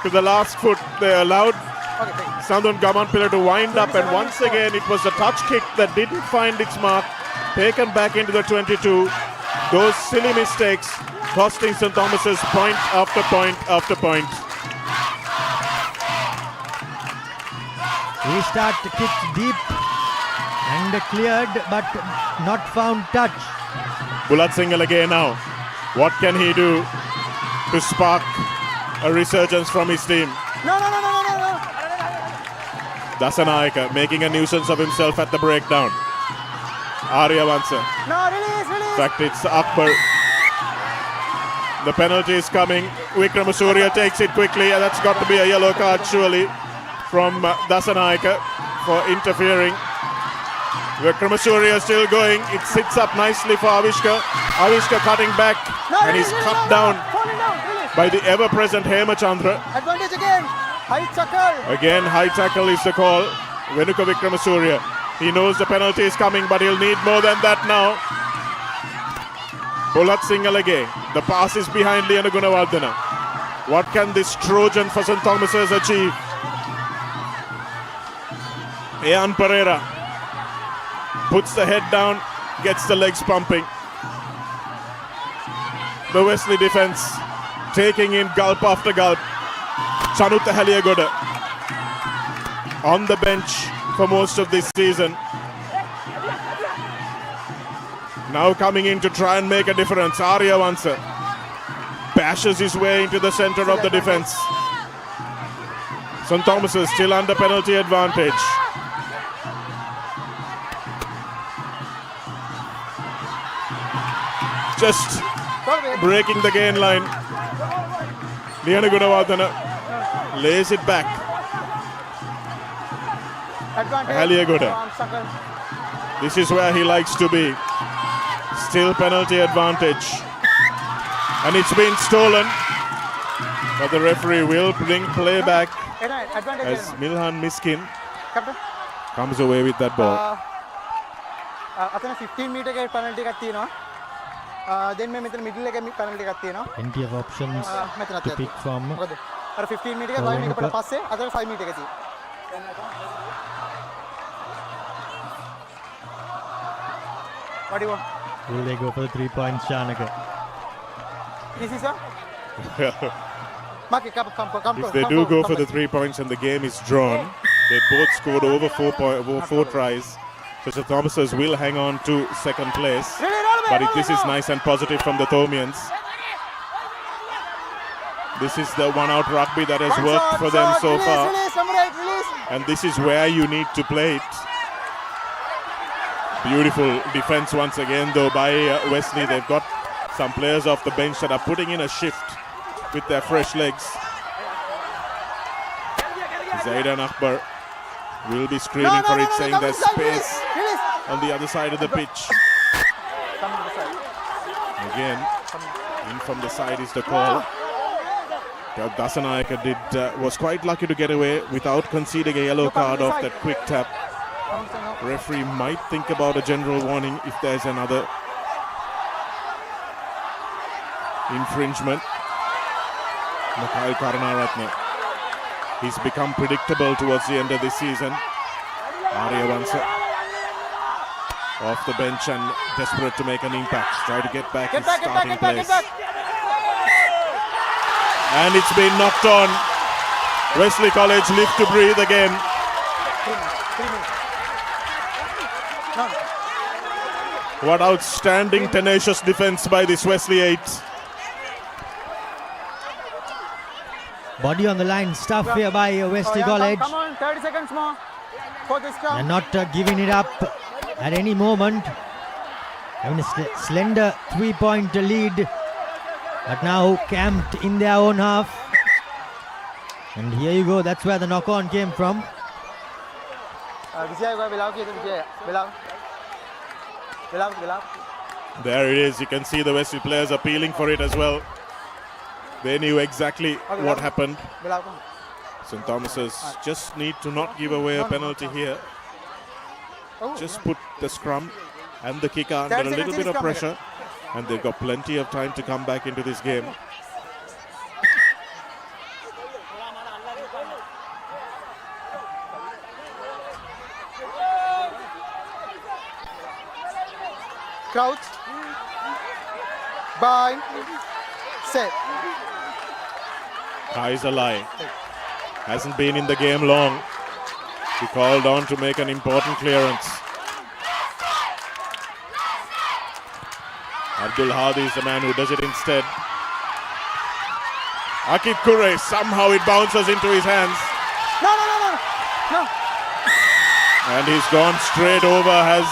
to the last foot. They allowed Sandun Gamanpilla to wind up, and once again it was a touch kick that didn't find its mark, taken back into the 22. Those silly mistakes costing St. Thomas's point after point after point. Restart kicked deep and cleared, but not found touch. Bulat Singalage now. What can he do to spark a resurgence from his team? No. Dasanayaka making a nuisance of himself at the breakdown. Arya Vansa. No, release. In fact, it's Akbar. The penalty is coming. Vikramasuriya takes it quickly, and that's got to be a yellow card surely from Dasanayaka for interfering. Vikramasuriya still going. It sits up nicely for Avishka. Avishka cutting back, and he's cut down by the ever-present Hemachandra. Advantage again. High tackle. Again, high tackle is the call. Venuka Vikramasuriya. He knows the penalty is coming, but he'll need more than that now. Bulat Singalage. The pass is behind Liana Gunawardena. What can this Trojan for St. Thomas's achieve? Ian Pereira puts the head down, gets the legs pumping. The Wesley defense taking in gulp after gulp. Chanutta Haliagoda on the bench for most of this season. Now coming in to try and make a difference. Arya Vansa bashes his way into the center of the defense. St. Thomas's still under penalty advantage. Just breaking the gain line. Liana Gunawardena lays it back. Haliagoda. This is where he likes to be. Still penalty advantage. And it's been stolen. But the referee will bring play back as Milhan Miskin comes away with that ball. 15 meter penalty then me middle penalty Plenty of options to pick from. 15 meter ka 5 meter ka What do you want? Will they go for the 3 points, Shanaka? Easy, sir. If they do go for the 3 points and the game is drawn, they both scored over 4 tries. So St. Thomas's will hang on to second place. But this is nice and positive from the Thomians. This is the one-out rugby that has worked for them so far. And this is where you need to play it. Beautiful defense once again though by Wesley. They've got some players off the bench that are putting in a shift with their fresh legs. Zaidan Akbar will be screaming for it, saying there's space on the other side of the pitch. Again, in from the side is the call. Dasanayaka was quite lucky to get away without conceding a yellow card off that quick tap. Referee might think about a general warning if there's another infringement. Mikhail Karunaratne. He's become predictable towards the end of this season. Arya Vansa off the bench and desperate to make an impact. Try to get back his starting place. And it's been knocked on. Wesley College live to breathe again. What outstanding tenacious defense by this Wesley 8. Body on the line, stuff here by Wesley College. Come on, 30 seconds more for this round. And not giving it up at any moment. Having a slender 3-point lead. But now camped in their own half. And here you go, that's where the knock-on came from. There it is, you can see the Wesley players appealing for it as well. They knew exactly what happened. St. Thomas's just need to not give away a penalty here. Just put the scrum and the kicker under a little bit of pressure, and they've got plenty of time to come back into this game. crouch, bind, set. Kaiserlei hasn't been in the game long. He called on to make an important clearance. Abdul Hadi is the man who does it instead. Akit Kure, somehow it bounces into his hands. No. And he's gone straight over. Has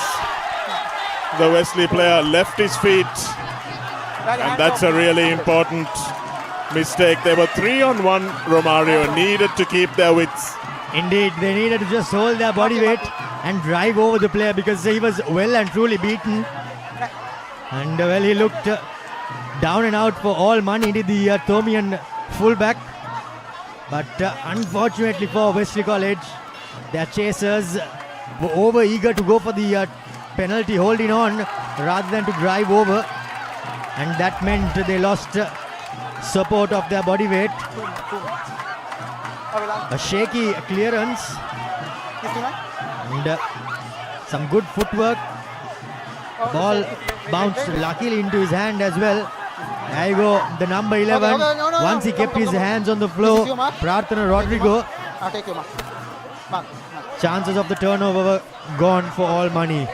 the Wesley player left his feet? And that's a really important mistake. They were 3-on-1, Romario needed to keep their wits. Indeed, they needed to just hold their body weight and drive over the player because he was well and truly beaten. And well, he looked down and out for all money, did the Tomian fullback. But unfortunately for Wesley College, their chasers were over eager to go for the penalty, holding on rather than to drive over. And that meant they lost support of their body weight. A shaky clearance and some good footwork. Ball bounced luckily into his hand as well. There you go, the number 11. Once he kept his hands on the floor, Prarthana Rodrigo. Chances of the turnover were gone for all money.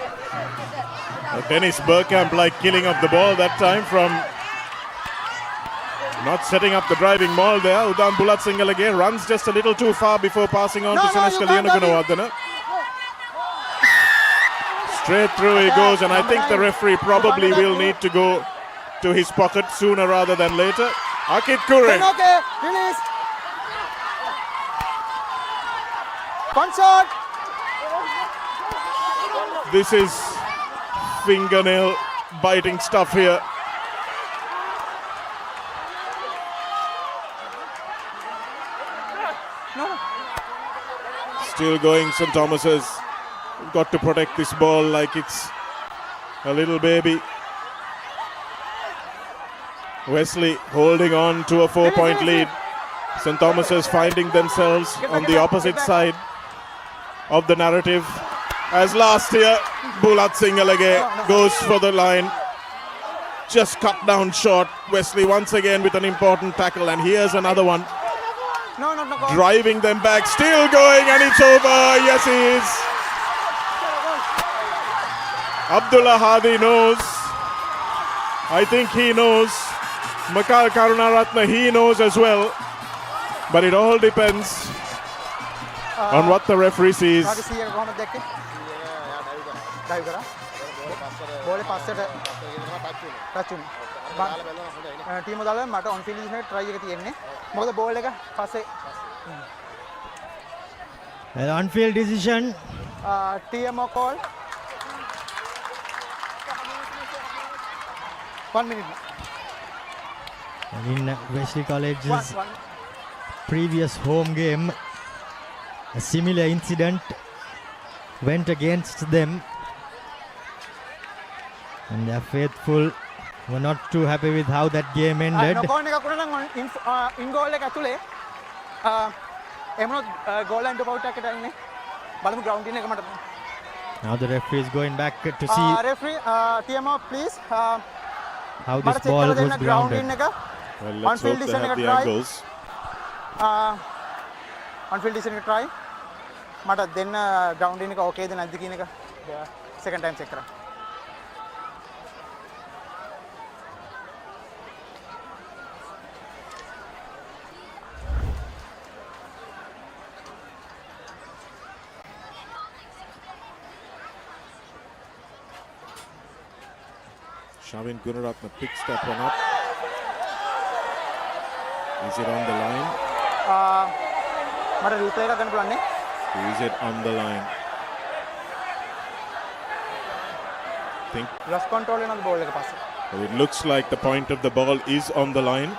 Dennis Burkamp like killing up the ball that time from not setting up the driving maul there. Udam Bulatsingalage runs just a little too far before passing on to Seneskaliana Gunawardana. Straight through he goes, and I think the referee probably will need to go to his pocket sooner rather than later. Akit Kure. Okay, release. Consort. This is fingernail biting stuff here. Still going, St. Thomas's. Got to protect this ball like it's a little baby. Wesley holding on to a 4-point lead. St. Thomas's finding themselves on the opposite side of the narrative. As last year, Bulat Singalage goes for the line. Just cut down short. Wesley once again with an important tackle, and here's another one. Driving them back, still going, and it's over. Yes, he is. Abdullah Hadi knows. I think he knows. Makar Karunaratne, he knows as well. But it all depends on what the referee sees. An on-field decision. TMO call. 1 minute. In Wesley College's previous home game, a similar incident went against them, and their faithful were not too happy with how that game ended. Now the referee is going back to see referee, TMO, please. how this ball was grounded. Well, let's hope they have the angles. On-field decision try. Mata then grounding okay, then addi second time check kara. Shavin Gunaratne picks that one up. Is it on the line? Is it on the line? Think. Lost control in the ball. Well, it looks like the point of the ball is on the line.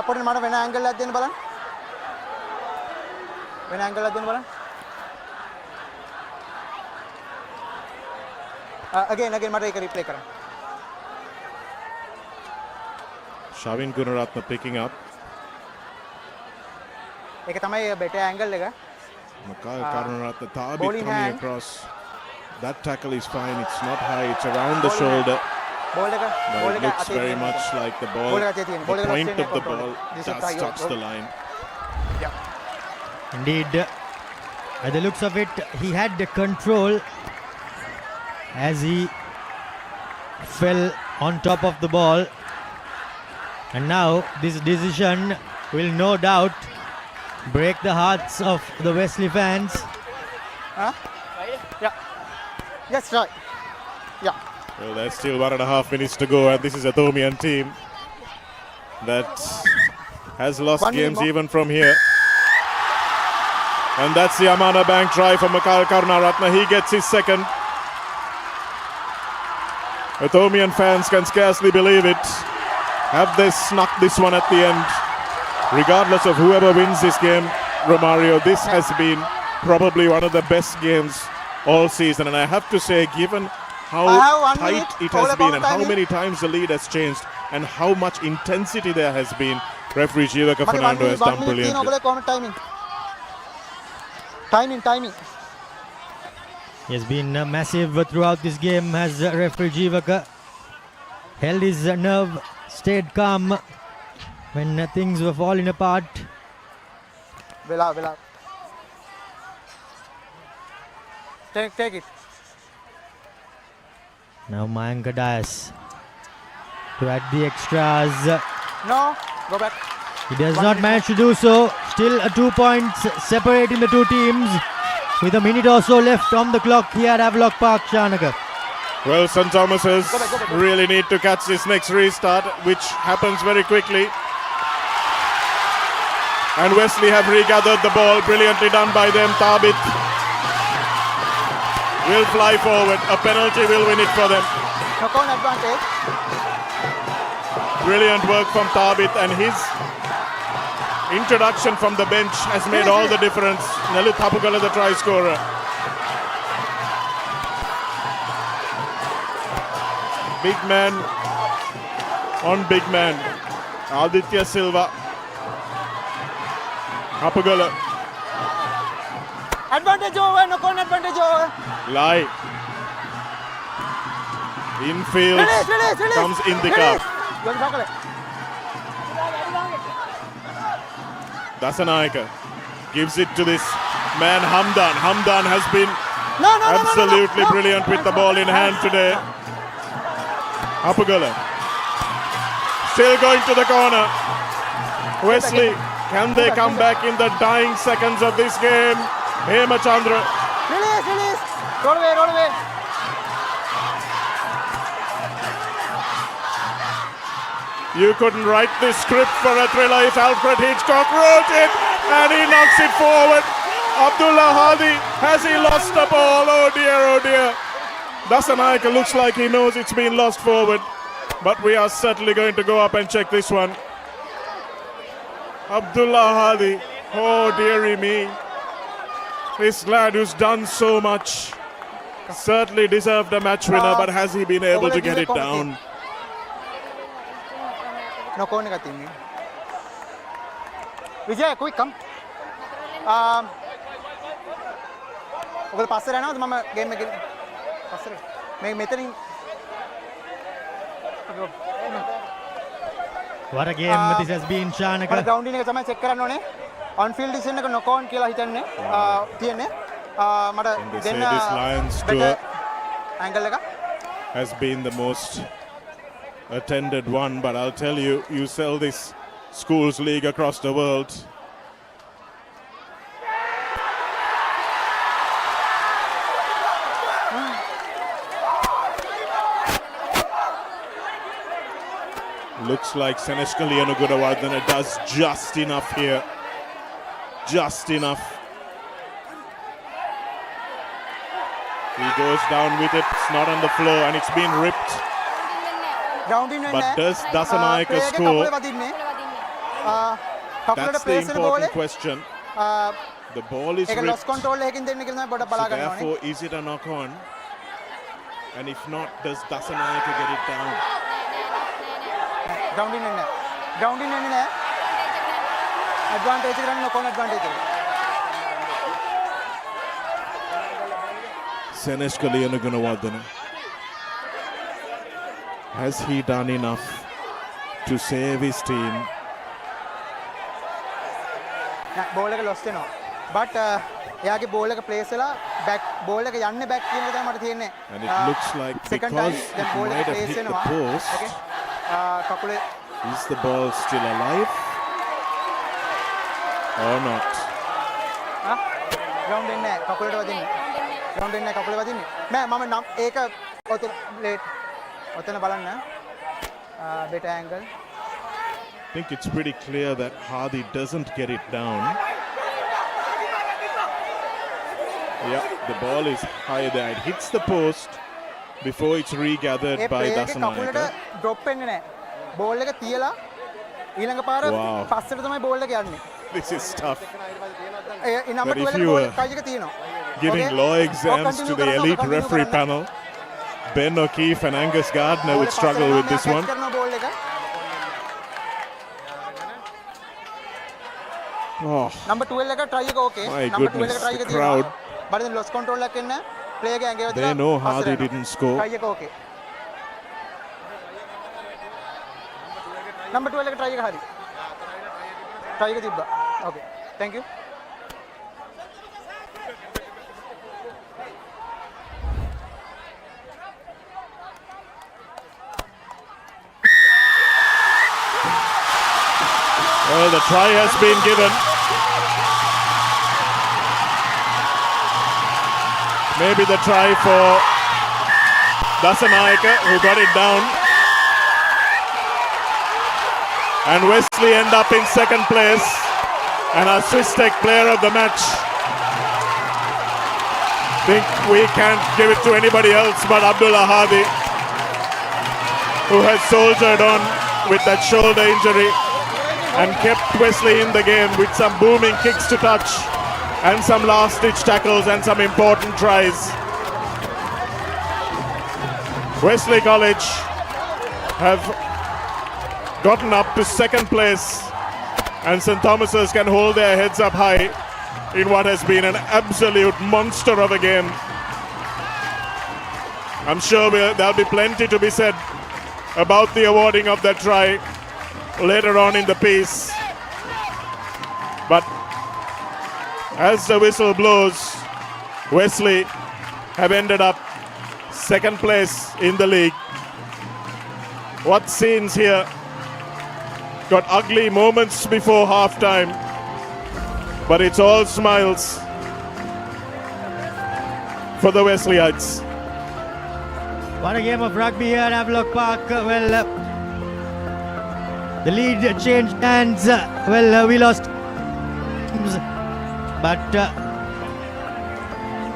Put in when angle at the balan. When angle at the balan. Again, mata ek replay kara. Shavin Gunaratne picking up. ඒක තමයි better angle එක. Makal Karunaratne Thabit coming across. That tackle is fine. It's not high. It's around the shoulder. But it looks very much like the ball. The point of the ball does touch the line. Indeed, by the looks of it, he had the control as he fell on top of the ball. And now this decision will no doubt break the hearts of the Wesley fans. Yeah. Yes, right. Yeah. Well, there's still 1.5 minutes to go, and this is a Thomian team that has lost games even from here. And that's the Amana Bank try for Makal Karunaratne. He gets his second. The Thomian fans can scarcely believe it. Have they snuck this one at the end? Regardless of whoever wins this game, Romario, this has been probably one of the best games all season. And I have to say, given how tight it has been and how many times the lead has changed and how much intensity there has been, referee Jeevaka Fernando has done brilliantly. Timing. He has been massive throughout this game as referee Jeevaka held his nerve, stayed calm when things were falling apart. Vela. Take it. Now Mayanka Dias to add the extras. No, go back. He does not manage to do so. Still 2 points separating the two teams. With a minute or so left on the clock here at Havelock Park, Shanaka. Well, St. Thomas's really need to catch this next restart, which happens very quickly. And Wesley have regathered the ball. Brilliantly done by them. Thabit will fly forward. A penalty will win it for them. Knock on advantage. Brilliant work from Thabit, and his introduction from the bench has made all the difference. Nalu Thapukala, the try scorer. Big man on big man. Aditya Silva. Thapukala. Advantage over, knock on advantage over. Lie. Infield comes Indika. Dasanayaka gives it to this man Hamdan. Hamdan has been absolutely brilliant with the ball in hand today. Apagala still going to the corner. Wesley, can they come back in the dying seconds of this game? Hemachandra. Release. Roll away. You couldn't write this script for a thriller if Alfred Hitchcock wrote it, and he knocks it forward. Abdullah Hadi, has he lost the ball? Oh dear. Dasanayaka looks like he knows it's been lost forward, but we are certainly going to go up and check this one. Abdullah Hadi, oh dearie me. This lad who's done so much certainly deserved a match winner, but has he been able to get it down? No corner ka team. Vijay, quick come. ඔබට පස්සේ යනවද මම game එකේ පස්සේ මේ මෙතනින් What a game this has been, Shanaka. මට grounding එක තමයි චෙක් කරන්න ඕනේ. on field decision එක knock on කියලා හිතන්නේ තියෙන්නේ. මට දෙන්න this Lions tour angle එක has been the most attended one, but I'll tell you, you sell this schools league across the world. Looks like Seneshkali Anugudawardana does just enough here. Just enough. He goes down with it, it's not on the floor, and it's been ripped. But does Dasanayaka score? That's the important question. The ball is ripped. So therefore, is it a knock-on? And if not, does Dasanayaka get it down? Ground ඉන්න එන්නේ නෑ. Advantage එක ගන්න නොකෝන advantage එක. Seneshka Gunawardene. Has he done enough to save his team? Ball එක loss වෙනවා. but එයාගේ ball එක ප්ලේස් වෙලා බෑක් බෝල් එක යන්නේ බෑක් කියන එක තමයි මට තියෙන්නේ. And it looks like because it might have hit the post. Okay. කකුලේ Is the ball still alive or not? Ground එන්නේ නැහැ. කකුලට වදින්නේ. ග්‍රවුන්ඩ් එන්නේ නැහැ. කකුලේ වදින්නේ. මම නම් ඒක ඔතන ලේට් ඔතන බලන්න. better angle. I think it's pretty clear that Hadi doesn't get it down. Yeah, the ball is high there. It hits the post before it's regathered by Dasanayake. drop වෙන්නේ නැහැ. බෝල් එක තියලා ඊළඟ පාර පස්සට තමයි බෝල් එක යන්නේ. This is tough. number 12 ball එකයි එක තියෙනවා. Giving law exams to the elite referee panel. Ben O'Keefe and Angus Gardner would struggle with this one. Oh. Number 12 එක try එක okay. My number 12 goodness, එක try එක the crowd. තියෙනවා. but then lost control එකක් එන්න play එක ඇඟේ වදිනවා. They know Hadi didn't score. try එක okay. number 12 එක try එක හරි. try එක තිබ්බා. okay. thank you. Well, the try has been given. Maybe the try for Dasanayake, who got it down. And Wesley end up in second place and our Swiss Tech player of the match. Think we can't give it to anybody else but Abdullah Hadi, who has soldiered on with that shoulder injury and kept Wesley in the game with some booming kicks to touch and some last-ditch tackles and some important tries. Wesley College have gotten up to second place and St. Thomas's can hold their heads up high in what has been an absolute monster of a game. I'm sure there'll be plenty to be said about the awarding of that try later on in the piece. But as the whistle blows, Wesley have ended up second place in the league. What scenes here. Got ugly moments before half-time, but it's all smiles for the Wesleyites. What a game of rugby here at Havelock Park. Well, the lead changed hands. Well, we lost, but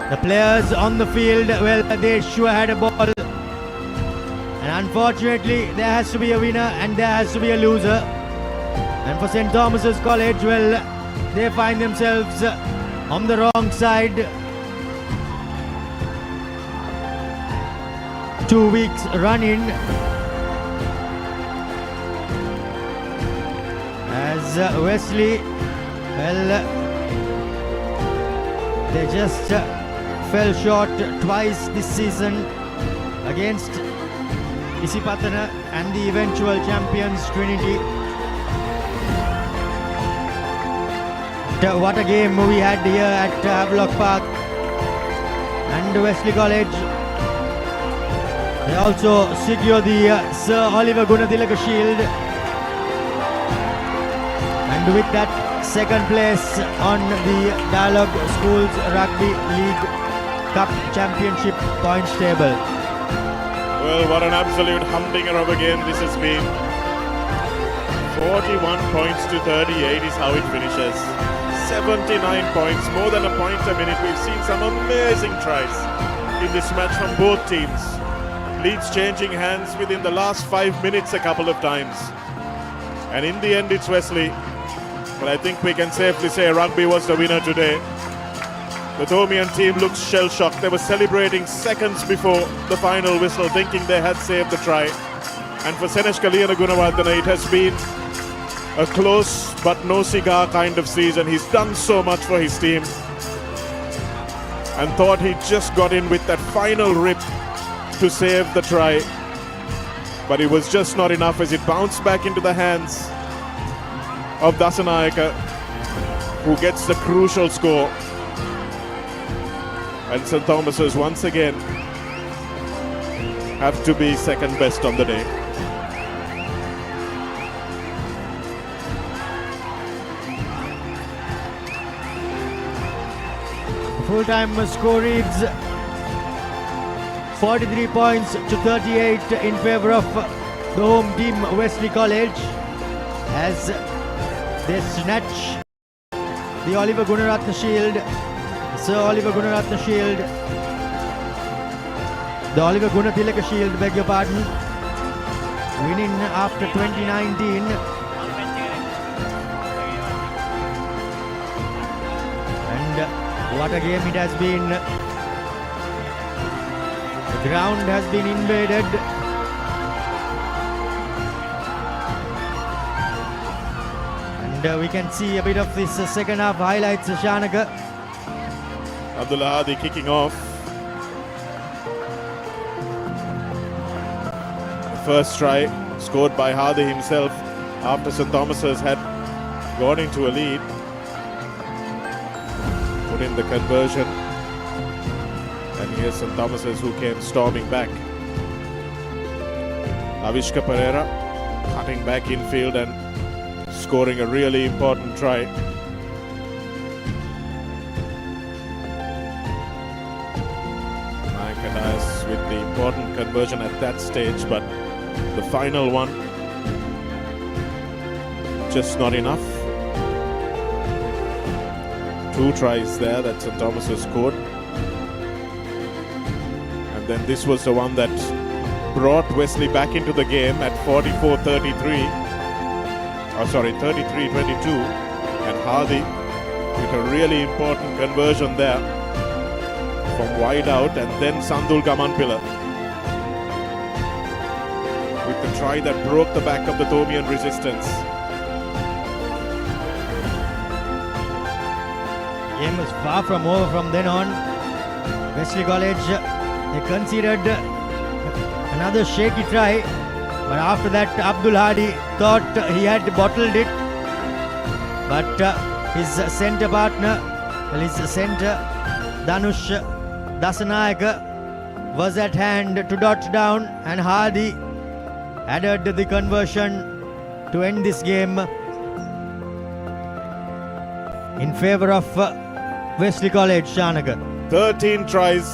the players on the field, well, they sure had a ball. And unfortunately, there has to be a winner and there has to be a loser. And for St. Thomas's College, well, they find themselves on the wrong side. 2 weeks running. As Wesley, well, they just fell short twice this season against Isipatana and the eventual champions Trinity. What a game we had here at Havelock Park. And Wesley College, they also secure the Sir Oliver Goonetilleke Shield, and with that second place on the Dialog Schools Rugby League Cup Championship points table. Well, what an absolute humdinger of a game this has been. 41 points to 38 is how it finishes. 79 points, more than a point a minute. We've seen some amazing tries in this match from both teams. Leads changing hands within the last 5 minutes a couple of times. And in the end, it's Wesley. But I think we can safely say Rugby was the winner today. The Thomian team looks shell-shocked. They were celebrating seconds before the final whistle, thinking they had saved the try. And for Seneshka Gunawardene, it has been a close but no cigar kind of season. He's done so much for his team and thought he just got in with that final rip to save the try. But it was just not enough as it bounced back into the hands of Dasanayake, who gets the crucial score. And St. Thomas's once again have to be second best on the day. Full-time score reads 43 points to 38 in favour of the home team Wesley College as they snatch the Oliver Gunaratne Shield, Sir Oliver Gunaratne Shield, the Oliver Goonetilleke Shield, beg your pardon, winning after 2019. And what a game it has been. The ground has been invaded. And we can see a bit of this second half highlights, Shanaka. Abdullah Hadi kicking off. The first try scored by Hadi himself after St. Thomas's had gone into a lead. Put in the conversion. And here's St. Thomas's who came storming back. Avishka Pereira cutting back infield and scoring a really important try. Mayank with the important conversion at that stage, but the final one just not enough. 2 tries there that St. Thomas's scored. And then this was the one that brought Wesley back into the game at 44-33. Oh, sorry, 33-22. And Hadi with a really important conversion there from wide out. And then Sandul Gamanpila with the try that broke the back of the Thomian resistance. Game was far from over from then on. Wesley College, they conceded another shaky try, but after that Abdul Hadi thought he had bottled it, but his centre partner, his centre Danush Dasanayake was at hand to dot down, and Hadi added the conversion to end this game in favour of Wesley College. Shanaka. 13 tries,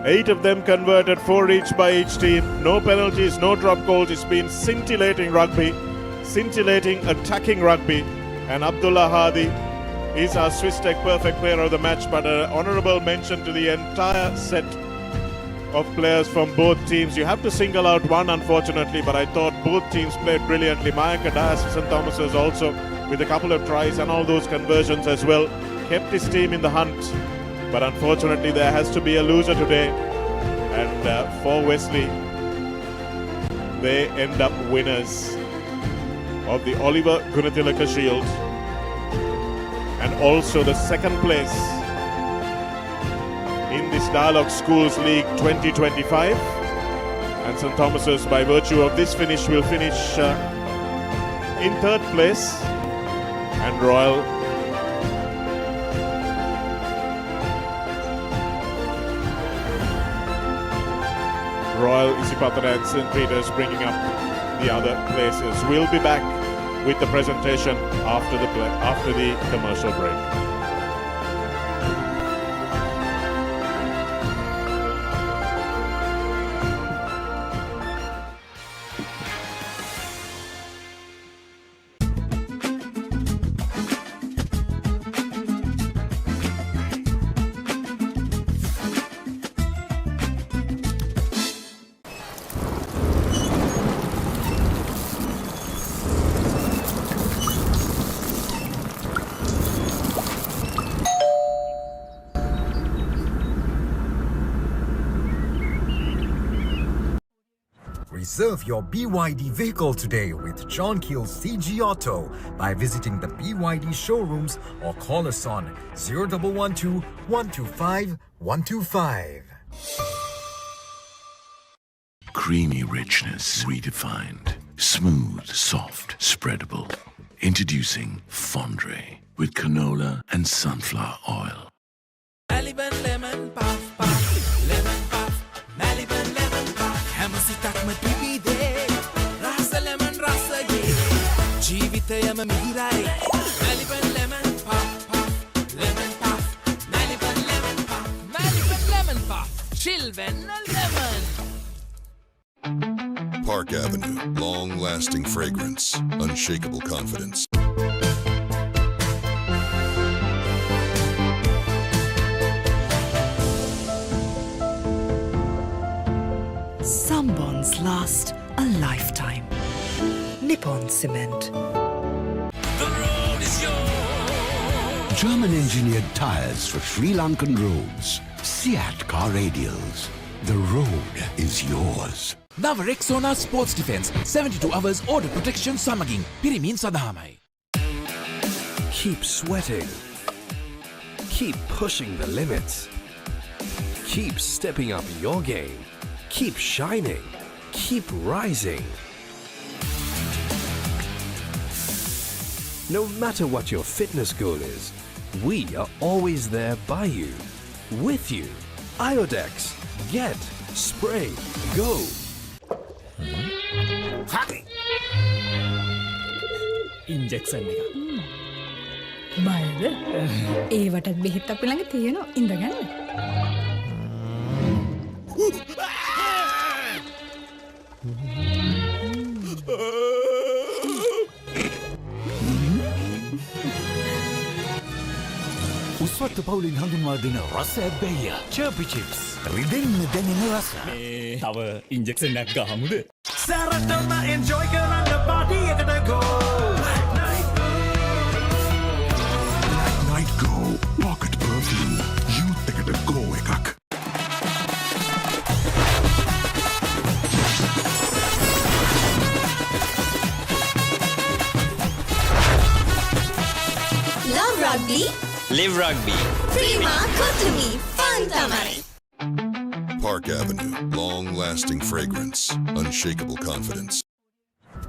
8 of them converted, 4 each by each team. No penalties, no drop goals. It's been scintillating rugby, scintillating attacking rugby. And Abdullah Hadi is our Swiss Tech perfect player of the match, but an honourable mention to the entire set of players from both teams. You have to single out one, unfortunately, but I thought both teams played brilliantly. Mayank Dias, St. Thomas's also with a couple of tries and all those conversions as well, kept his team in the hunt. But unfortunately there has to be a loser today, and for Wesley they end up winners of the Oliver Goonetilleke Shield and also the second place in this Dialog Schools League 2025. And St. Thomas's, by virtue of this finish, will finish in 3rd place, and Royal Isipatana and St. Peter's bringing up the other places. We'll be back with the presentation after the commercial break. Reserve your BYD vehicle today with John Keel's CG Auto by visiting the BYD showrooms or call us on 0112 125 125. Creamy richness redefined. Smooth, soft, spreadable. Introducing Fondre with canola and sunflower oil. Maliban lemon puff puff, lemon puff, Maliban lemon puff. Hamasitakma pipide, rasa lemon rasa ye. Jeevithayama mihirai. Maliban lemon puff puff, lemon puff, Maliban lemon puff, Maliban lemon puff. Chilven lemon. Park Avenue, long-lasting fragrance, unshakable confidence. Some bonds last a lifetime. Nippon Cement. The road is yours. German-engineered tires for Sri Lankan roads. Seat car radials. The road is yours. Now Rexona Sports Defense 72 hours order protection සමගින් පිරිමින් සඳහාමයි. Keep sweating. Keep pushing the limits. Keep stepping up your game. Keep shining. Keep rising. No matter what your fitness goal is, we are always there by you, with you. Iodex. Get. Spray. Go. Injection එක. බයද? ඒවටත් බෙහෙත් අපි ළඟ තියෙනවා. ඉඳගන්න. උස්වත්ත පවුලින් හඳුන්වා දෙන රස ඇබ්බැහිය චර්පි chips රිදෙන්න දැනෙන රස තව ඉන්ජෙක්ෂන් එකක් ගහමුද? සැරටම enjoy කරන්න party එකට go. Night Go Pocket Perfume. Youth එකට go එකක්. Love Rugby. Live Rugby. Prima Kotumi. Fun tamai. Park Avenue, long-lasting fragrance, unshakable confidence.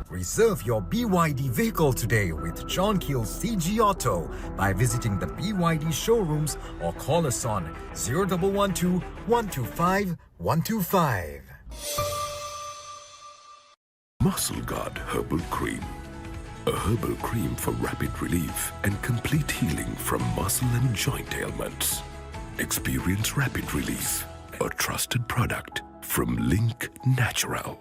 Reserve your BYD vehicle today with John Keel's CG Auto by visiting the BYD showrooms or call us on 0112 125 125. Muscle Guard Herbal Cream. A herbal cream for rapid relief and complete healing from muscle and joint ailments. Experience rapid relief. A trusted product from Link Natural.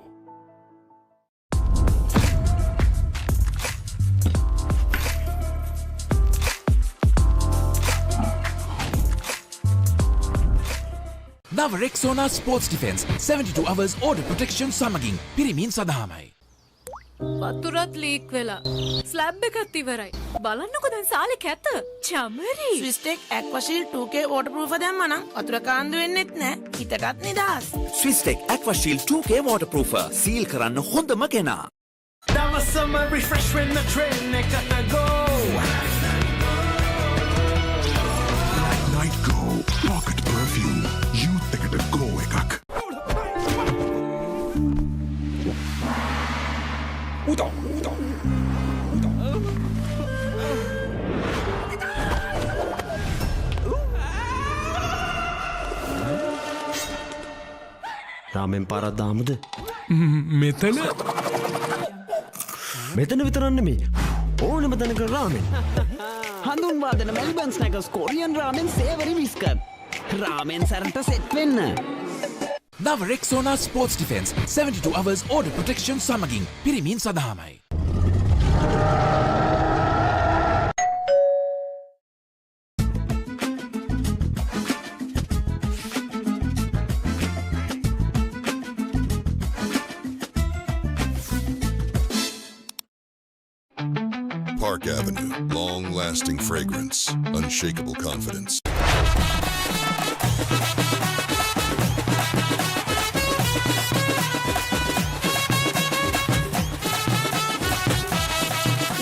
Now Rexona Sports Defense 72 hours order protection සමගින් පිරිමින් සඳහාමයි. වතුරත් leak වෙලා. Slab එකත් ඉවරයි. බලන්නකෝ දැන් සාලේ කැත. Chamari. ස්විස්ටෙක් ඇක්වාෂීල්ඩ් 2K waterproof දැම්මනම් වතුර කාන්දු වෙන්නෙත් නෑ. හිතටත් නිදහස්. Swistek Aquashield 2K waterproofer සීල් කරන්න හොඳම කෙනා. දවසම refresh වෙන්න train එකට go. Night Go Pocket Perfume. Youth එකට go එකක්. උදා. රාමෙන් පාරක් දාමුද? මෙතන විතරක් නෙමෙයි. ඕනෙම තැනක රාමෙන්. හඳුන්වා දෙන මෙල්බන් ස්නැකර්ස් කොරියන් රාමෙන් සේවරි විස්කට්. රාමෙන් සරට සෙට් වෙන්න. Now Rexona Sports Defense 72 hours order protection සමගින් පිරිමින් සඳහාමයි. Park Avenue, long-lasting fragrance, unshakable confidence.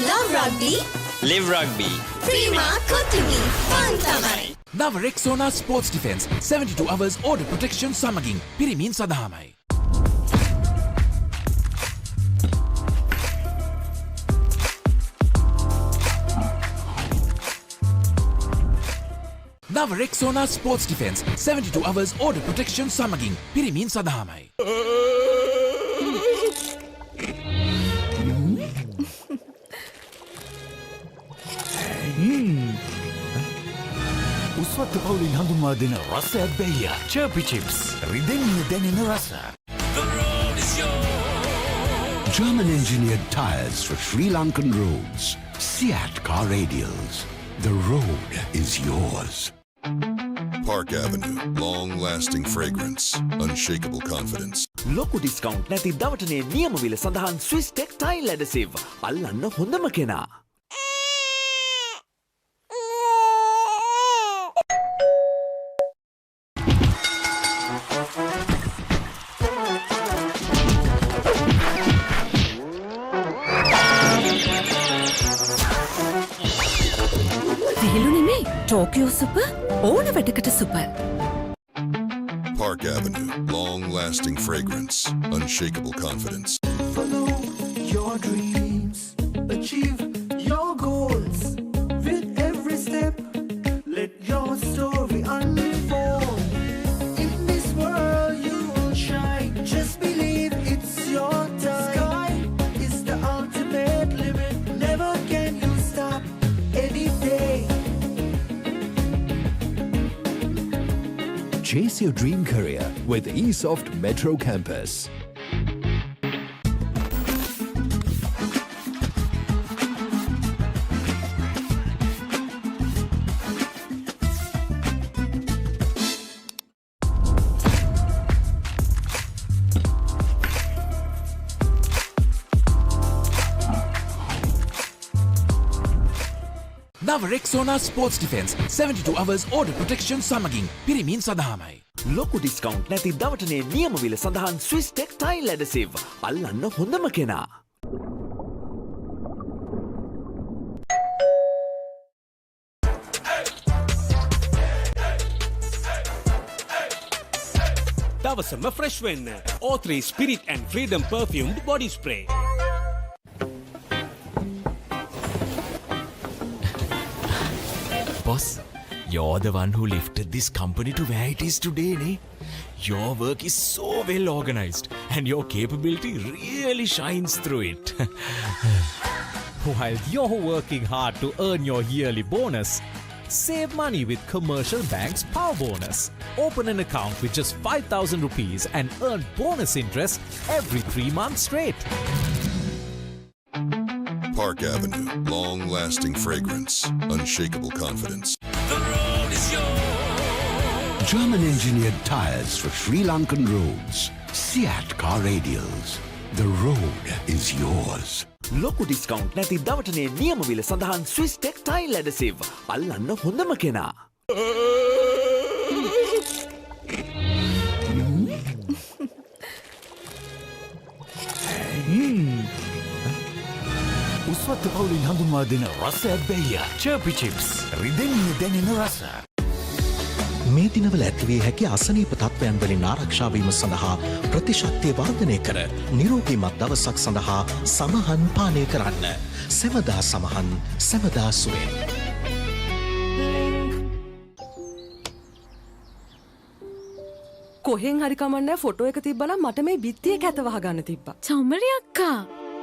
Love Rugby. Live Rugby. Prima Kotumi. Fun Tamari. නව Rexona sports defence 72 hours order protection සමගින් පිරිමින් සඳහාමයි. නව Rexona sports defence 72 hours order protection සමගින් පිරිමින් සඳහාමයි. උස්වත්ත පවුලින් හඳුන්වා දෙන රසයක් බැයිය චර්පි චිප්ස් රිදෙන්නේ දැනෙන රස. German engineered tires for Sri Lankan roads. Seat car radials. The road is yours. Park Avenue, long-lasting fragrance, unshakable confidence. ලොකු ඩිස්කවුන්ට් නැති දවටනේ නියම විල සඳහන් ස්විස් ටෙක් ටයිල් ඇඩසිව්. අල්ලන්න හොඳම කෙනා. Tokyo Super ඕන වැඩකට super. Park Avenue, long-lasting fragrance, unshakable confidence. Follow your dreams, achieve your goals. With every step, let your story unfold. In this world you will shine, just believe it's your time. Sky is the ultimate limit, never can you stop any day. Chase your dream career with eSoft Metro Campus. නව Rexona sports defence 72 hours order protection සමගින් පිරිමින් සඳහාමයි. ලොකු discount නැති දවටනේ නියම විල සඳහන් Swiss tech tile ඇඩසිව්. අල්ලන්න හොඳම කෙනා. දවසම ෆ්‍රෙෂ් වෙන්න. O3 Spirit and Freedom perfumed body spray. Boss, you're the one who lifted this company to where it is today, ne? Your work is so well organized and your capability really shines through it. While you're working hard to earn your yearly bonus, save money with Commercial Bank's Power Bonus. Open an account with just 5,000 rupees and earn bonus interest every 3 months straight. Park Avenue, long-lasting fragrance, unshakable confidence. German engineered tires for Sri Lankan roads. Seat car radials. The road is yours. ලොකු discount නැති දවටනේ නියම විල සඳහන් Swiss tech tile ඇඩසිව්. අල්ලන්න හොඳම කෙනා. උස්වත්ත පවුලින් හඳුන්වා දෙන රසයක් බැයිය චර්පි චිප්ස් රිදෙන්නේ දැනෙන රස. මේ දිනවල ඇතිවිය හැකි අසනීප තත්ත්වයන් වලින් ආරක්ෂා වීම සඳහා ප්‍රතිශක්තිය වර්ධනය කර නිරෝගීමත් දවසක් සඳහා සමහන් පානය කරන්න. සැමදා සමහන් සැමදා සුවෙන්. කොහෙන් හරි කමන්නේ ෆොටෝ එක තිබ්බනම් මට මේ බිත්තියේ කැත වහගන්න තිබ්බා. චම්මරි අක්කා.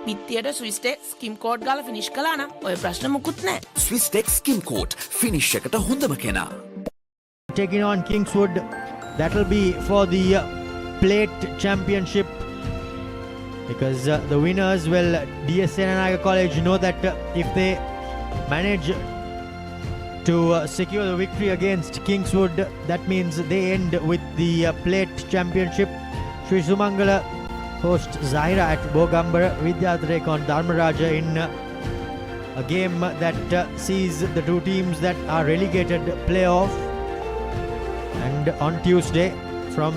බිත්තියට ස්විස් ටෙක් ස්කිම් කෝඩ් ගාලා ෆිනිෂ් කළා නම් ඔය ප්‍රශ්න මුකුත් නැහැ. ස්විස් ටෙක් ස්කිම් කෝඩ් ෆිනිෂ් එකට හොඳම කෙනා. Taking on Kingswood, that will be for the plate championship, because the winners, well, DSN and Naga College know that if they manage to secure the victory against Kingswood, that means they end with the plate championship. Sri Sumangala host Zahira at Bogambara, Vidyadrek on Dharmaraja in a game that sees the two teams that are relegated playoff. And on Tuesday from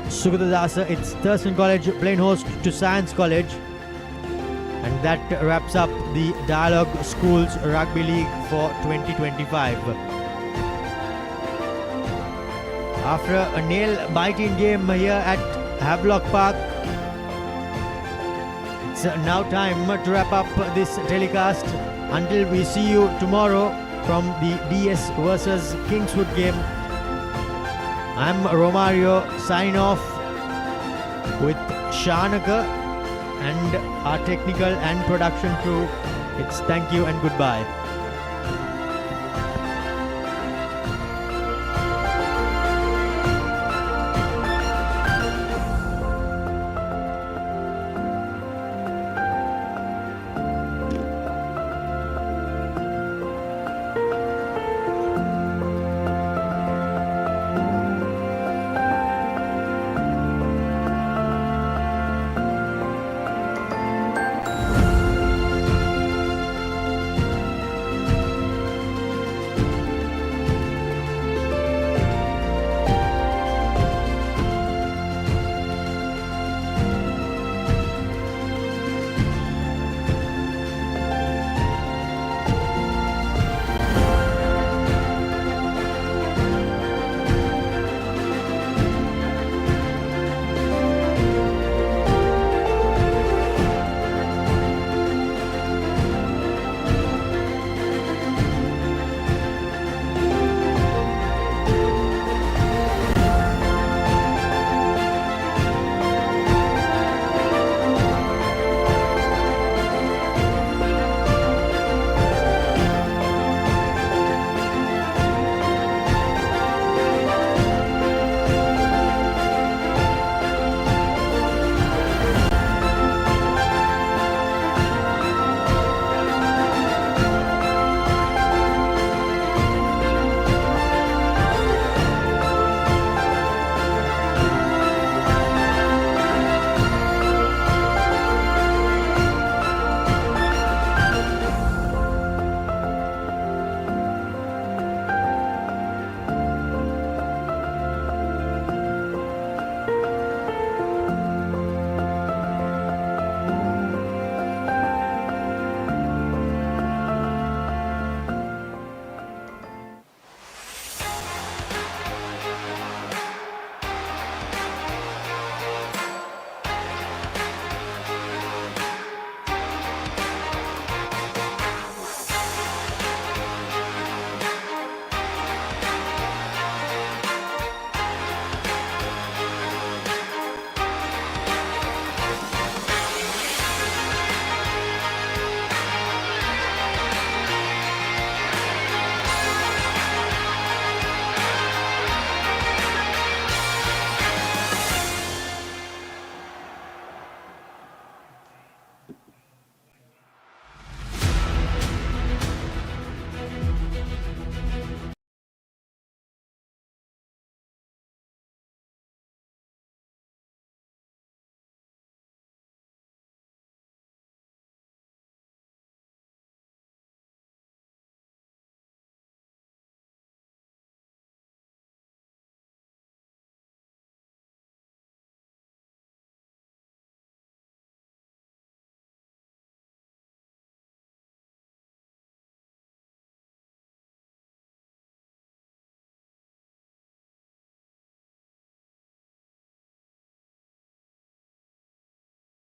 Sugatadasa, it's Thurston College playing host to Science College. And that wraps up the Dialog Schools Rugby League for 2025. After a nail-biting game here at Havelock Park, it's now time to wrap up this telecast. Until we see you tomorrow from the DS versus Kingswood game, I'm Romario, sign off with Shanaka and our technical and production crew. It's thank you and goodbye.